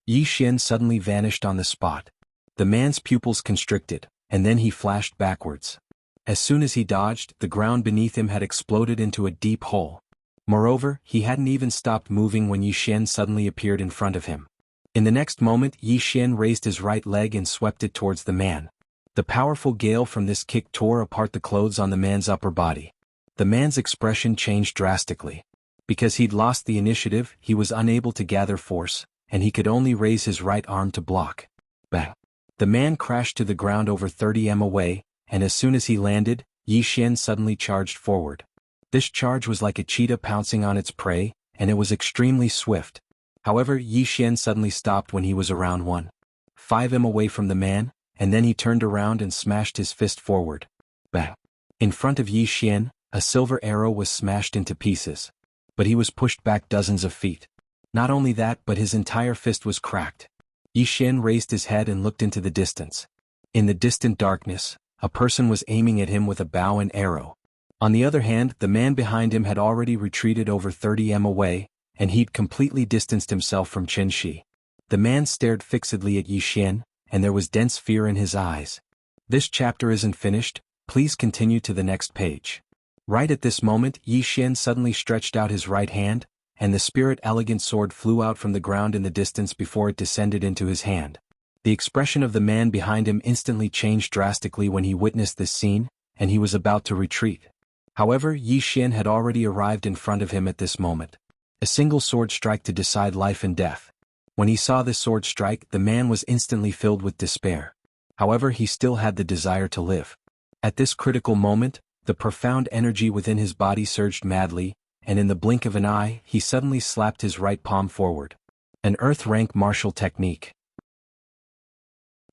Yi Xian suddenly vanished on the spot. The man's pupils constricted, and then he flashed backwards. As soon as he dodged, the ground beneath him had exploded into a deep hole. Moreover, he hadn't even stopped moving when Yi Xian suddenly appeared in front of him. In the next moment Yi Xian raised his right leg and swept it towards the man. The powerful gale from this kick tore apart the clothes on the man's upper body. The man's expression changed drastically. Because he'd lost the initiative, he was unable to gather force, and he could only raise his right arm to block. Bang! The man crashed to the ground over 30 m away, and as soon as he landed, Yi Xian suddenly charged forward. This charge was like a cheetah pouncing on its prey, and it was extremely swift. However, Yi Xian suddenly stopped when he was around 1.5 m away from the man, and then he turned around and smashed his fist forward. Bang! In front of Yi Xian, a silver arrow was smashed into pieces. But he was pushed back dozens of feet. Not only that, but his entire fist was cracked. Yi Xian raised his head and looked into the distance. In the distant darkness, a person was aiming at him with a bow and arrow. On the other hand, the man behind him had already retreated over 30 m away, and he'd completely distanced himself from Chen Shi. The man stared fixedly at Yi Xian, and there was dense fear in his eyes. This chapter isn't finished, please continue to the next page. Right at this moment, Yi Xian suddenly stretched out his right hand, and the spirit elegant sword flew out from the ground in the distance before it descended into his hand. The expression of the man behind him instantly changed drastically when he witnessed this scene, and he was about to retreat. However, Yi Xian had already arrived in front of him at this moment. A single sword strike to decide life and death. When he saw this sword strike, the man was instantly filled with despair. However, he still had the desire to live. At this critical moment, the profound energy within his body surged madly, and in the blink of an eye, he suddenly slapped his right palm forward. An earth-rank martial technique.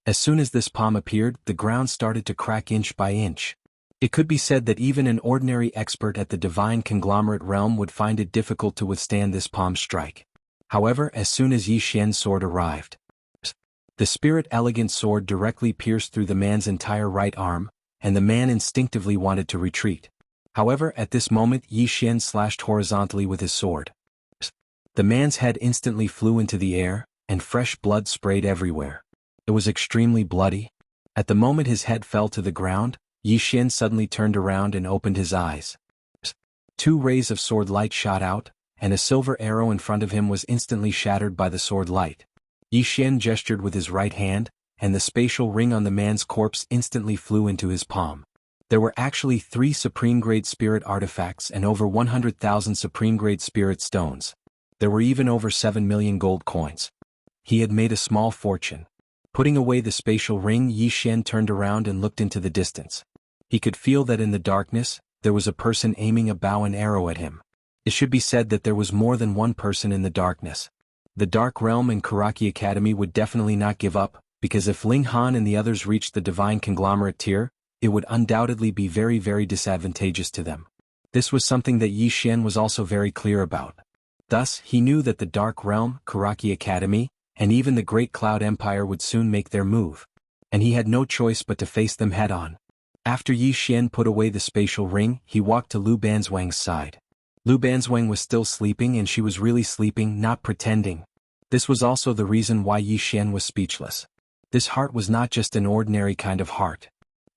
As soon as this palm appeared, the ground started to crack inch by inch. It could be said that even an ordinary expert at the divine conglomerate realm would find it difficult to withstand this palm strike. However, as soon as Yi Xian's sword arrived, the spirit elegant sword directly pierced through the man's entire right arm, and the man instinctively wanted to retreat. However, at this moment Yi Xian slashed horizontally with his sword. The man's head instantly flew into the air, and fresh blood sprayed everywhere. It was extremely bloody. At the moment his head fell to the ground, Yi Xian suddenly turned around and opened his eyes. Two rays of sword light shot out, and a silver arrow in front of him was instantly shattered by the sword light. Yi Xian gestured with his right hand, and the spatial ring on the man's corpse instantly flew into his palm. There were actually 3 supreme-grade spirit artifacts and over 100,000 supreme-grade spirit stones. There were even over 7 million gold coins. He had made a small fortune. Putting away the spatial ring, Yi Xian turned around and looked into the distance. He could feel that in the darkness, there was a person aiming a bow and arrow at him. It should be said that there was more than one person in the darkness. The Dark Realm and Karaki Academy would definitely not give up, because if Ling Han and the others reached the divine conglomerate tier, it would undoubtedly be very, very disadvantageous to them. This was something that Yi Xian was also very clear about. Thus, he knew that the Dark Realm, Karaki Academy, and even the Great Cloud Empire would soon make their move. And he had no choice but to face them head-on. After Yi Xian put away the spatial ring, he walked to Lu Banzwang's side. Lu Banzwang was still sleeping, and she was really sleeping, not pretending. This was also the reason why Yi Xian was speechless. This heart was not just an ordinary kind of heart.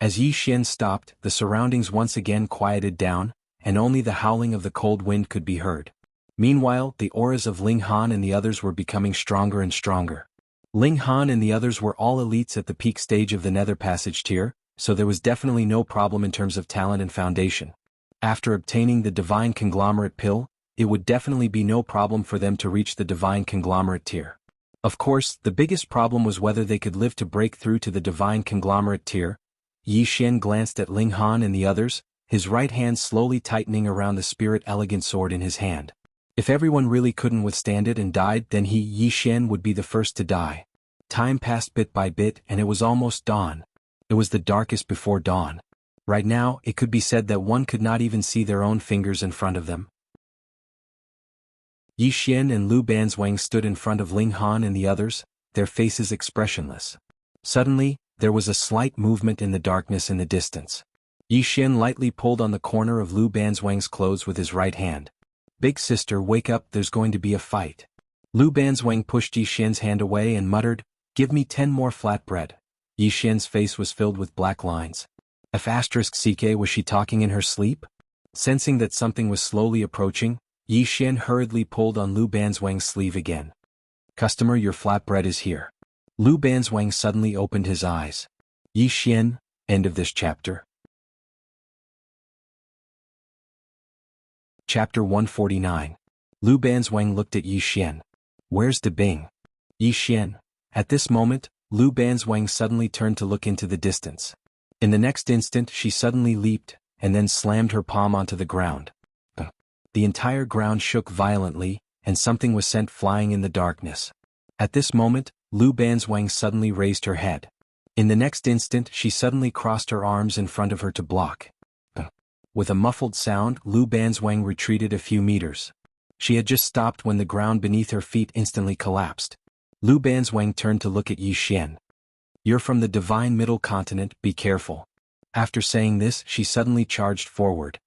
As Yi Xian stopped, the surroundings once again quieted down, and only the howling of the cold wind could be heard. Meanwhile, the auras of Ling Han and the others were becoming stronger and stronger. Ling Han and the others were all elites at the peak stage of the Nether Passage tier, so there was definitely no problem in terms of talent and foundation. After obtaining the Divine Conglomerate Pill, it would definitely be no problem for them to reach the Divine Conglomerate tier. Of course, the biggest problem was whether they could live to break through to the Divine Conglomerate tier. Yi Xian glanced at Ling Han and the others, his right hand slowly tightening around the spirit elegant sword in his hand. If everyone really couldn't withstand it and died, then he, Yi Xian, would be the first to die. Time passed bit by bit, and it was almost dawn. It was the darkest before dawn. Right now, it could be said that one could not even see their own fingers in front of them. Yi Xian and Lu Banzwang stood in front of Ling Han and the others, their faces expressionless. Suddenly, there was a slight movement in the darkness in the distance. Yi Xian lightly pulled on the corner of Lu Banzwang's clothes with his right hand. "Big sister, wake up, there's going to be a fight." Lu Banzwang pushed Yi Xian's hand away and muttered, "Give me 10 more flatbread." Yi Xian's face was filled with black lines. *CK, was she talking in her sleep? Sensing that something was slowly approaching, Yi Xian hurriedly pulled on Lu Banzwang's sleeve again. "Customer, your flatbread is here." Lu Banzwang suddenly opened his eyes. Yi Xian, end of this chapter. Chapter 149. Lu Banzwang looked at Yi Xian. "Where's the Bing?" Yi Xian. At this moment, Lu Banzwang suddenly turned to look into the distance. In the next instant she suddenly leaped, and then slammed her palm onto the ground. The entire ground shook violently, and something was sent flying in the darkness. At this moment, Lu Banzwang suddenly raised her head. In the next instant she suddenly crossed her arms in front of her to block. With a muffled sound, Lu Banzwang retreated a few meters. She had just stopped when the ground beneath her feet instantly collapsed. Lu Banzwang turned to look at Yi Xian. "You're from the Divine Middle Continent, be careful." After saying this, she suddenly charged forward.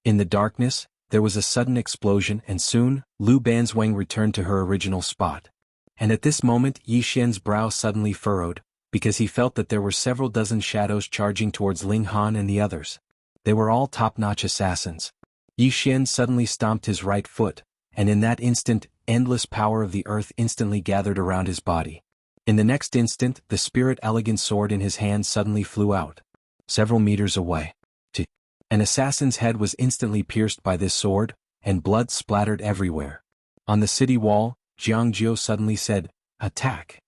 In the darkness, there was a sudden explosion, and soon, Lu Banzwang returned to her original spot. And at this moment Yi Xian's brow suddenly furrowed, because he felt that there were several dozen shadows charging towards Ling Han and the others. They were all top-notch assassins. Yi Xian suddenly stomped his right foot, and in that instant, endless power of the earth instantly gathered around his body. In the next instant, the spirit elegant sword in his hand suddenly flew out. Several meters away. An assassin's head was instantly pierced by this sword, and blood splattered everywhere. On the city wall, Jiang Jiu suddenly said, "Attack."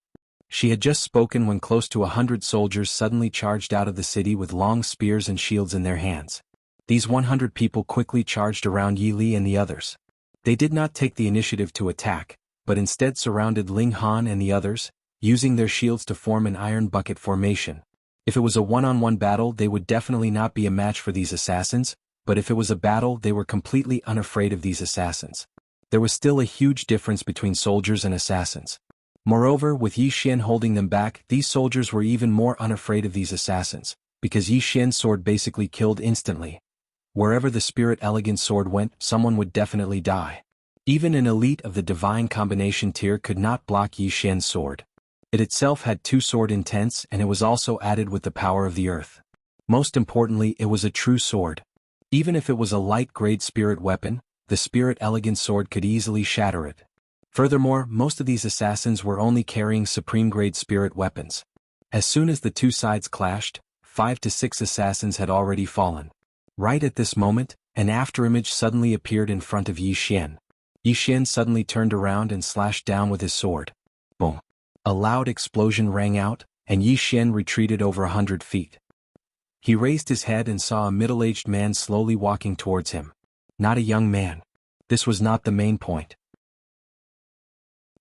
She had just spoken when close to 100 soldiers suddenly charged out of the city with long spears and shields in their hands. These 100 people quickly charged around Yi Li and the others. They did not take the initiative to attack, but instead surrounded Ling Han and the others, using their shields to form an iron bucket formation. If it was a one-on-one battle, they would definitely not be a match for these assassins, but if it was a battle, they were completely unafraid of these assassins. There was still a huge difference between soldiers and assassins. Moreover, with Yi Xian holding them back, these soldiers were even more unafraid of these assassins, because Yi Xian's sword basically killed instantly. Wherever the spirit elegant sword went, someone would definitely die. Even an elite of the divine combination tier could not block Yi Xian's sword. It itself had 2 sword intents, and it was also added with the power of the earth. Most importantly, it was a true sword. Even if it was a light-grade spirit weapon, the spirit elegant sword could easily shatter it. Furthermore, most of these assassins were only carrying supreme-grade spirit weapons. As soon as the two sides clashed, 5 to 6 assassins had already fallen. Right at this moment, an afterimage suddenly appeared in front of Yi Xian. Yi Xian suddenly turned around and slashed down with his sword. Boom! A loud explosion rang out, and Yi Xian retreated over 100 feet. He raised his head and saw a middle-aged man slowly walking towards him. Not a young man. This was not the main point.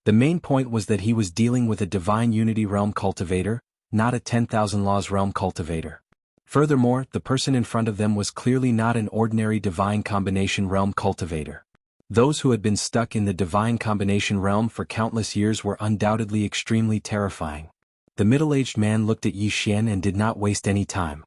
The main point was that he was dealing with a Divine Unity Realm cultivator, not a 10,000 Laws Realm cultivator. Furthermore, the person in front of them was clearly not an ordinary Divine Combination Realm cultivator. Those who had been stuck in the Divine Combination Realm for countless years were undoubtedly extremely terrifying. The middle-aged man looked at Yi Xian and did not waste any time.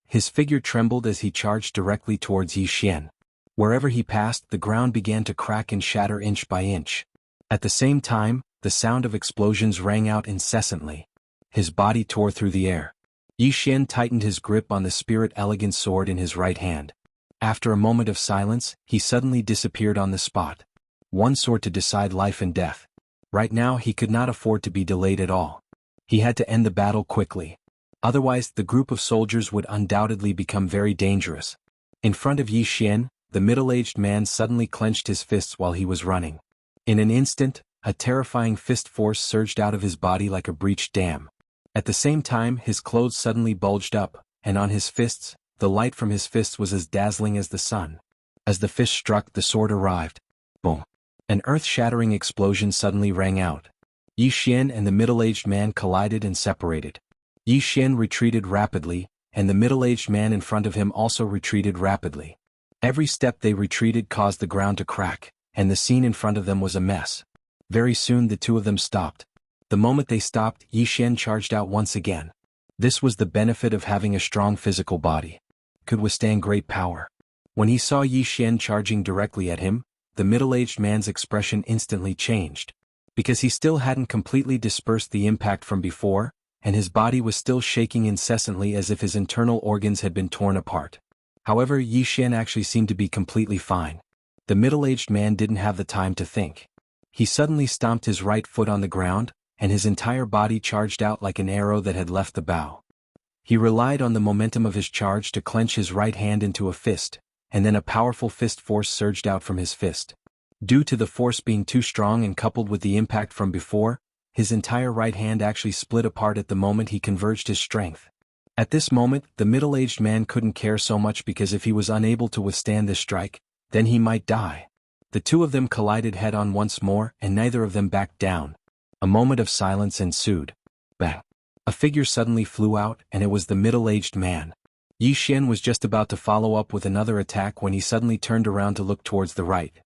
His figure trembled as he charged directly towards Yi Xian. Wherever he passed, the ground began to crack and shatter inch by inch. At the same time, the sound of explosions rang out incessantly. His body tore through the air. Yi Xian tightened his grip on the spirit elegant sword in his right hand. After a moment of silence, he suddenly disappeared on the spot. One sword to decide life and death. Right now he could not afford to be delayed at all. He had to end the battle quickly. Otherwise, the group of soldiers would undoubtedly become very dangerous. In front of Yi Xian, the middle-aged man suddenly clenched his fists while he was running. In an instant, a terrifying fist force surged out of his body like a breached dam. At the same time, his clothes suddenly bulged up, and on his fists, the light from his fists was as dazzling as the sun. As the fist struck, the sword arrived. Boom! An earth-shattering explosion suddenly rang out. Yi Xian and the middle-aged man collided and separated. Yi Xian retreated rapidly, and the middle-aged man in front of him also retreated rapidly. Every step they retreated caused the ground to crack, and the scene in front of them was a mess. Very soon the two of them stopped. The moment they stopped, Yi Xian charged out once again. This was the benefit of having a strong physical body. Could withstand great power. When he saw Yi Xian charging directly at him, the middle-aged man's expression instantly changed. Because he still hadn't completely dispersed the impact from before, and his body was still shaking incessantly as if his internal organs had been torn apart. However, Yi Xian actually seemed to be completely fine. The middle-aged man didn't have the time to think. He suddenly stomped his right foot on the ground, and his entire body charged out like an arrow that had left the bow. He relied on the momentum of his charge to clench his right hand into a fist, and then a powerful fist force surged out from his fist. Due to the force being too strong and coupled with the impact from before, his entire right hand actually split apart at the moment he converged his strength. At this moment, the middle-aged man couldn't care so much because if he was unable to withstand this strike, then he might die. The two of them collided head-on once more, and neither of them backed down. A moment of silence ensued. Bang! A figure suddenly flew out, and it was the middle-aged man. Yi Xian was just about to follow up with another attack when he suddenly turned around to look towards the right.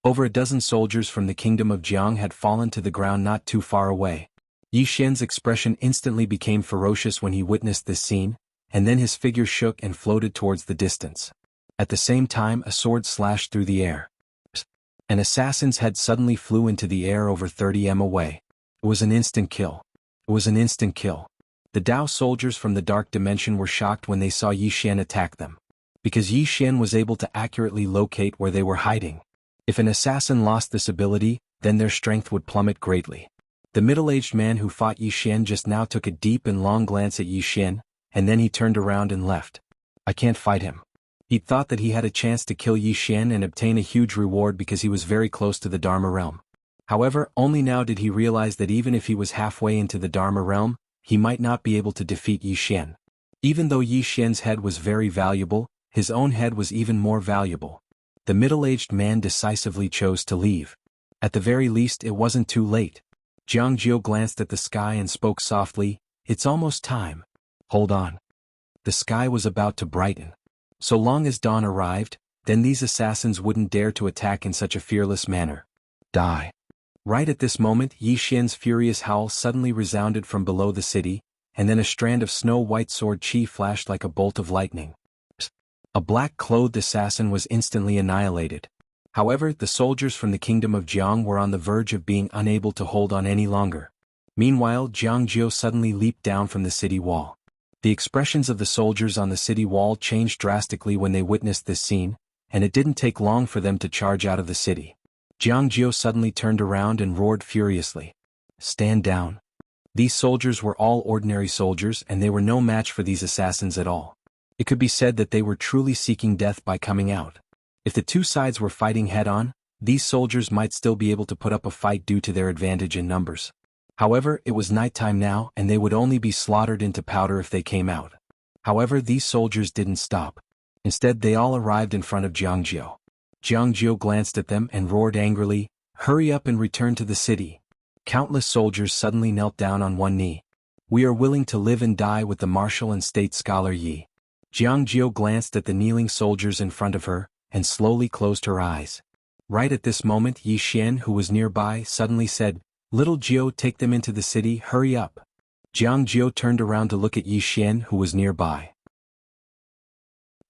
Over a dozen soldiers from the kingdom of Jiang had fallen to the ground not too far away. Yi Xian's expression instantly became ferocious when he witnessed this scene, and then his figure shook and floated towards the distance. At the same time, a sword slashed through the air. An assassin's head suddenly flew into the air over 30 m away. It was an instant kill. It was an instant kill. The Dao soldiers from the Dark Dimension were shocked when they saw Yi Xian attack them. Because Yi Xian was able to accurately locate where they were hiding. If an assassin lost this ability, then their strength would plummet greatly. The middle-aged man who fought Yi Xian just now took a deep and long glance at Yi Xian, and then he turned around and left. I can't fight him. He thought that he had a chance to kill Yi Xian and obtain a huge reward because he was very close to the Dharma realm. However, only now did he realize that even if he was halfway into the Dharma realm, he might not be able to defeat Yi Xian. Even though Yi Xian's head was very valuable, his own head was even more valuable. The middle-aged man decisively chose to leave. At the very least, it wasn't too late. Jiang Jiu glanced at the sky and spoke softly, "It's almost time. Hold on." The sky was about to brighten. So long as dawn arrived, then these assassins wouldn't dare to attack in such a fearless manner. Die. Right at this moment, Yi Xian's furious howl suddenly resounded from below the city, and then a strand of snow-white sword chi flashed like a bolt of lightning. A black-clothed assassin was instantly annihilated. However, the soldiers from the kingdom of Jiang were on the verge of being unable to hold on any longer. Meanwhile, Jiang Jiu suddenly leaped down from the city wall. The expressions of the soldiers on the city wall changed drastically when they witnessed this scene, and it didn't take long for them to charge out of the city. Jiang Jiu suddenly turned around and roared furiously. "Stand down." These soldiers were all ordinary soldiers and they were no match for these assassins at all. It could be said that they were truly seeking death by coming out. If the two sides were fighting head-on, these soldiers might still be able to put up a fight due to their advantage in numbers. However, it was nighttime now and they would only be slaughtered into powder if they came out. However, these soldiers didn't stop. Instead, they all arrived in front of Jiang Jiu. Jiang Jiu glanced at them and roared angrily, "Hurry up and return to the city." Countless soldiers suddenly knelt down on one knee. "We are willing to live and die with the martial and state scholar Yi." Jiang Jiu glanced at the kneeling soldiers in front of her, and slowly closed her eyes. Right at this moment, Yi Xian, who was nearby, suddenly said, "Little Jiu, take them into the city, hurry up." Jiang Jiu turned around to look at Yi Xian, who was nearby.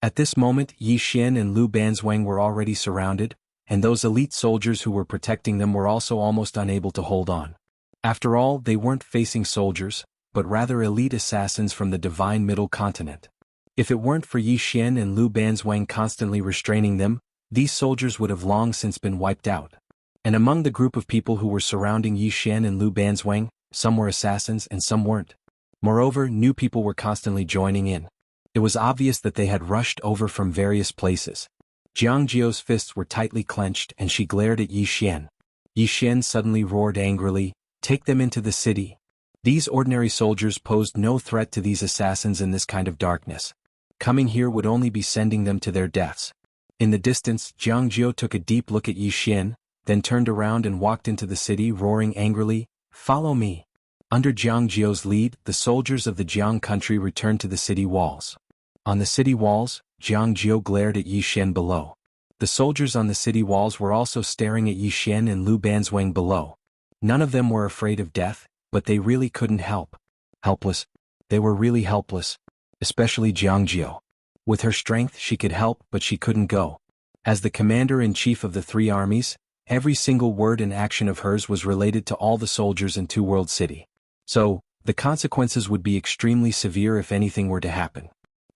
At this moment, Yi Xian and Lu Banzwang were already surrounded, and those elite soldiers who were protecting them were also almost unable to hold on. After all, they weren't facing soldiers, but rather elite assassins from the divine middle continent. If it weren't for Yi Xian and Lu Banzwang constantly restraining them, these soldiers would have long since been wiped out. And among the group of people who were surrounding Yi Xian and Lu Banzwang, some were assassins and some weren't. Moreover, new people were constantly joining in. It was obvious that they had rushed over from various places. Jiang Jiu's fists were tightly clenched and she glared at Yi Xian. Yi Xian suddenly roared angrily, "Take them into the city." These ordinary soldiers posed no threat to these assassins in this kind of darkness. Coming here would only be sending them to their deaths. In the distance, Jiang Jiu took a deep look at Yi Xian, then turned around and walked into the city roaring angrily, "Follow me." Under Jiang Jiu's lead, the soldiers of the Jiang country returned to the city walls. On the city walls, Jiang Jiu glared at Yi Xian below. The soldiers on the city walls were also staring at Yi Xian and Lu Banzwang below. None of them were afraid of death, but they really couldn't help. Helpless. They were really helpless. Especially Jiang Jiu. With her strength she could help but she couldn't go. As the commander-in-chief of the three armies, every single word and action of hers was related to all the soldiers in Two World City. So, the consequences would be extremely severe if anything were to happen.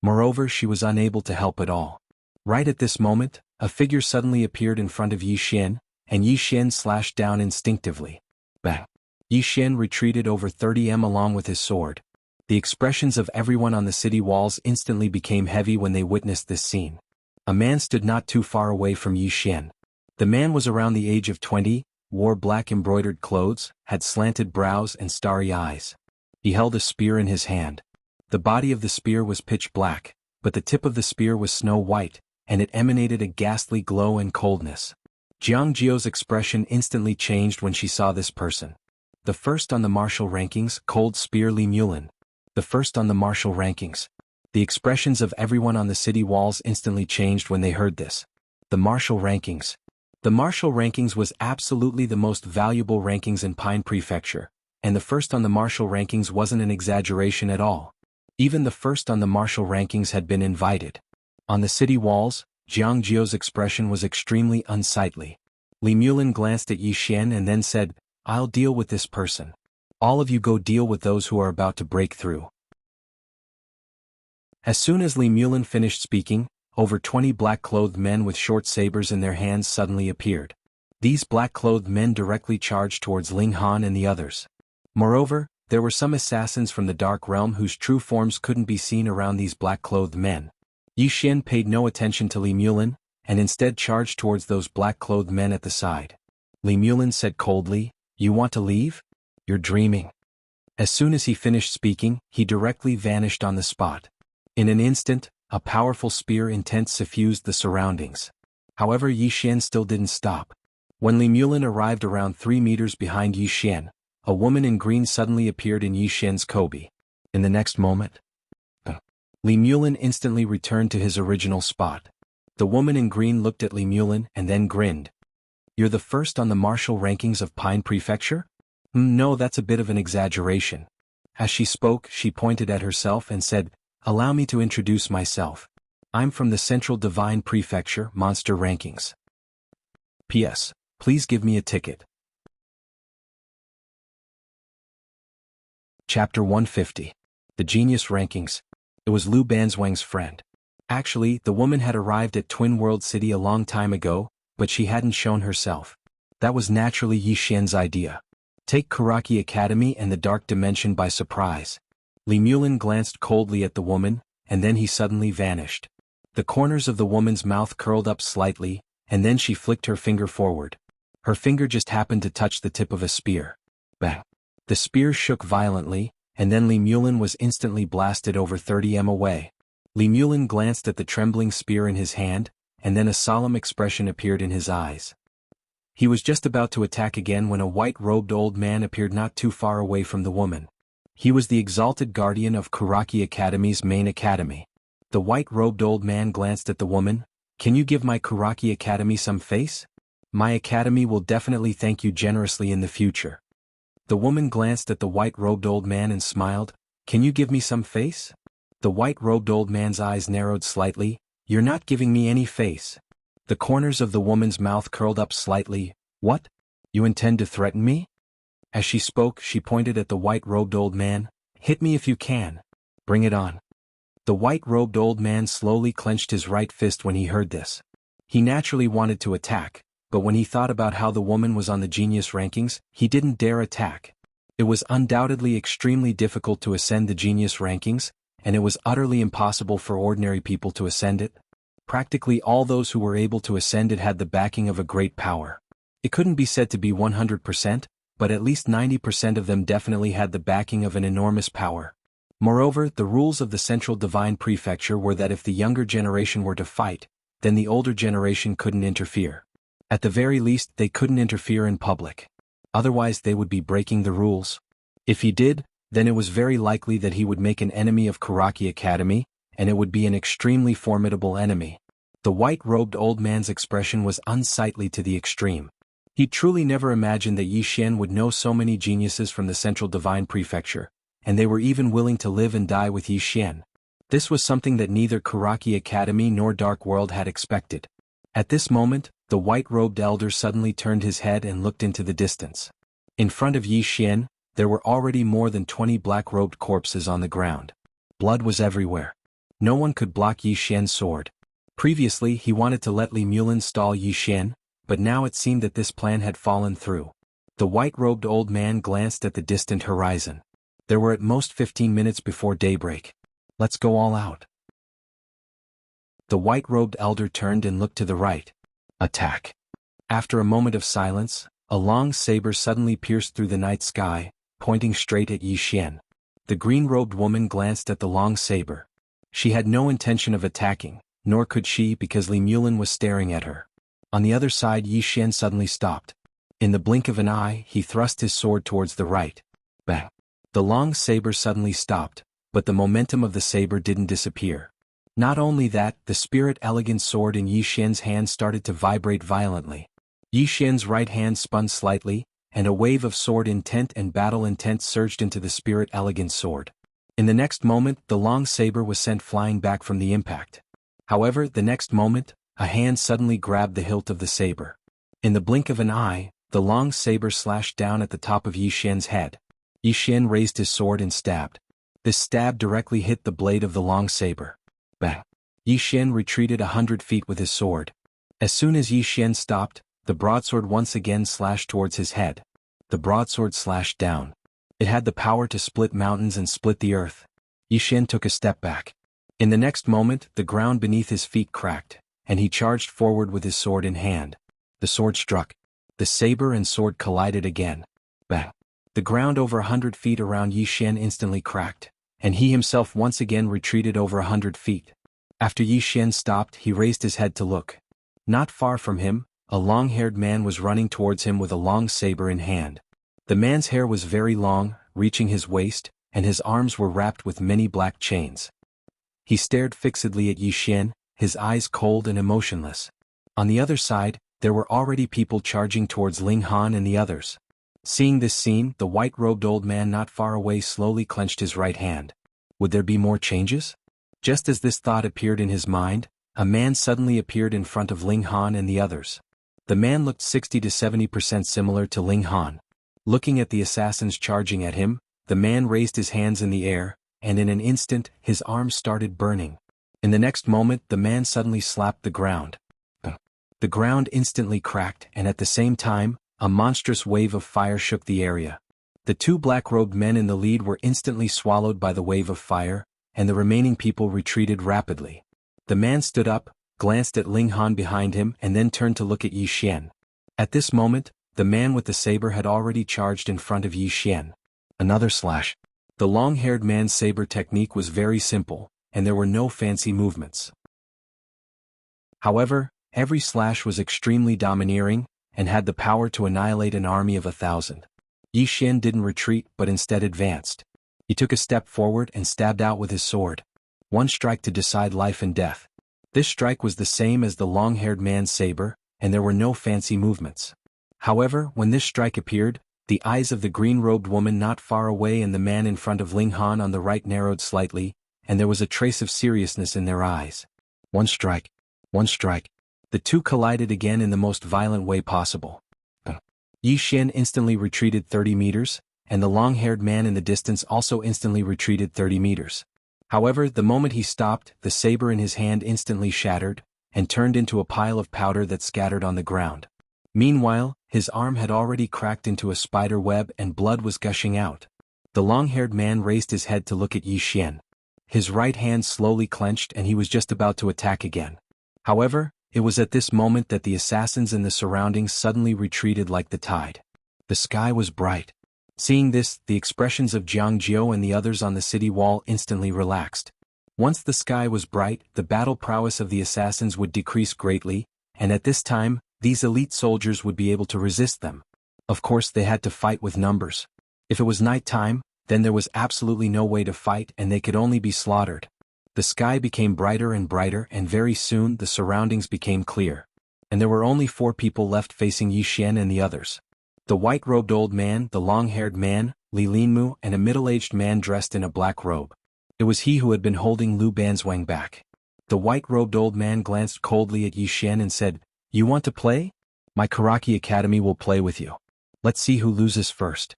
Moreover, she was unable to help at all. Right at this moment, a figure suddenly appeared in front of Yi Xian, and Yi Xian slashed down instinctively. Bang! Yi Xian retreated over 30 m along with his sword. The expressions of everyone on the city walls instantly became heavy when they witnessed this scene. A man stood not too far away from Yi Xian. The man was around the age of 20, wore black embroidered clothes, had slanted brows and starry eyes. He held a spear in his hand. The body of the spear was pitch black, but the tip of the spear was snow white, and it emanated a ghastly glow and coldness. Jiang Jiu's expression instantly changed when she saw this person. The first on the martial rankings, Cold Spear Li Mulin. The first on the martial rankings. The expressions of everyone on the city walls instantly changed when they heard this. The martial rankings. The martial rankings was absolutely the most valuable rankings in Pine Prefecture, and the first on the martial rankings wasn't an exaggeration at all. Even the first on the martial rankings had been invited. On the city walls, Jiang Jiu's expression was extremely unsightly. Li Mulin glanced at Yi Xian and then said, "I'll deal with this person. All of you go deal with those who are about to break through." As soon as Li Mulin finished speaking, over 20 black-clothed men with short sabers in their hands suddenly appeared. These black-clothed men directly charged towards Ling Han and the others. Moreover, there were some assassins from the Dark Realm whose true forms couldn't be seen around these black-clothed men. Yi Xian paid no attention to Li Mulin, and instead charged towards those black-clothed men at the side. Li Mulin said coldly, "You want to leave? You're dreaming." As soon as he finished speaking, he directly vanished on the spot. In an instant, a powerful spear intent suffused the surroundings. However, Yi Xian still didn't stop. When Li Mulin arrived around 3 meters behind Yi Xian, a woman in green suddenly appeared in Yi Xian's Kobe. In the next moment, Li Mulin instantly returned to his original spot. The woman in green looked at Li Mulin and then grinned. "You're the first on the martial rankings of Pine Prefecture? No, that's a bit of an exaggeration." As she spoke, she pointed at herself and said, "Allow me to introduce myself. I'm from the Central Divine Prefecture Monster Rankings. P.S. Please give me a ticket." Chapter 150. The Genius Rankings. It was Lu Banzwang's friend. Actually, the woman had arrived at Twin World City a long time ago, but she hadn't shown herself. That was naturally Yi Xian's idea. Take Kuraki Academy and the Dark Dimension by surprise. Li Mulin glanced coldly at the woman, and then he suddenly vanished. The corners of the woman's mouth curled up slightly, and then she flicked her finger forward. Her finger just happened to touch the tip of a spear. Bang! The spear shook violently, and then Li Mulin was instantly blasted over 30 m away. Li Mulin glanced at the trembling spear in his hand, and then a solemn expression appeared in his eyes. He was just about to attack again when a white-robed old man appeared not too far away from the woman. He was the exalted guardian of Kuraki Academy's main academy. The white-robed old man glanced at the woman. "Can you give my Kuraki Academy some face? My academy will definitely thank you generously in the future." The woman glanced at the white-robed old man and smiled. "Can you give me some face?" The white-robed old man's eyes narrowed slightly. "You're not giving me any face." The corners of the woman's mouth curled up slightly. "What? You intend to threaten me?" As she spoke, she pointed at the white-robed old man. "Hit me if you can. Bring it on." The white-robed old man slowly clenched his right fist when he heard this. He naturally wanted to attack, but when he thought about how the woman was on the genius rankings, he didn't dare attack. It was undoubtedly extremely difficult to ascend the genius rankings, and it was utterly impossible for ordinary people to ascend it. Practically all those who were able to ascend it had the backing of a great power. It couldn't be said to be 100%, but at least 90% of them definitely had the backing of an enormous power. Moreover, the rules of the Central Divine Prefecture were that if the younger generation were to fight, then the older generation couldn't interfere. At the very least, they couldn't interfere in public. Otherwise, they would be breaking the rules. If he did, then it was very likely that he would make an enemy of Kuraki Academy, and it would be an extremely formidable enemy. The white-robed old man's expression was unsightly to the extreme. He truly never imagined that Yi Xian would know so many geniuses from the Central Divine Prefecture, and they were even willing to live and die with Yi Xian. This was something that neither Kuraki Academy nor Dark World had expected. At this moment, the white-robed elder suddenly turned his head and looked into the distance. In front of Yi Xian, there were already more than 20 black-robed corpses on the ground. Blood was everywhere. No one could block Yi Xian's sword. Previously, he wanted to let Li Mulin stall Yi Xian, but now it seemed that this plan had fallen through. The white-robed old man glanced at the distant horizon. There were at most 15 minutes before daybreak. "Let's go all out." The white-robed elder turned and looked to the right. Attack. After a moment of silence, a long saber suddenly pierced through the night sky, pointing straight at Yi Xian. The green-robed woman glanced at the long saber. She had no intention of attacking, nor could she because Li Mulin was staring at her. On the other side, Yi Xian suddenly stopped. In the blink of an eye, he thrust his sword towards the right. Bang! The long saber suddenly stopped, but the momentum of the saber didn't disappear. Not only that, the spirit-elegant sword in Yi Xian's hand started to vibrate violently. Yi Xian's right hand spun slightly, and a wave of sword intent and battle intent surged into the spirit-elegant sword. In the next moment, the long saber was sent flying back from the impact. However, the next moment, a hand suddenly grabbed the hilt of the saber. In the blink of an eye, the long saber slashed down at the top of Yi Xian's head. Yi Xian raised his sword and stabbed. This stab directly hit the blade of the long saber. Bang! Yi Xian retreated 100 feet with his sword. As soon as Yi Xian stopped, the broadsword once again slashed towards his head. The broadsword slashed down. It had the power to split mountains and split the earth. Yi Xian took a step back. In the next moment, the ground beneath his feet cracked, and he charged forward with his sword in hand. The sword struck. The saber and sword collided again. Bang! The ground over 100 feet around Yi Xian instantly cracked, and he himself once again retreated over 100 feet. After Yi Xian stopped, he raised his head to look. Not far from him, a long-haired man was running towards him with a long saber in hand. The man's hair was very long, reaching his waist, and his arms were wrapped with many black chains. He stared fixedly at Yi Xian, his eyes cold and emotionless. On the other side, there were already people charging towards Ling Han and the others. Seeing this scene, the white-robed old man not far away slowly clenched his right hand. Would there be more changes? Just as this thought appeared in his mind, a man suddenly appeared in front of Ling Han and the others. The man looked 60 to 70% similar to Ling Han. Looking at the assassins charging at him, the man raised his hands in the air, and in an instant, his arms started burning. In the next moment, the man suddenly slapped the ground. The ground instantly cracked, and at the same time, a monstrous wave of fire shook the area. The two black-robed men in the lead were instantly swallowed by the wave of fire, and the remaining people retreated rapidly. The man stood up, glanced at Ling Han behind him, and then turned to look at Yi Xian. At this moment, the man with the saber had already charged in front of Yi Xian. Another slash. The long-haired man's saber technique was very simple, and there were no fancy movements. However, every slash was extremely domineering, and had the power to annihilate an army of 1,000. Yi Xian didn't retreat but instead advanced. He took a step forward and stabbed out with his sword. One strike to decide life and death. This strike was the same as the long-haired man's saber, and there were no fancy movements. However, when this strike appeared, the eyes of the green-robed woman not far away and the man in front of Ling Han on the right narrowed slightly, and there was a trace of seriousness in their eyes. One strike. One strike. The two collided again in the most violent way possible. Yi Xian instantly retreated 30 meters, and the long-haired man in the distance also instantly retreated 30 meters. However, the moment he stopped, the saber in his hand instantly shattered, and turned into a pile of powder that scattered on the ground. Meanwhile, his arm had already cracked into a spider web and blood was gushing out. The long-haired man raised his head to look at Yi Xian. His right hand slowly clenched and he was just about to attack again. However, it was at this moment that the assassins in the surroundings suddenly retreated like the tide. The sky was bright. Seeing this, the expressions of Jiang Jiao and the others on the city wall instantly relaxed. Once the sky was bright, the battle prowess of the assassins would decrease greatly, and at this time, these elite soldiers would be able to resist them. Of course, they had to fight with numbers. If it was night time, then there was absolutely no way to fight and they could only be slaughtered. The sky became brighter and brighter and very soon the surroundings became clear. And there were only 4 people left facing Yi Xian and the others. The white-robed old man, the long-haired man, Li Linmu, and a middle-aged man dressed in a black robe. It was he who had been holding Lu Banzwang back. The white-robed old man glanced coldly at Yi Xian and said, "You want to play? My Karaki Academy will play with you. Let's see who loses first."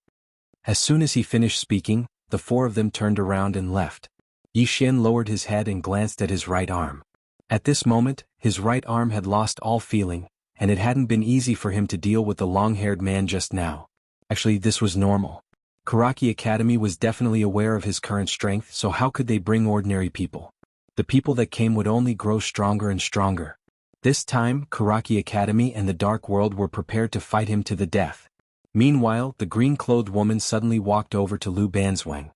As soon as he finished speaking, the 4 of them turned around and left. Yi Xian lowered his head and glanced at his right arm. At this moment, his right arm had lost all feeling, and it hadn't been easy for him to deal with the long-haired man just now. Actually, this was normal. Karaki Academy was definitely aware of his current strength, so how could they bring ordinary people? The people that came would only grow stronger and stronger. This time, Karaki Academy and the Dark World were prepared to fight him to the death. Meanwhile, the green-clothed woman suddenly walked over to Lu Banzwang.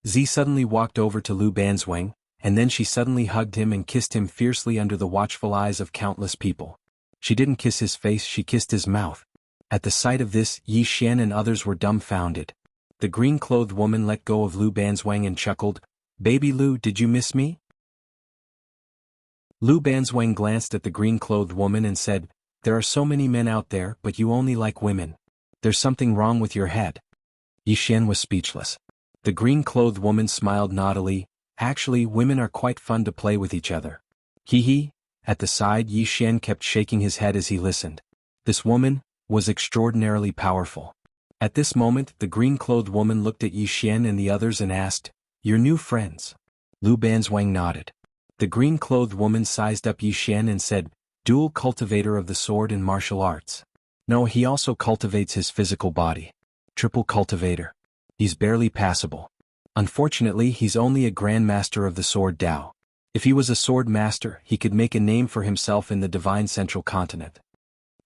Z suddenly walked over to Lu Banzwang, and then she suddenly hugged him and kissed him fiercely under the watchful eyes of countless people. She didn't kiss his face, she kissed his mouth. At the sight of this, Yi Xian and others were dumbfounded. The green-clothed woman let go of Lu Banzwang and chuckled, "Baby Lu, did you miss me?" Lu Banzwang glanced at the green-clothed woman and said, "There are so many men out there, but you only like women. There's something wrong with your head." Yi Xian was speechless. The green-clothed woman smiled naughtily, "Actually, women are quite fun to play with each other." Hee hee. At the side, Yi Xian kept shaking his head as he listened. This woman was extraordinarily powerful. At this moment, the green-clothed woman looked at Yi Xian and the others and asked, "Your new friends?" Lu Banzwang nodded. The green-clothed woman sized up Yi Xian and said, "Dual cultivator of the sword and martial arts. No, he also cultivates his physical body. Triple cultivator. He's barely passable. Unfortunately, he's only a grandmaster of the sword Dao. If he was a sword master, he could make a name for himself in the divine central continent.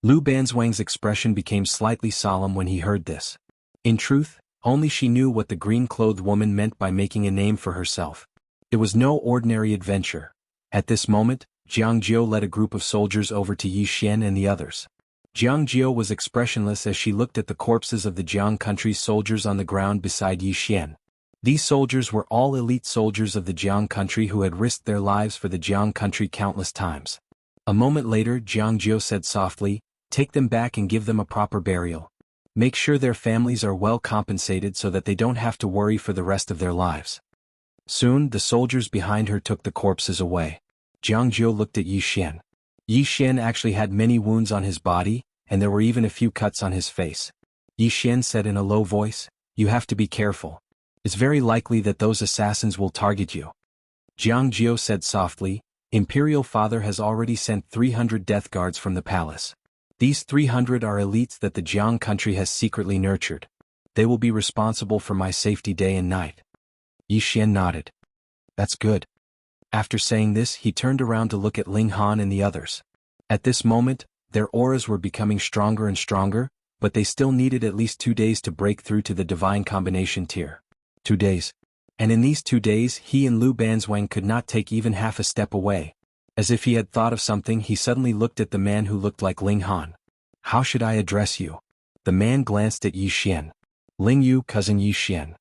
Lu Banzwang's expression became slightly solemn when he heard this. In truth, only she knew what the green-clothed woman meant by making a name for herself. It was no ordinary adventure. At this moment, Jiang Jiao led a group of soldiers over to Yi Xian and the others. Jiang Jiao was expressionless as she looked at the corpses of the Jiang country's soldiers on the ground beside Yi Xian. These soldiers were all elite soldiers of the Jiang country who had risked their lives for the Jiang country countless times. A moment later, Jiang Jiao said softly, "Take them back and give them a proper burial. Make sure their families are well compensated so that they don't have to worry for the rest of their lives." Soon, the soldiers behind her took the corpses away. Jiang Jiao looked at Yi Xian. Yi Xian actually had many wounds on his body, and there were even a few cuts on his face. Yi Xian said in a low voice, "You have to be careful. It's very likely that those assassins will target you." Jiang Jiao said softly, "Imperial Father has already sent 300 death guards from the palace. These 300 are elites that the Jiang country has secretly nurtured. They will be responsible for my safety day and night." Yi Xian nodded. "That's good." After saying this, he turned around to look at Ling Han and the others. At this moment, their auras were becoming stronger and stronger, but they still needed at least 2 days to break through to the divine combination tier. 2 days. And in these 2 days, he and Lu Banzwang could not take even half a step away. As if he had thought of something, he suddenly looked at the man who looked like Ling Han. "How should I address you?" The man glanced at Yi Xian. "Ling Yu, cousin Yi Xian."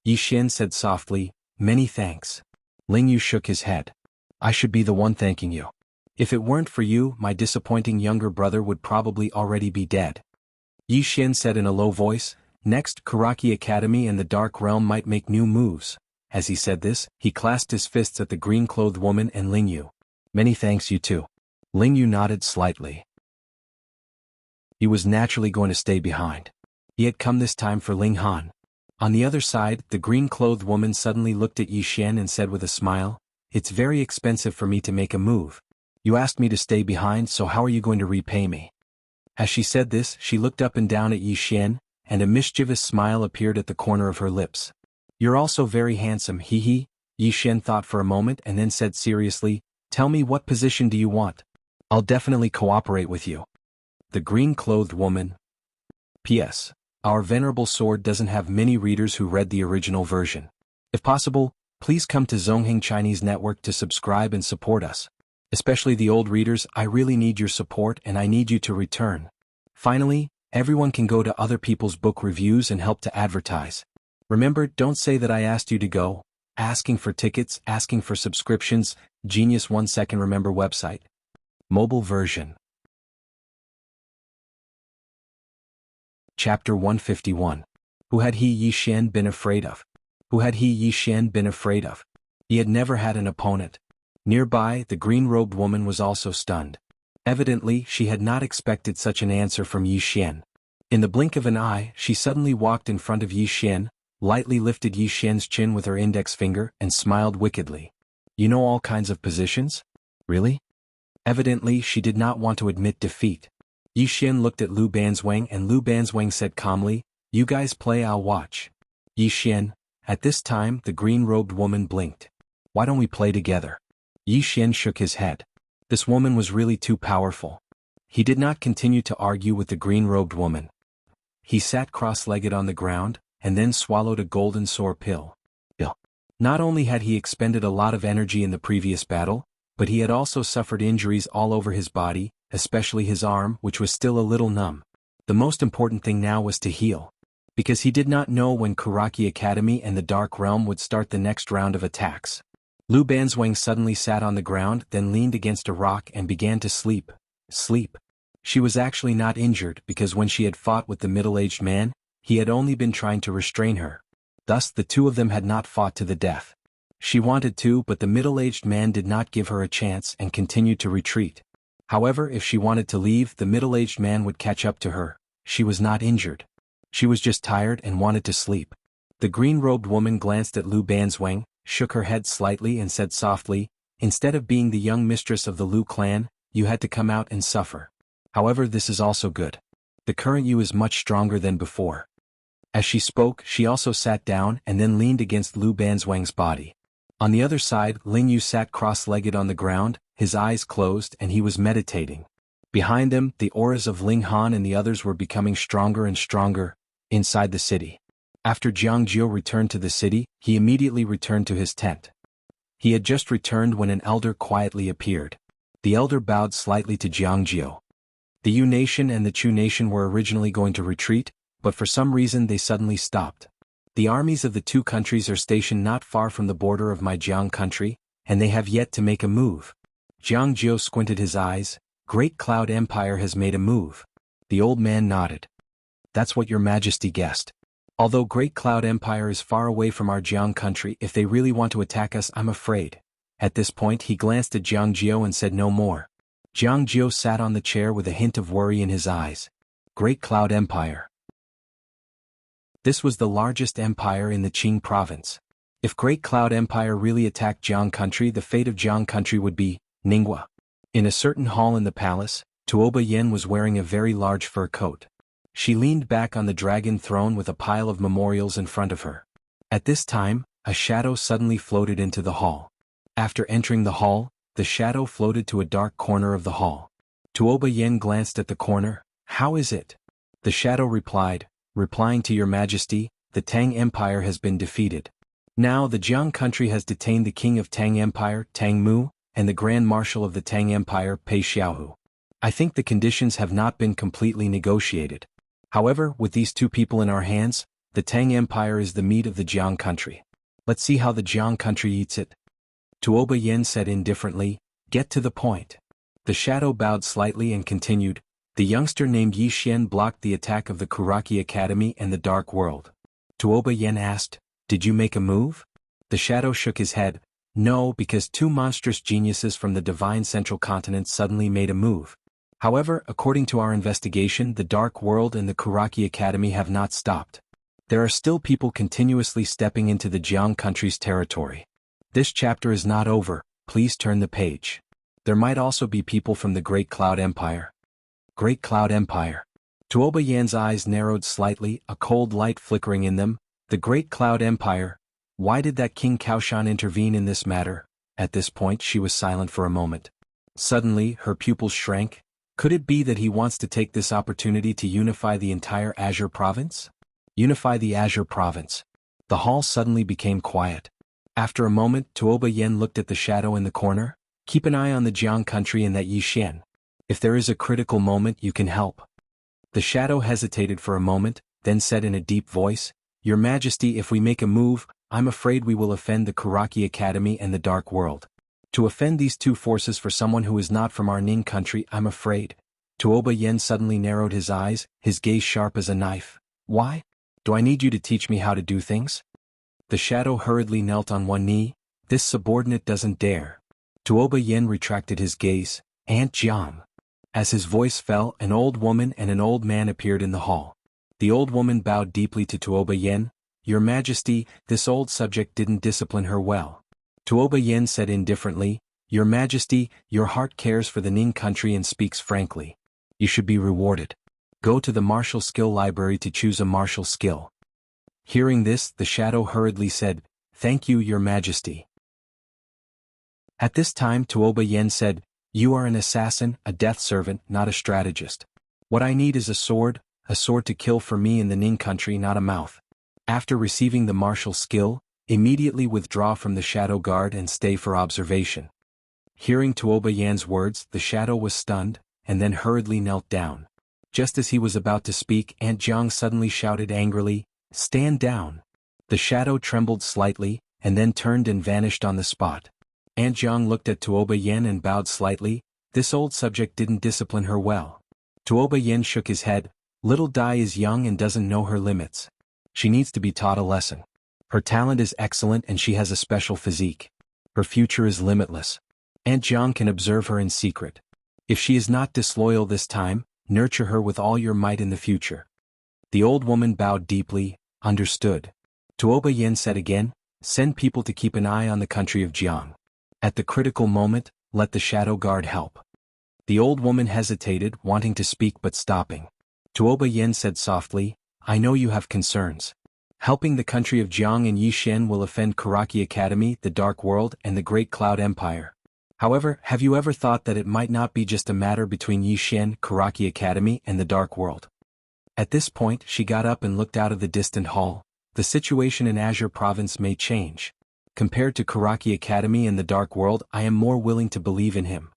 Yi Xian said softly, "Many thanks." Ling Yu shook his head. "I should be the one thanking you. If it weren't for you, my disappointing younger brother would probably already be dead." Yi Xian said in a low voice, "Next, Karaki Academy and the Dark Realm might make new moves." As he said this, he clasped his fists at the green-clothed woman and Ling Yu. "Many thanks, you too." Ling Yu nodded slightly. He was naturally going to stay behind. He had come this time for Ling Han. On the other side, the green-clothed woman suddenly looked at Yi Xian and said with a smile, "It's very expensive for me to make a move. You asked me to stay behind, so how are you going to repay me?" As she said this, she looked up and down at Yi Xian, and a mischievous smile appeared at the corner of her lips. "You're also very handsome, hee." Yi Xian thought for a moment and then said seriously, "Tell me, what position do you want? I'll definitely cooperate with you." The green-clothed woman. P.S. Our venerable sword doesn't have many readers who read the original version. If possible, please come to Zongheng Chinese Network to subscribe and support us. Especially the old readers, I really need your support and I need you to return. Finally, everyone can go to other people's book reviews and help to advertise. Remember, don't say that I asked you to go. Asking for tickets, asking for subscriptions, Genius 1 second remember website. Mobile version. Chapter 151. Who had he Yi Xian been afraid of? Who had he Yi Xian been afraid of? He had never had an opponent. Nearby, the green-robed woman was also stunned. Evidently, she had not expected such an answer from Yi Xian. In the blink of an eye, she suddenly walked in front of Yi Xian, lightly lifted Yi Xian's chin with her index finger and smiled wickedly. "You know all kinds of positions? Really?" Evidently, she did not want to admit defeat. Yi Xian looked at Lu Banzwang and Lu Banzwang said calmly, "You guys play, I'll watch." Yi Xian. At this time, the green-robed woman blinked. "Why don't we play together?" Yi Xian shook his head. This woman was really too powerful. He did not continue to argue with the green-robed woman. He sat cross-legged on the ground, and then swallowed a golden sour pill. Not only had he expended a lot of energy in the previous battle, but he had also suffered injuries all over his body, especially his arm, which was still a little numb. The most important thing now was to heal. Because he did not know when Karaki Academy and the Dark Realm would start the next round of attacks. Lu Banzwang suddenly sat on the ground, then leaned against a rock and began to sleep. She was actually not injured because when she had fought with the middle-aged man, he had only been trying to restrain her. Thus the two of them had not fought to the death. She wanted to, but the middle-aged man did not give her a chance and continued to retreat. However, if she wanted to leave, the middle-aged man would catch up to her. She was not injured. She was just tired and wanted to sleep. The green-robed woman glanced at Lu Banzwang, shook her head slightly and said softly, "Instead of being the young mistress of the Lu clan, you had to come out and suffer. However, this is also good. The current you is much stronger than before." As she spoke, she also sat down and then leaned against Lu Banzwang's body. On the other side, Ling Yu sat cross-legged on the ground, his eyes closed, and he was meditating. Behind them, the auras of Ling Han and the others were becoming stronger and stronger, inside the city. After Jiang Jiu returned to the city, he immediately returned to his tent. He had just returned when an elder quietly appeared. The elder bowed slightly to Jiang Jiu. The Yu nation and the Chu nation were originally going to retreat, but for some reason they suddenly stopped. The armies of the two countries are stationed not far from the border of my Jiang country, and they have yet to make a move. Jiang Jiu squinted his eyes. Great Cloud Empire has made a move. The old man nodded. That's what your majesty guessed. Although Great Cloud Empire is far away from our Jiang country, if they really want to attack us, I'm afraid. At this point he glanced at Jiang Jiu and said no more. Jiang Jiu sat on the chair with a hint of worry in his eyes. Great Cloud Empire. This was the largest empire in the Qing province. If Great Cloud Empire really attacked Jiang country, the fate of Jiang country would be Ningguo. In a certain hall in the palace, Tuoba Yen was wearing a very large fur coat. She leaned back on the dragon throne with a pile of memorials in front of her. At this time, a shadow suddenly floated into the hall. After entering the hall, the shadow floated to a dark corner of the hall. Tuoba Yen glanced at the corner. How is it? The shadow replied, replying to your majesty, the Tang Empire has been defeated. Now the Jiang country has detained the king of Tang Empire, Tang Mu, and the Grand Marshal of the Tang Empire, Pei Xiaohu. I think the conditions have not been completely negotiated. However, with these two people in our hands, the Tang Empire is the meat of the Jiang country. Let's see how the Jiang country eats it. Tuoba Yen said indifferently, get to the point. The shadow bowed slightly and continued, the youngster named Yi Xian blocked the attack of the Kuraki Academy and the Dark World. Tuoba Yen asked, did you make a move? The shadow shook his head. No, because two monstrous geniuses from the Divine Central Continent suddenly made a move. However, according to our investigation, the Dark World and the Kuraki Academy have not stopped. There are still people continuously stepping into the Jiang country's territory. This chapter is not over, please turn the page. There might also be people from the Great Cloud Empire. Great Cloud Empire. Tuoba Yan's eyes narrowed slightly, a cold light flickering in them. The Great Cloud Empire. Why did that King Kaoshan intervene in this matter? At this point she was silent for a moment. Suddenly, her pupils shrank. Could it be that he wants to take this opportunity to unify the entire Azure province? Unify the Azure province. The hall suddenly became quiet. After a moment, Tuoba Yen looked at the shadow in the corner. Keep an eye on the Jiang country and that Yi Xian. If there is a critical moment, you can help. The shadow hesitated for a moment, then said in a deep voice, Your Majesty, if we make a move, I'm afraid we will offend the Kuraki Academy and the Dark World. To offend these two forces for someone who is not from our Ning country, I'm afraid. Tuoba Yen suddenly narrowed his eyes, his gaze sharp as a knife. Why? Do I need you to teach me how to do things? The shadow hurriedly knelt on one knee. This subordinate doesn't dare. Tuoba Yen retracted his gaze. Aunt Jiang. As his voice fell, an old woman and an old man appeared in the hall. The old woman bowed deeply to Tuoba Yen. Your Majesty, this old subject didn't discipline her well. Tuoba Yen said indifferently, Your Majesty, your heart cares for the Ning country and speaks frankly. You should be rewarded. Go to the martial skill library to choose a martial skill. Hearing this, the shadow hurriedly said, Thank you, Your Majesty. At this time Tuoba Yen said, You are an assassin, a death servant, not a strategist. What I need is a sword to kill for me in the Ning country, not a mouth. After receiving the martial skill, immediately withdraw from the shadow guard and stay for observation. Hearing Tuoba Yan's words, the shadow was stunned, and then hurriedly knelt down. Just as he was about to speak, Aunt Jiang suddenly shouted angrily, Stand down. The shadow trembled slightly, and then turned and vanished on the spot. Aunt Jiang looked at Tuoba Yen and bowed slightly. This old subject didn't discipline her well. Tuoba Yen shook his head. Little Dai is young and doesn't know her limits. She needs to be taught a lesson. Her talent is excellent and she has a special physique. Her future is limitless. Aunt Jiang can observe her in secret. If she is not disloyal this time, nurture her with all your might in the future. The old woman bowed deeply. Understood. Tuoba Yen said again, Send people to keep an eye on the country of Jiang. At the critical moment, let the shadow guard help. The old woman hesitated, wanting to speak but stopping. Tuoba Yen said softly, I know you have concerns. Helping the country of Jiang and Yixin will offend Karaki Academy, the Dark World, and the Great Cloud Empire. However, have you ever thought that it might not be just a matter between Yixin, Karaki Academy, and the Dark World? At this point, she got up and looked out of the distant hall. The situation in Azure Province may change. Compared to Karaki Academy and the Dark World, I am more willing to believe in him.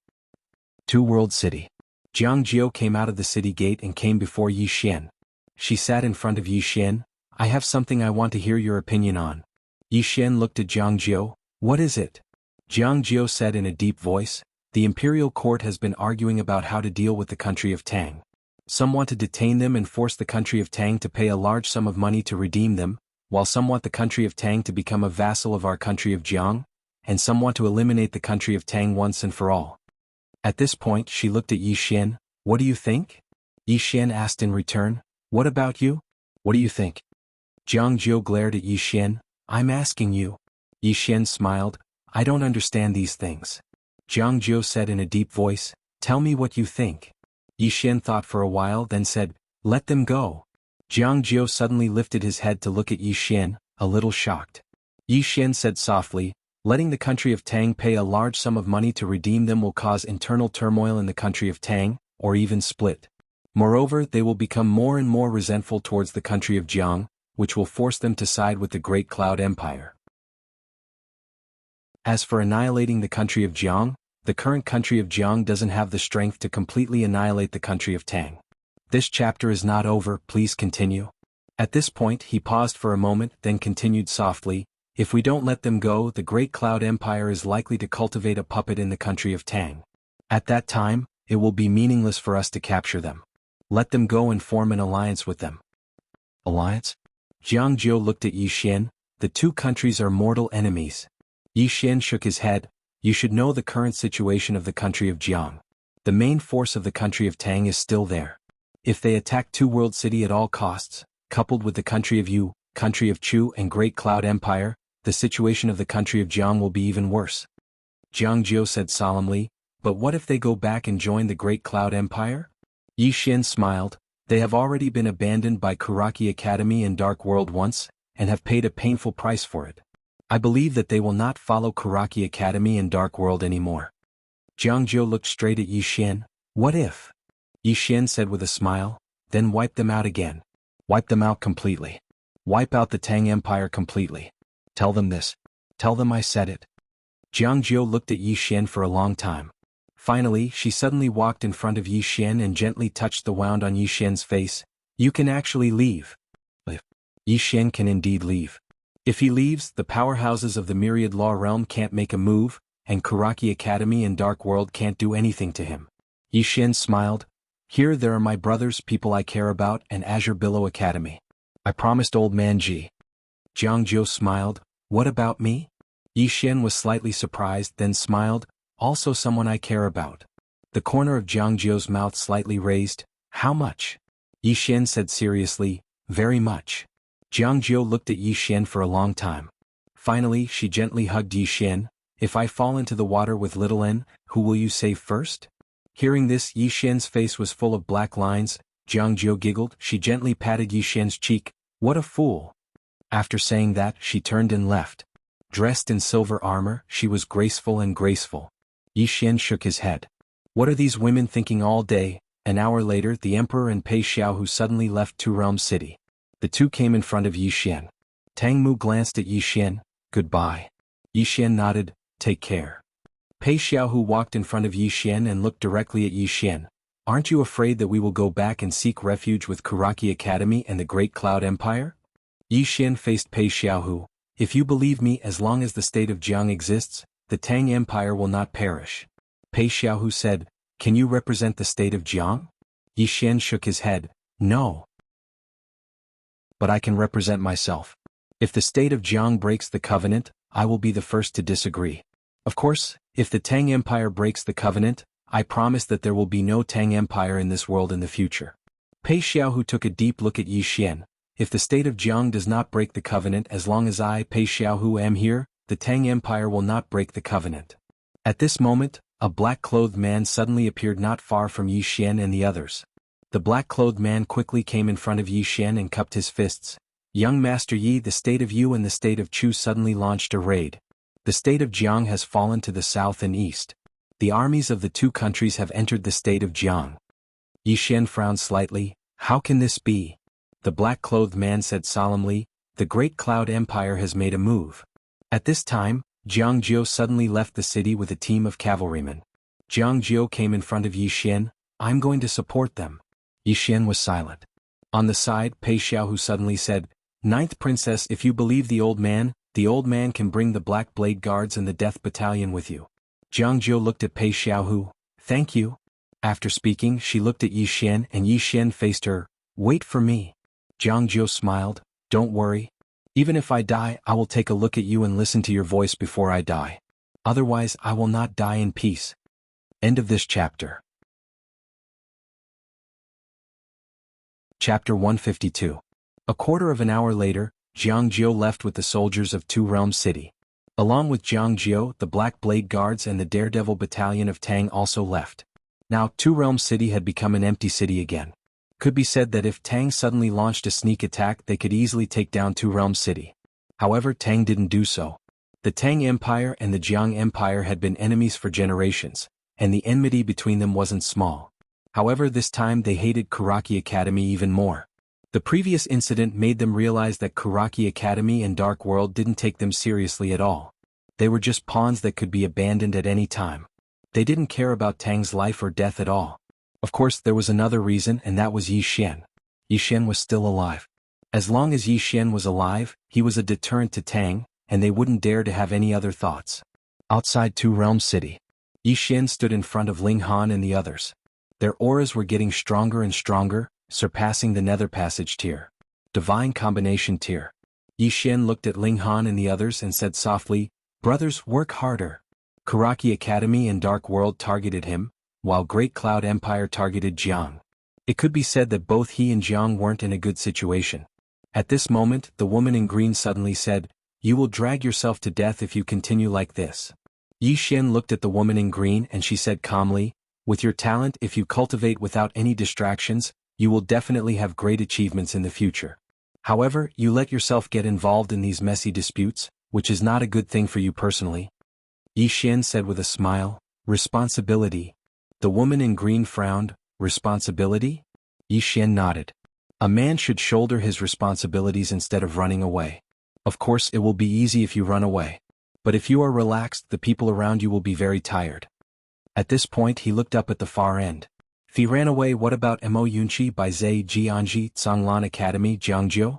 Two World City. Jiang Jiao came out of the city gate and came before Yixin. She sat in front of Yixin. I have something I want to hear your opinion on. Yixin looked at Jiang Jiao. What is it? Jiang Jiao said in a deep voice, the imperial court has been arguing about how to deal with the country of Tang. Some want to detain them and force the country of Tang to pay a large sum of money to redeem them, while some want the country of Tang to become a vassal of our country of Jiang, and some want to eliminate the country of Tang once and for all. At this point she looked at Yixin. What do you think? Yixin asked in return. What about you? What do you think? Jiang Jiao glared at Yixin. I'm asking you. Yixin smiled. I don't understand these things. Jiang Jiao said in a deep voice. Tell me what you think. Yixin thought for a while then said, let them go. Jiang Jiao suddenly lifted his head to look at Yixin, a little shocked. Yixin said softly, letting the country of Tang pay a large sum of money to redeem them will cause internal turmoil in the country of Tang, or even split. Moreover, they will become more and more resentful towards the country of Jiang, which will force them to side with the Great Cloud Empire. As for annihilating the country of Jiang, the current country of Jiang doesn't have the strength to completely annihilate the country of Tang. This chapter is not over, please continue. At this point he paused for a moment then continued softly, if we don't let them go the Great Cloud Empire is likely to cultivate a puppet in the country of Tang. At that time, it will be meaningless for us to capture them. Let them go and form an alliance with them. Alliance? Jiang Jiao looked at Yixin. The two countries are mortal enemies. Yixin shook his head. You should know the current situation of the country of Jiang. The main force of the country of Tang is still there. If they attack Two World City at all costs, coupled with the country of Yu, country of Chu and Great Cloud Empire, the situation of the country of Jiang will be even worse. Jiang Jiao said solemnly, but what if they go back and join the Great Cloud Empire? Yixin smiled. They have already been abandoned by Karaki Academy and Dark World once, and have paid a painful price for it. I believe that they will not follow Karaki Academy and Dark World anymore. Jiang Jiao looked straight at Yixin. What if? Yixin said with a smile, then wipe them out again. Wipe them out completely. Wipe out the Tang Empire completely. Tell them this. Tell them I said it. Jiang Jiao looked at Yixin for a long time. Finally, she suddenly walked in front of Yixin and gently touched the wound on Yixin's face. You can actually leave. Yixin can indeed leave. If he leaves, the powerhouses of the Myriad Law Realm can't make a move, and Karaki Academy and Dark World can't do anything to him. Yixin smiled. Here there are my brothers, people I care about, and Azure Billow Academy. I promised old man Ji. Jiang Jiao smiled. What about me? Yixin was slightly surprised then smiled. Also someone I care about. The corner of Jiang Jiao's mouth slightly raised. How much? Yixin said seriously, very much. Jiang Jiao looked at Yixin for a long time. Finally she gently hugged Yixin. If I fall into the water with little N, who will you save first? Hearing this, Yixin's face was full of black lines. Jiang Jiao giggled. She gently patted Yixin's cheek. What a fool. After saying that, she turned and left. Dressed in silver armor, she was graceful and graceful. Yixin shook his head. What are these women thinking all day? An hour later, the emperor and Pei Xiaohu suddenly left Two Realm City. The two came in front of Yixin. Tang Mu glanced at Yixin. Goodbye. Yixin nodded. Take care. Pei Xiaohu walked in front of Yixin and looked directly at Yixin. Aren't you afraid that we will go back and seek refuge with Karaki Academy and the Great Cloud Empire? Yixin faced Pei Xiaohu. If you believe me, as long as the state of Jiang exists, the Tang Empire will not perish. Pei Xiaohu said, can you represent the state of Jiang? Yixin shook his head. No. But I can represent myself. If the state of Jiang breaks the covenant, I will be the first to disagree. Of course, if the Tang Empire breaks the covenant, I promise that there will be no Tang Empire in this world in the future. Pei Xiaohu took a deep look at Yixin. If the state of Jiang does not break the covenant as long as I, Pei Xiaohu, am here, the Tang Empire will not break the covenant. At this moment, a black-clothed man suddenly appeared not far from Yixin and the others. The black-clothed man quickly came in front of Yixin and cupped his fists. Young Master Yi, the state of Yu and the state of Chu suddenly launched a raid. The state of Jiang has fallen to the south and east. The armies of the two countries have entered the state of Jiang. Yi Xian frowned slightly. How can this be? The black-clothed man said solemnly, the Great Cloud Empire has made a move. At this time, Jiang Jiu suddenly left the city with a team of cavalrymen. Jiang Jiu came in front of Yi Xian. I'm going to support them. Yi Xian was silent. On the side, Pei Xiaohu suddenly said, Ninth Princess, if you believe the old man can bring the Black Blade Guards and the Death Battalion with you. Jiang Jiu looked at Pei Xiaohu. Thank you. After speaking, she looked at Yi Xian and Yi Xian faced her. Wait for me. Jiang Jiu smiled. Don't worry. Even if I die, I will take a look at you and listen to your voice before I die. Otherwise, I will not die in peace. End of this chapter. Chapter 152. A quarter of an hour later, Jiang Jiu left with the soldiers of Two Realms City. Along with Jiang Jiu, the Black Blade Guards and the Daredevil Battalion of Tang also left. Now, Two Realms City had become an empty city again. Could be said that if Tang suddenly launched a sneak attack, they could easily take down Two Realms City. However, Tang didn't do so. The Tang Empire and the Jiang Empire had been enemies for generations, and the enmity between them wasn't small. However, this time they hated Kuraki Academy even more. The previous incident made them realize that Kuraki Academy and Dark World didn't take them seriously at all. They were just pawns that could be abandoned at any time. They didn't care about Tang's life or death at all. Of course, there was another reason, and that was Yi Xian. Yi Xian was still alive. As long as Yi Xian was alive, he was a deterrent to Tang, and they wouldn't dare to have any other thoughts. Outside Two Realms City, Yi Xian stood in front of Ling Han and the others. Their auras were getting stronger and stronger, surpassing the Nether Passage tier. Divine Combination tier. Yi Xian looked at Ling Han and the others and said softly, Brothers, work harder. Kuraki Academy and Dark World targeted him, while Great Cloud Empire targeted Jiang. It could be said that both he and Jiang weren't in a good situation. At this moment, the woman in green suddenly said, You will drag yourself to death if you continue like this. Yi Xian looked at the woman in green and she said calmly, With your talent, if you cultivate without any distractions, you will definitely have great achievements in the future. However, you let yourself get involved in these messy disputes, which is not a good thing for you personally. Yi Xian said with a smile, Responsibility. The woman in green frowned, Responsibility? Yi Xian nodded. A man should shoulder his responsibilities instead of running away. Of course, it will be easy if you run away. But if you are relaxed, the people around you will be very tired. At this point he looked up at the far end. If he ran away, what about Mo Yunqi by Zai Jianji Zhanglan Academy Jiangjiu?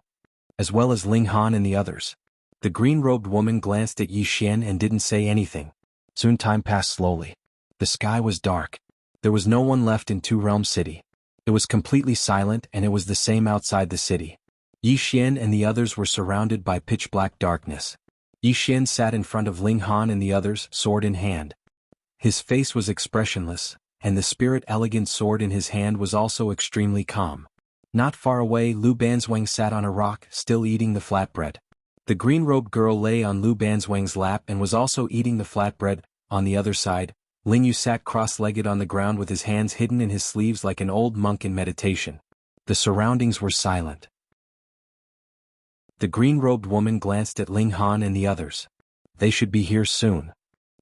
As well as Ling Han and the others. The green-robed woman glanced at Yi Xian and didn't say anything. Soon time passed slowly. The sky was dark. There was no one left in Two Realms City. It was completely silent and it was the same outside the city. Yi Xian and the others were surrounded by pitch-black darkness. Yi Xian sat in front of Ling Han and the others, sword in hand. His face was expressionless, and the spirit-elegant sword in his hand was also extremely calm. Not far away, Lu Banzwang sat on a rock, still eating the flatbread. The green-robed girl lay on Lu Banzwang's lap and was also eating the flatbread. On the other side, Ling Yu sat cross-legged on the ground with his hands hidden in his sleeves like an old monk in meditation. The surroundings were silent. The green-robed woman glanced at Ling Han and the others. They should be here soon.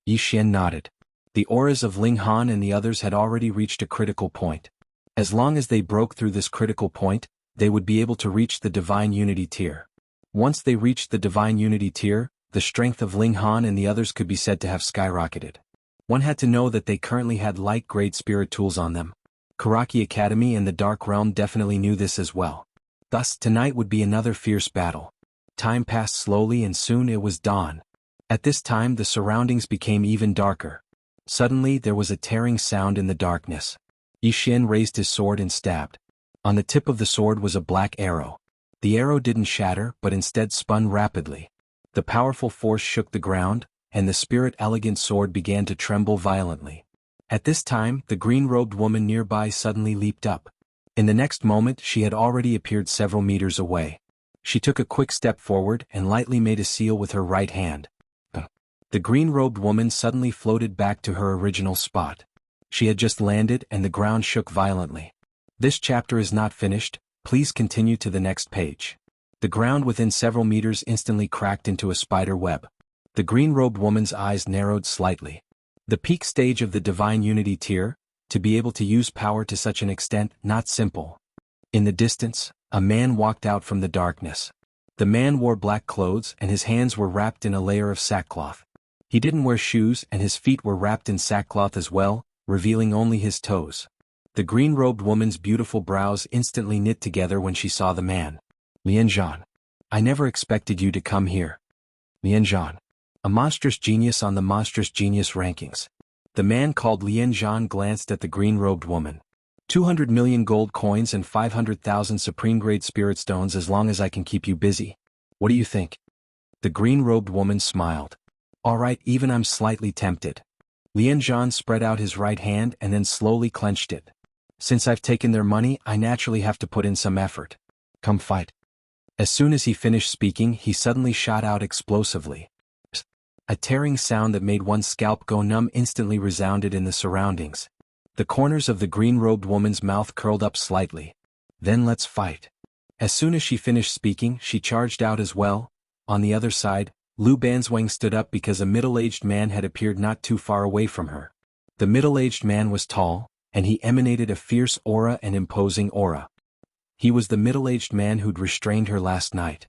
Yi Xian nodded. The auras of Ling Han and the others had already reached a critical point. As long as they broke through this critical point, they would be able to reach the Divine Unity tier. Once they reached the Divine Unity tier, the strength of Ling Han and the others could be said to have skyrocketed. One had to know that they currently had light-grade spirit tools on them. Kuraki Academy and the Dark Realm definitely knew this as well. Thus, tonight would be another fierce battle. Time passed slowly and soon it was dawn. At this time the surroundings became even darker. Suddenly there was a tearing sound in the darkness. Yi Xian raised his sword and stabbed. On the tip of the sword was a black arrow. The arrow didn't shatter but instead spun rapidly. The powerful force shook the ground, and the spirit-elegant sword began to tremble violently. At this time, the green-robed woman nearby suddenly leaped up. In the next moment she had already appeared several meters away. She took a quick step forward and lightly made a seal with her right hand. The green-robed woman suddenly floated back to her original spot. She had just landed and the ground shook violently. This chapter is not finished, please continue to the next page. The ground within several meters instantly cracked into a spider web. The green-robed woman's eyes narrowed slightly. The peak stage of the divine unity tier, to be able to use power to such an extent, not simple. In the distance, a man walked out from the darkness. The man wore black clothes and his hands were wrapped in a layer of sackcloth. He didn't wear shoes and his feet were wrapped in sackcloth as well, revealing only his toes. The green-robed woman's beautiful brows instantly knit together when she saw the man. Lianzhan. I never expected you to come here. Lianzhan. A monstrous genius on the monstrous genius rankings. The man called Lianzhan glanced at the green-robed woman. 200 million gold coins and 500,000 supreme-grade spirit stones as long as I can keep you busy. What do you think? The green-robed woman smiled. All right, even I'm slightly tempted. Lianzhan spread out his right hand and then slowly clenched it. Since I've taken their money, I naturally have to put in some effort. Come fight. As soon as he finished speaking, he suddenly shot out explosively. A tearing sound that made one's scalp go numb instantly resounded in the surroundings. The corners of the green-robed woman's mouth curled up slightly. Then let's fight. As soon as she finished speaking, she charged out as well. On the other side, Lu Banzwang stood up because a middle-aged man had appeared not too far away from her. The middle-aged man was tall, and he emanated a fierce aura and imposing aura. He was the middle-aged man who'd restrained her last night.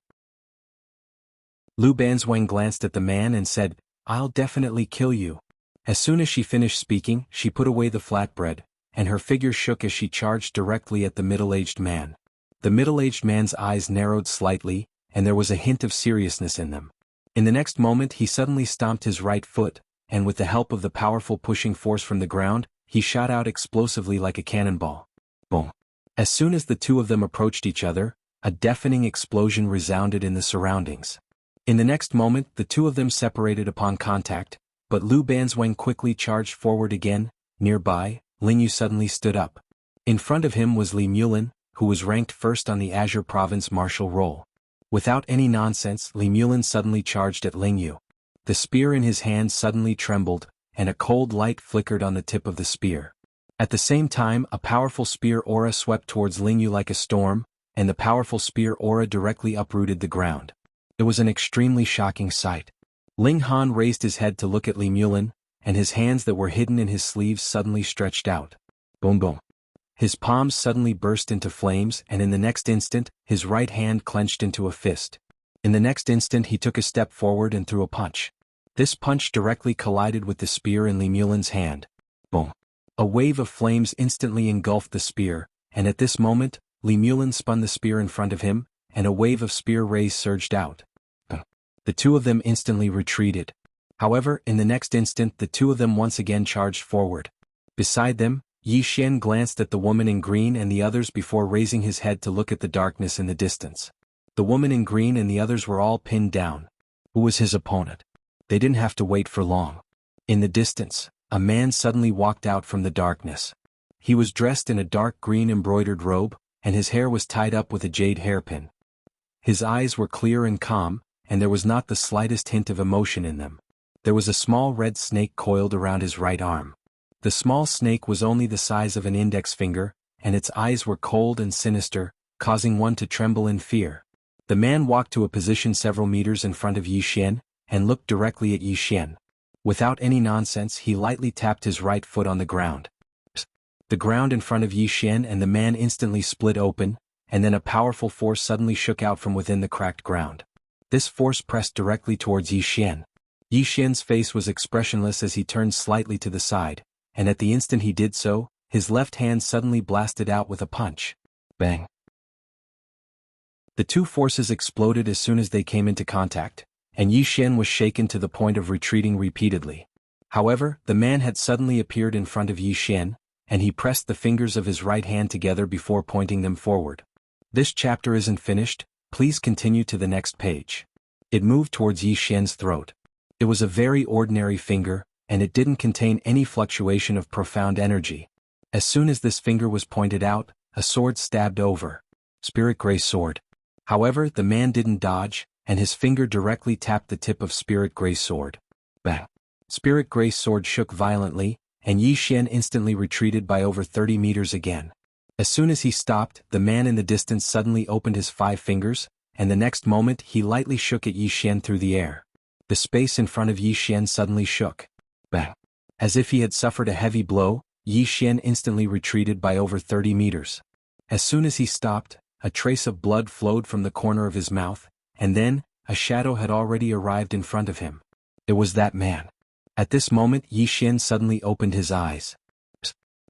Lu Banzwang glanced at the man and said, I'll definitely kill you. As soon as she finished speaking, she put away the flatbread, and her figure shook as she charged directly at the middle-aged man. The middle-aged man's eyes narrowed slightly, and there was a hint of seriousness in them. In the next moment he suddenly stomped his right foot, and with the help of the powerful pushing force from the ground, he shot out explosively like a cannonball. Boom. As soon as the two of them approached each other, a deafening explosion resounded in the surroundings. In the next moment the two of them separated upon contact, but Lu Banzwang quickly charged forward again. Nearby, Lingyu suddenly stood up. In front of him was Li Mulin, who was ranked first on the Azure Province martial roll. Without any nonsense, Li Mulin suddenly charged at Lingyu. The spear in his hand suddenly trembled, and a cold light flickered on the tip of the spear. At the same time, a powerful spear aura swept towards Lingyu like a storm, and the powerful spear aura directly uprooted the ground. It was an extremely shocking sight. Ling Han raised his head to look at Li Mulin, and his hands that were hidden in his sleeves suddenly stretched out. Boom boom. His palms suddenly burst into flames and in the next instant, his right hand clenched into a fist. In the next instant he took a step forward and threw a punch. This punch directly collided with the spear in Li Mulin's hand. Boom. A wave of flames instantly engulfed the spear, and at this moment, Li Mulin spun the spear in front of him, and a wave of spear rays surged out. The two of them instantly retreated. However, in the next instant the two of them once again charged forward. Beside them, Yi Xian glanced at the woman in green and the others before raising his head to look at the darkness in the distance. The woman in green and the others were all pinned down. Who was his opponent? They didn't have to wait for long. In the distance, a man suddenly walked out from the darkness. He was dressed in a dark green embroidered robe, and his hair was tied up with a jade hairpin. His eyes were clear and calm, and there was not the slightest hint of emotion in them. There was a small red snake coiled around his right arm. The small snake was only the size of an index finger, and its eyes were cold and sinister, causing one to tremble in fear. The man walked to a position several meters in front of Yi Xian, and looked directly at Yi Xian. Without any nonsense he lightly tapped his right foot on the ground. The ground in front of Yi Xian and the man instantly split open, and then a powerful force suddenly shook out from within the cracked ground. This force pressed directly towards Yi Xian. Yi Xian's face was expressionless as he turned slightly to the side, and at the instant he did so, his left hand suddenly blasted out with a punch. Bang! The two forces exploded as soon as they came into contact, and Yi Xian was shaken to the point of retreating repeatedly. However, the man had suddenly appeared in front of Yi Xian, and he pressed the fingers of his right hand together before pointing them forward. This chapter isn't finished, please continue to the next page. It moved towards Yi Xian's throat. It was a very ordinary finger, and it didn't contain any fluctuation of profound energy. As soon as this finger was pointed out, a sword stabbed over. Spirit Gray Sword. However, the man didn't dodge, and his finger directly tapped the tip of Spirit Gray Sword. Bang! Spirit Gray Sword shook violently, and Yi Xian instantly retreated by over 30 meters again. As soon as he stopped, the man in the distance suddenly opened his 5 fingers, and the next moment he lightly shook at Yi Xian through the air. The space in front of Yi Xian suddenly shook. Bang! As if he had suffered a heavy blow, Yi Xian instantly retreated by over 30 meters. As soon as he stopped, a trace of blood flowed from the corner of his mouth, and then, a shadow had already arrived in front of him. It was that man. At this moment Yi Xian suddenly opened his eyes.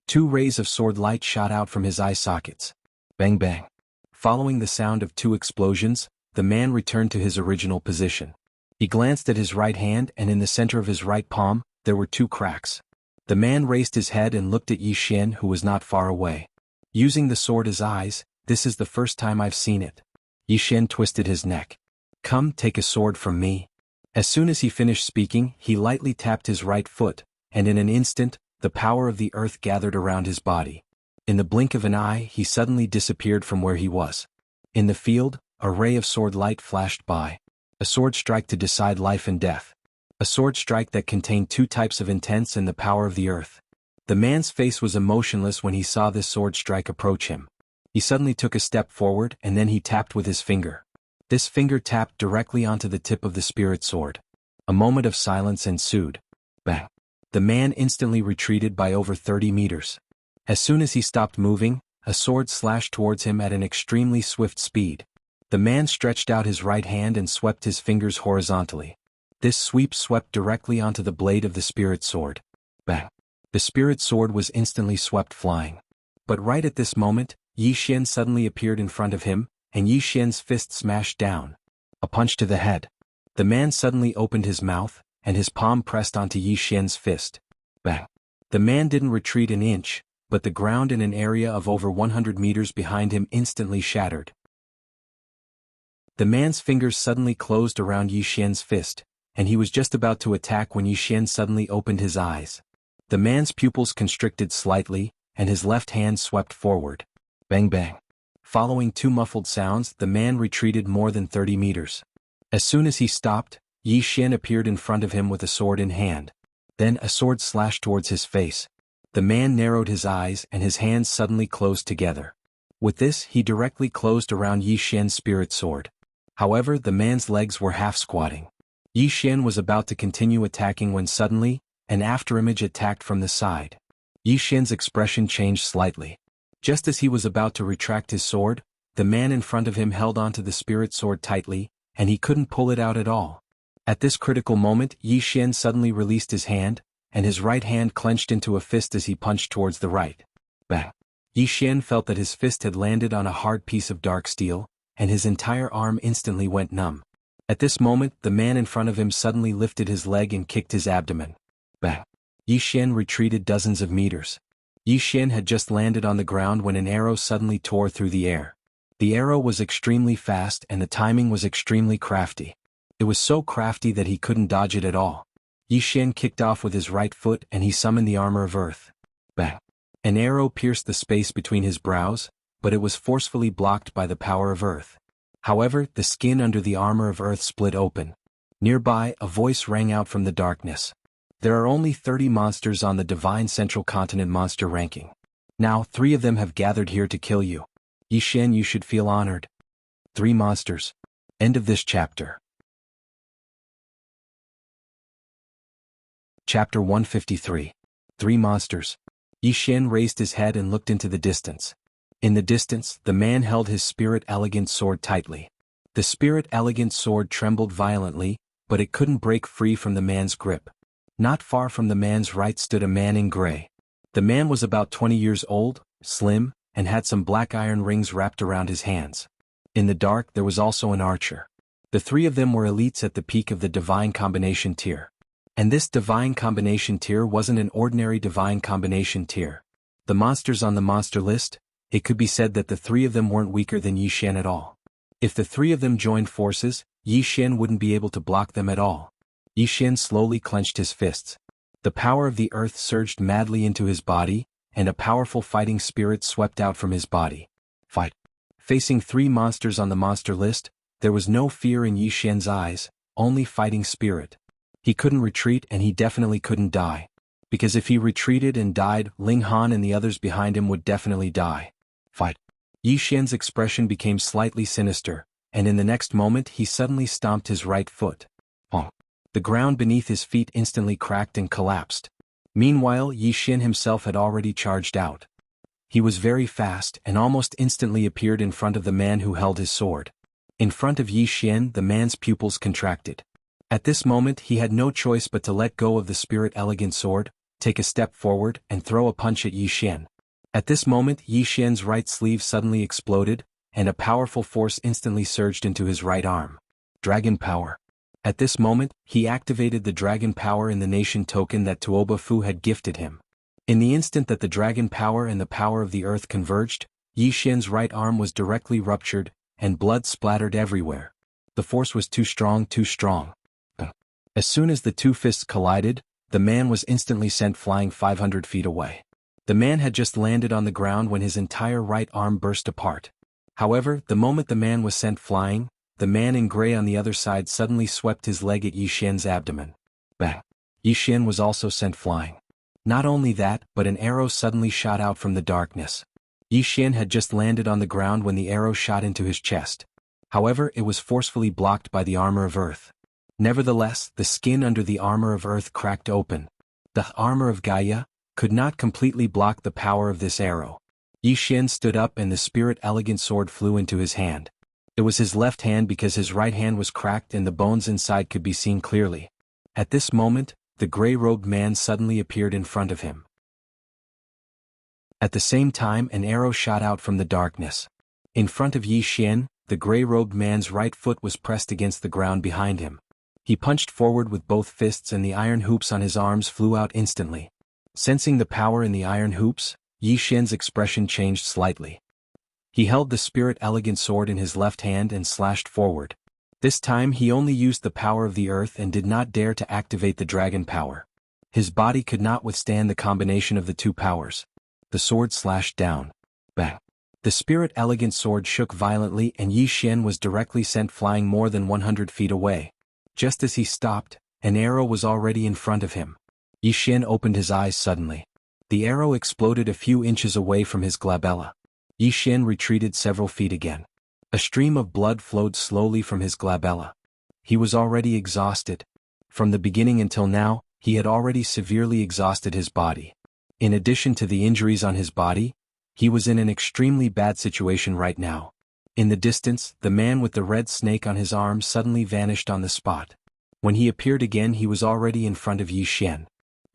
Two rays of sword light shot out from his eye sockets. Bang bang. Following the sound of two explosions, the man returned to his original position. He glanced at his right hand, and in the center of his right palm, there were two cracks. The man raised his head and looked at Yi Xian, who was not far away. Using the sword as eyes, this is the first time I've seen it. Yi Xian twisted his neck. Come, take a sword from me. As soon as he finished speaking, he lightly tapped his right foot, and in an instant, the power of the earth gathered around his body. In the blink of an eye, he suddenly disappeared from where he was. In the field, a ray of sword light flashed by. A sword strike to decide life and death. A sword strike that contained two types of intense and the power of the earth. The man's face was emotionless when he saw this sword strike approach him. He suddenly took a step forward, and then he tapped with his finger. This finger tapped directly onto the tip of the spirit sword. A moment of silence ensued. Bang! The man instantly retreated by over 30 meters. As soon as he stopped moving, a sword slashed towards him at an extremely swift speed. The man stretched out his right hand and swept his fingers horizontally. This sweep swept directly onto the blade of the spirit sword. Bang! The spirit sword was instantly swept flying. But right at this moment, Yi Xian suddenly appeared in front of him, and Yi Xian's fist smashed down. A punch to the head. The man suddenly opened his mouth, and his palm pressed onto Yi Xian's fist. Bang! The man didn't retreat an inch, but the ground in an area of over 100 meters behind him instantly shattered. The man's fingers suddenly closed around Yi Xian's fist, and he was just about to attack when Yi Xian suddenly opened his eyes. The man's pupils constricted slightly, and his left hand swept forward. Bang bang. Following two muffled sounds, the man retreated more than 30 meters. As soon as he stopped, Yi Xian appeared in front of him with a sword in hand. Then a sword slashed towards his face. The man narrowed his eyes and his hands suddenly closed together. With this, he directly closed around Yi Xian's spirit sword. However, the man's legs were half squatting. Yi Xian was about to continue attacking when suddenly, an afterimage attacked from the side. Yi Xian's expression changed slightly. Just as he was about to retract his sword, the man in front of him held onto the spirit sword tightly, and he couldn't pull it out at all. At this critical moment, Yi Xian suddenly released his hand, and his right hand clenched into a fist as he punched towards the right. Bang! Yi Xian felt that his fist had landed on a hard piece of dark steel, and his entire arm instantly went numb. At this moment, the man in front of him suddenly lifted his leg and kicked his abdomen. Bang! Yi Xian retreated dozens of meters. Yi Xian had just landed on the ground when an arrow suddenly tore through the air. The arrow was extremely fast and the timing was extremely crafty. It was so crafty that he couldn't dodge it at all. Yi Xian kicked off with his right foot and he summoned the armor of earth. Bang! An arrow pierced the space between his brows, but it was forcefully blocked by the power of earth. However, the skin under the armor of earth split open. Nearby, a voice rang out from the darkness. There are only 30 monsters on the Divine Central Continent monster ranking. Now, 3 of them have gathered here to kill you. Yi Xian, you should feel honored. 3 monsters. End of this chapter. Chapter 153. 3 monsters. Yi Xian raised his head and looked into the distance. In the distance, the man held his spirit elegant sword tightly. The spirit elegant sword trembled violently, but it couldn't break free from the man's grip. Not far from the man's right stood a man in gray. The man was about 20 years old, slim, and had some black iron rings wrapped around his hands. In the dark there was also an archer. The 3 of them were elites at the peak of the Divine Combination tier. And this Divine Combination tier wasn't an ordinary Divine Combination tier. The monsters on the monster list, it could be said that the 3 of them weren't weaker than Yi Xian at all. If the 3 of them joined forces, Yi Xian wouldn't be able to block them at all. Yi Xian slowly clenched his fists. The power of the earth surged madly into his body, and a powerful fighting spirit swept out from his body. Fight. Facing 3 monsters on the monster list, there was no fear in Yi Xian's eyes, only fighting spirit. He couldn't retreat and he definitely couldn't die. Because if he retreated and died, Ling Han and the others behind him would definitely die. Fight. Yi Xian's expression became slightly sinister, and in the next moment he suddenly stomped his right foot. Oh. The ground beneath his feet instantly cracked and collapsed. Meanwhile, Yi Xin himself had already charged out. He was very fast and almost instantly appeared in front of the man who held his sword. In front of Yi Xin, the man's pupils contracted. At this moment he had no choice but to let go of the spirit elegant sword, take a step forward and throw a punch at Yi Xin. At this moment Yi Xian's right sleeve suddenly exploded, and a powerful force instantly surged into his right arm. Dragon power. At this moment, he activated the dragon power in the nation token that Tuoba Fu had gifted him. In the instant that the dragon power and the power of the earth converged, Yi Xian's right arm was directly ruptured, and blood splattered everywhere. The force was too strong, too strong. As soon as the two fists collided, the man was instantly sent flying 500 feet away. The man had just landed on the ground when his entire right arm burst apart. However, the moment the man was sent flying, the man in gray on the other side suddenly swept his leg at Yi Xian's abdomen. Bang! Yi Xian was also sent flying. Not only that, but an arrow suddenly shot out from the darkness. Yi Xian had just landed on the ground when the arrow shot into his chest. However, it was forcefully blocked by the armor of earth. Nevertheless, the skin under the armor of earth cracked open. The armor of Gaia could not completely block the power of this arrow. Yi Xian stood up and the spirit elegant sword flew into his hand. It was his left hand because his right hand was cracked and the bones inside could be seen clearly. At this moment, the gray-robed man suddenly appeared in front of him. At the same time, an arrow shot out from the darkness. In front of Yi Xian, the gray-robed man's right foot was pressed against the ground behind him. He punched forward with both fists and the iron hoops on his arms flew out instantly. Sensing the power in the iron hoops, Yi Xian's expression changed slightly. He held the spirit elegant sword in his left hand and slashed forward. This time he only used the power of the earth and did not dare to activate the dragon power. His body could not withstand the combination of the two powers. The sword slashed down. Bang! The spirit elegant sword shook violently and Yi Xian was directly sent flying more than 100 feet away. Just as he stopped, an arrow was already in front of him. Yi Xian opened his eyes suddenly. The arrow exploded a few inches away from his glabella. Yi Xian retreated several feet again. A stream of blood flowed slowly from his glabella. He was already exhausted. From the beginning until now, he had already severely exhausted his body. In addition to the injuries on his body, he was in an extremely bad situation right now. In the distance, the man with the red snake on his arm suddenly vanished on the spot. When he appeared again he was already in front of Yi Xian.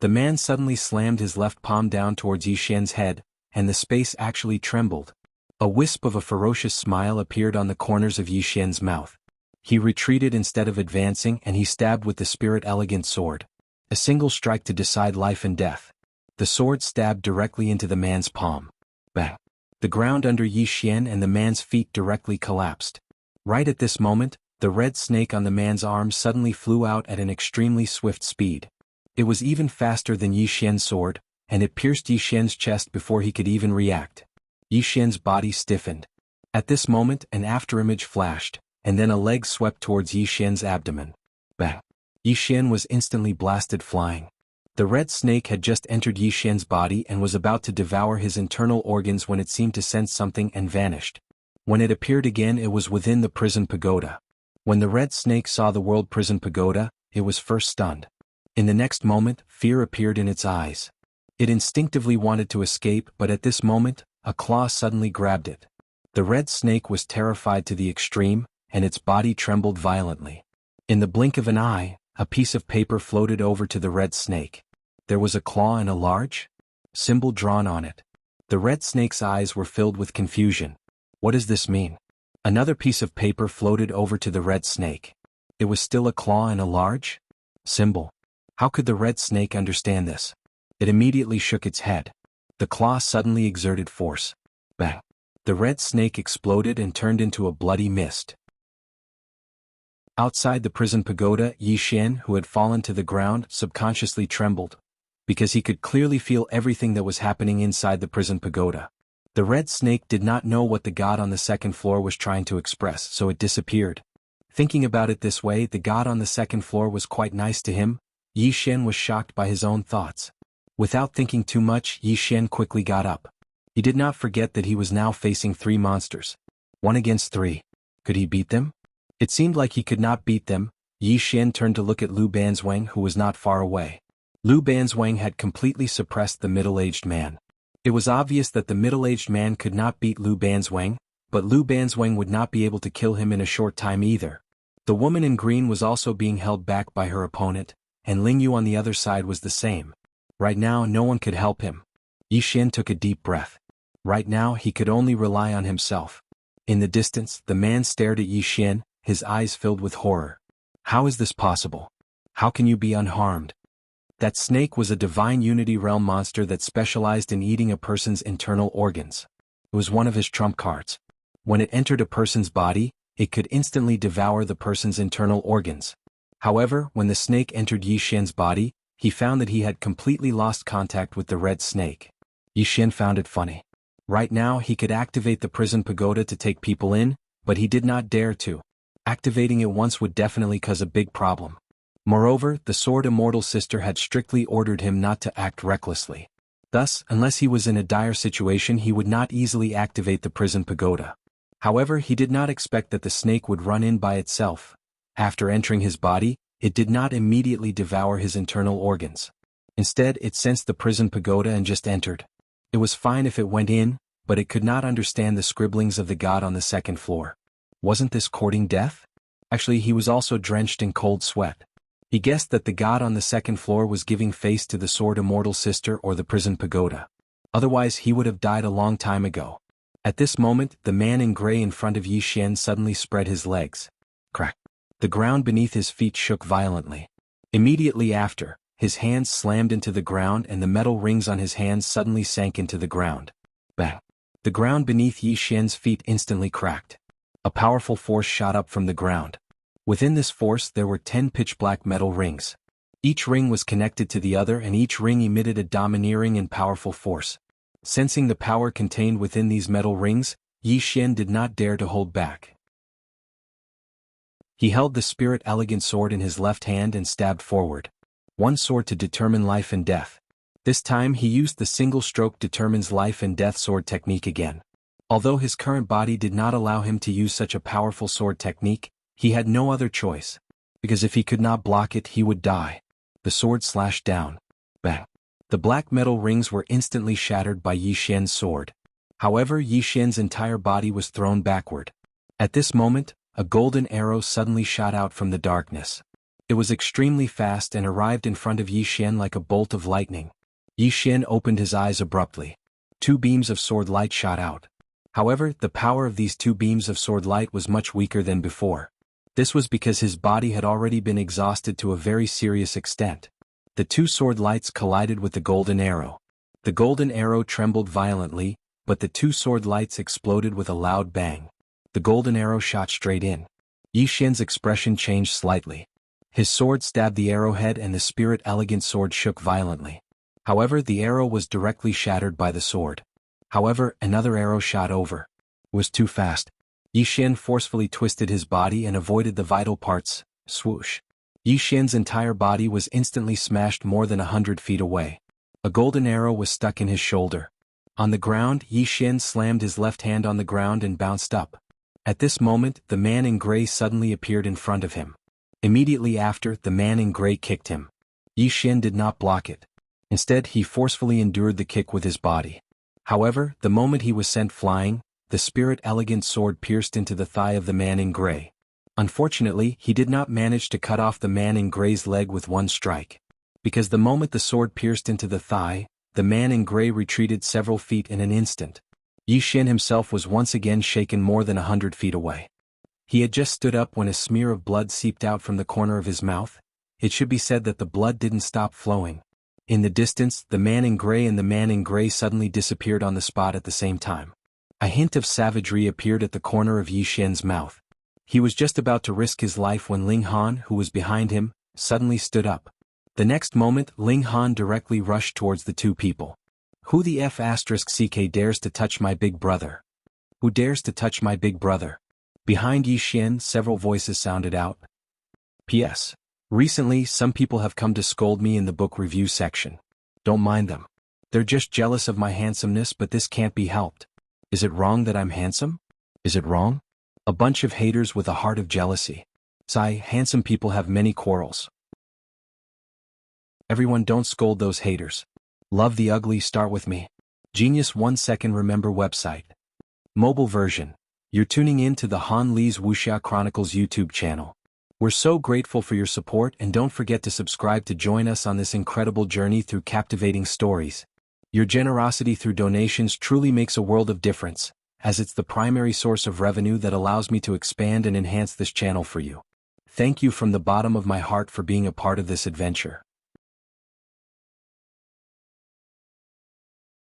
The man suddenly slammed his left palm down towards Yi Xian's head, and the space actually trembled. A wisp of a ferocious smile appeared on the corners of Yi Xian's mouth. He retreated instead of advancing and he stabbed with the spirit elegant sword. A single strike to decide life and death. The sword stabbed directly into the man's palm. Bang! The ground under Yi Xian and the man's feet directly collapsed. Right at this moment, the red snake on the man's arm suddenly flew out at an extremely swift speed. It was even faster than Yi Xian's sword, and it pierced Yi Xian's chest before he could even react. Yi Xian's body stiffened. At this moment an afterimage flashed, and then a leg swept towards Yi Xian's abdomen. Bang! Yi Xian was instantly blasted flying. The red snake had just entered Yi Xian's body and was about to devour his internal organs when it seemed to sense something and vanished. When it appeared again it was within the prison pagoda. When the red snake saw the world prison pagoda, it was first stunned. In the next moment, fear appeared in its eyes. It instinctively wanted to escape, but at this moment, a claw suddenly grabbed it. The red snake was terrified to the extreme, and its body trembled violently. In the blink of an eye, a piece of paper floated over to the red snake. There was a claw and a large symbol drawn on it. The red snake's eyes were filled with confusion. What does this mean? Another piece of paper floated over to the red snake. It was still a claw and a large symbol. How could the red snake understand this? It immediately shook its head. The claw suddenly exerted force. Bang! The red snake exploded and turned into a bloody mist. Outside the prison pagoda, Yi Xian, who had fallen to the ground, subconsciously trembled, because he could clearly feel everything that was happening inside the prison pagoda. The red snake did not know what the god on the second floor was trying to express, so it disappeared. Thinking about it this way, the god on the second floor was quite nice to him. Yi Xian was shocked by his own thoughts. Without thinking too much, Yi Xian quickly got up. He did not forget that he was now facing 3 monsters. 1 against 3. Could he beat them? It seemed like he could not beat them. Yi Xian turned to look at Lu Banzwang, who was not far away. Lu Banzwang had completely suppressed the middle-aged man. It was obvious that the middle-aged man could not beat Lu Banzwang, but Lu Banzwang would not be able to kill him in a short time either. The woman in green was also being held back by her opponent, and Ling Yu on the other side was the same. Right now no one could help him. Yi Xian took a deep breath. Right now he could only rely on himself. In the distance, the man stared at Yi Xian, his eyes filled with horror. How is this possible? How can you be unharmed? That snake was a divine Unity Realm monster that specialized in eating a person's internal organs. It was one of his trump cards. When it entered a person's body, it could instantly devour the person's internal organs. However, when the snake entered Yi Xian's body, he found that he had completely lost contact with the red snake. Yi Xian found it funny. Right now he could activate the prison pagoda to take people in, but he did not dare to. Activating it once would definitely cause a big problem. Moreover, the Sword Immortal Sister had strictly ordered him not to act recklessly. Thus, unless he was in a dire situation, he would not easily activate the prison pagoda. However, he did not expect that the snake would run in by itself. After entering his body, it did not immediately devour his internal organs. Instead, it sensed the prison pagoda and just entered. It was fine if it went in, but it could not understand the scribblings of the god on the second floor. Wasn't this courting death? Actually, he was also drenched in cold sweat. He guessed that the god on the second floor was giving face to the Sword Immortal Sister or the prison pagoda. Otherwise he would have died a long time ago. At this moment, the man in gray in front of Yi Xian suddenly spread his legs. Crack. The ground beneath his feet shook violently. Immediately after, his hands slammed into the ground and the metal rings on his hands suddenly sank into the ground. Bang. The ground beneath Yi Xian's feet instantly cracked. A powerful force shot up from the ground. Within this force there were 10 pitch-black metal rings. Each ring was connected to the other and each ring emitted a domineering and powerful force. Sensing the power contained within these metal rings, Yi Xian did not dare to hold back. He held the Spirit Elegant Sword in his left hand and stabbed forward. One sword to determine life and death. This time he used the single-stroke determines life and death sword technique again. Although his current body did not allow him to use such a powerful sword technique, he had no other choice, because if he could not block it he would die. The sword slashed down. Bang. The black metal rings were instantly shattered by Yi Xian's sword. However, Yi Xian's entire body was thrown backward. At this moment, a golden arrow suddenly shot out from the darkness. It was extremely fast and arrived in front of Yi Xian like a bolt of lightning. Yi Xian opened his eyes abruptly. 2 beams of sword light shot out. However, the power of these 2 beams of sword light was much weaker than before. This was because his body had already been exhausted to a very serious extent. The 2 sword lights collided with the golden arrow. The golden arrow trembled violently, but the 2 sword lights exploded with a loud bang. The golden arrow shot straight in. Yi Xian's expression changed slightly. His sword stabbed the arrowhead and the Spirit Elegant Sword shook violently. However, the arrow was directly shattered by the sword. However, another arrow shot over. It was too fast. Yi Xian forcefully twisted his body and avoided the vital parts. Swoosh. Yi Xian's entire body was instantly smashed more than 100 feet away. A golden arrow was stuck in his shoulder. On the ground, Yi Xian slammed his left hand on the ground and bounced up. At this moment, the man in gray suddenly appeared in front of him. Immediately after, the man in gray kicked him. Yi Xian did not block it. Instead, he forcefully endured the kick with his body. However, the moment he was sent flying, the Spirit Elegant Sword pierced into the thigh of the man in gray. Unfortunately, he did not manage to cut off the man in gray's leg with one strike. Because the moment the sword pierced into the thigh, the man in gray retreated several feet in an instant. Yi Xian himself was once again shaken more than 100 feet away. He had just stood up when a smear of blood seeped out from the corner of his mouth. It should be said that the blood didn't stop flowing. In the distance, the man in gray and the man in gray suddenly disappeared on the spot at the same time. A hint of savagery appeared at the corner of Yi Xian's mouth. He was just about to risk his life when Ling Han, who was behind him, suddenly stood up. The next moment, Ling Han directly rushed towards the 2 people. Who the F***ck dares to touch my big brother? Who dares to touch my big brother? Behind Yi Xian, several voices sounded out. P.S. Recently, some people have come to scold me in the book review section. Don't mind them. They're just jealous of my handsomeness, but this can't be helped. Is it wrong that I'm handsome? Is it wrong? A bunch of haters with a heart of jealousy. Sigh, handsome people have many quarrels. Everyone don't scold those haters. Love the ugly, start with me. Genius 1 second remember website. Mobile version. You're tuning in to the Han Lee's Wuxia Chronicles YouTube channel. We're so grateful for your support, and don't forget to subscribe to join us on this incredible journey through captivating stories. Your generosity through donations truly makes a world of difference, as it's the primary source of revenue that allows me to expand and enhance this channel for you. Thank you from the bottom of my heart for being a part of this adventure.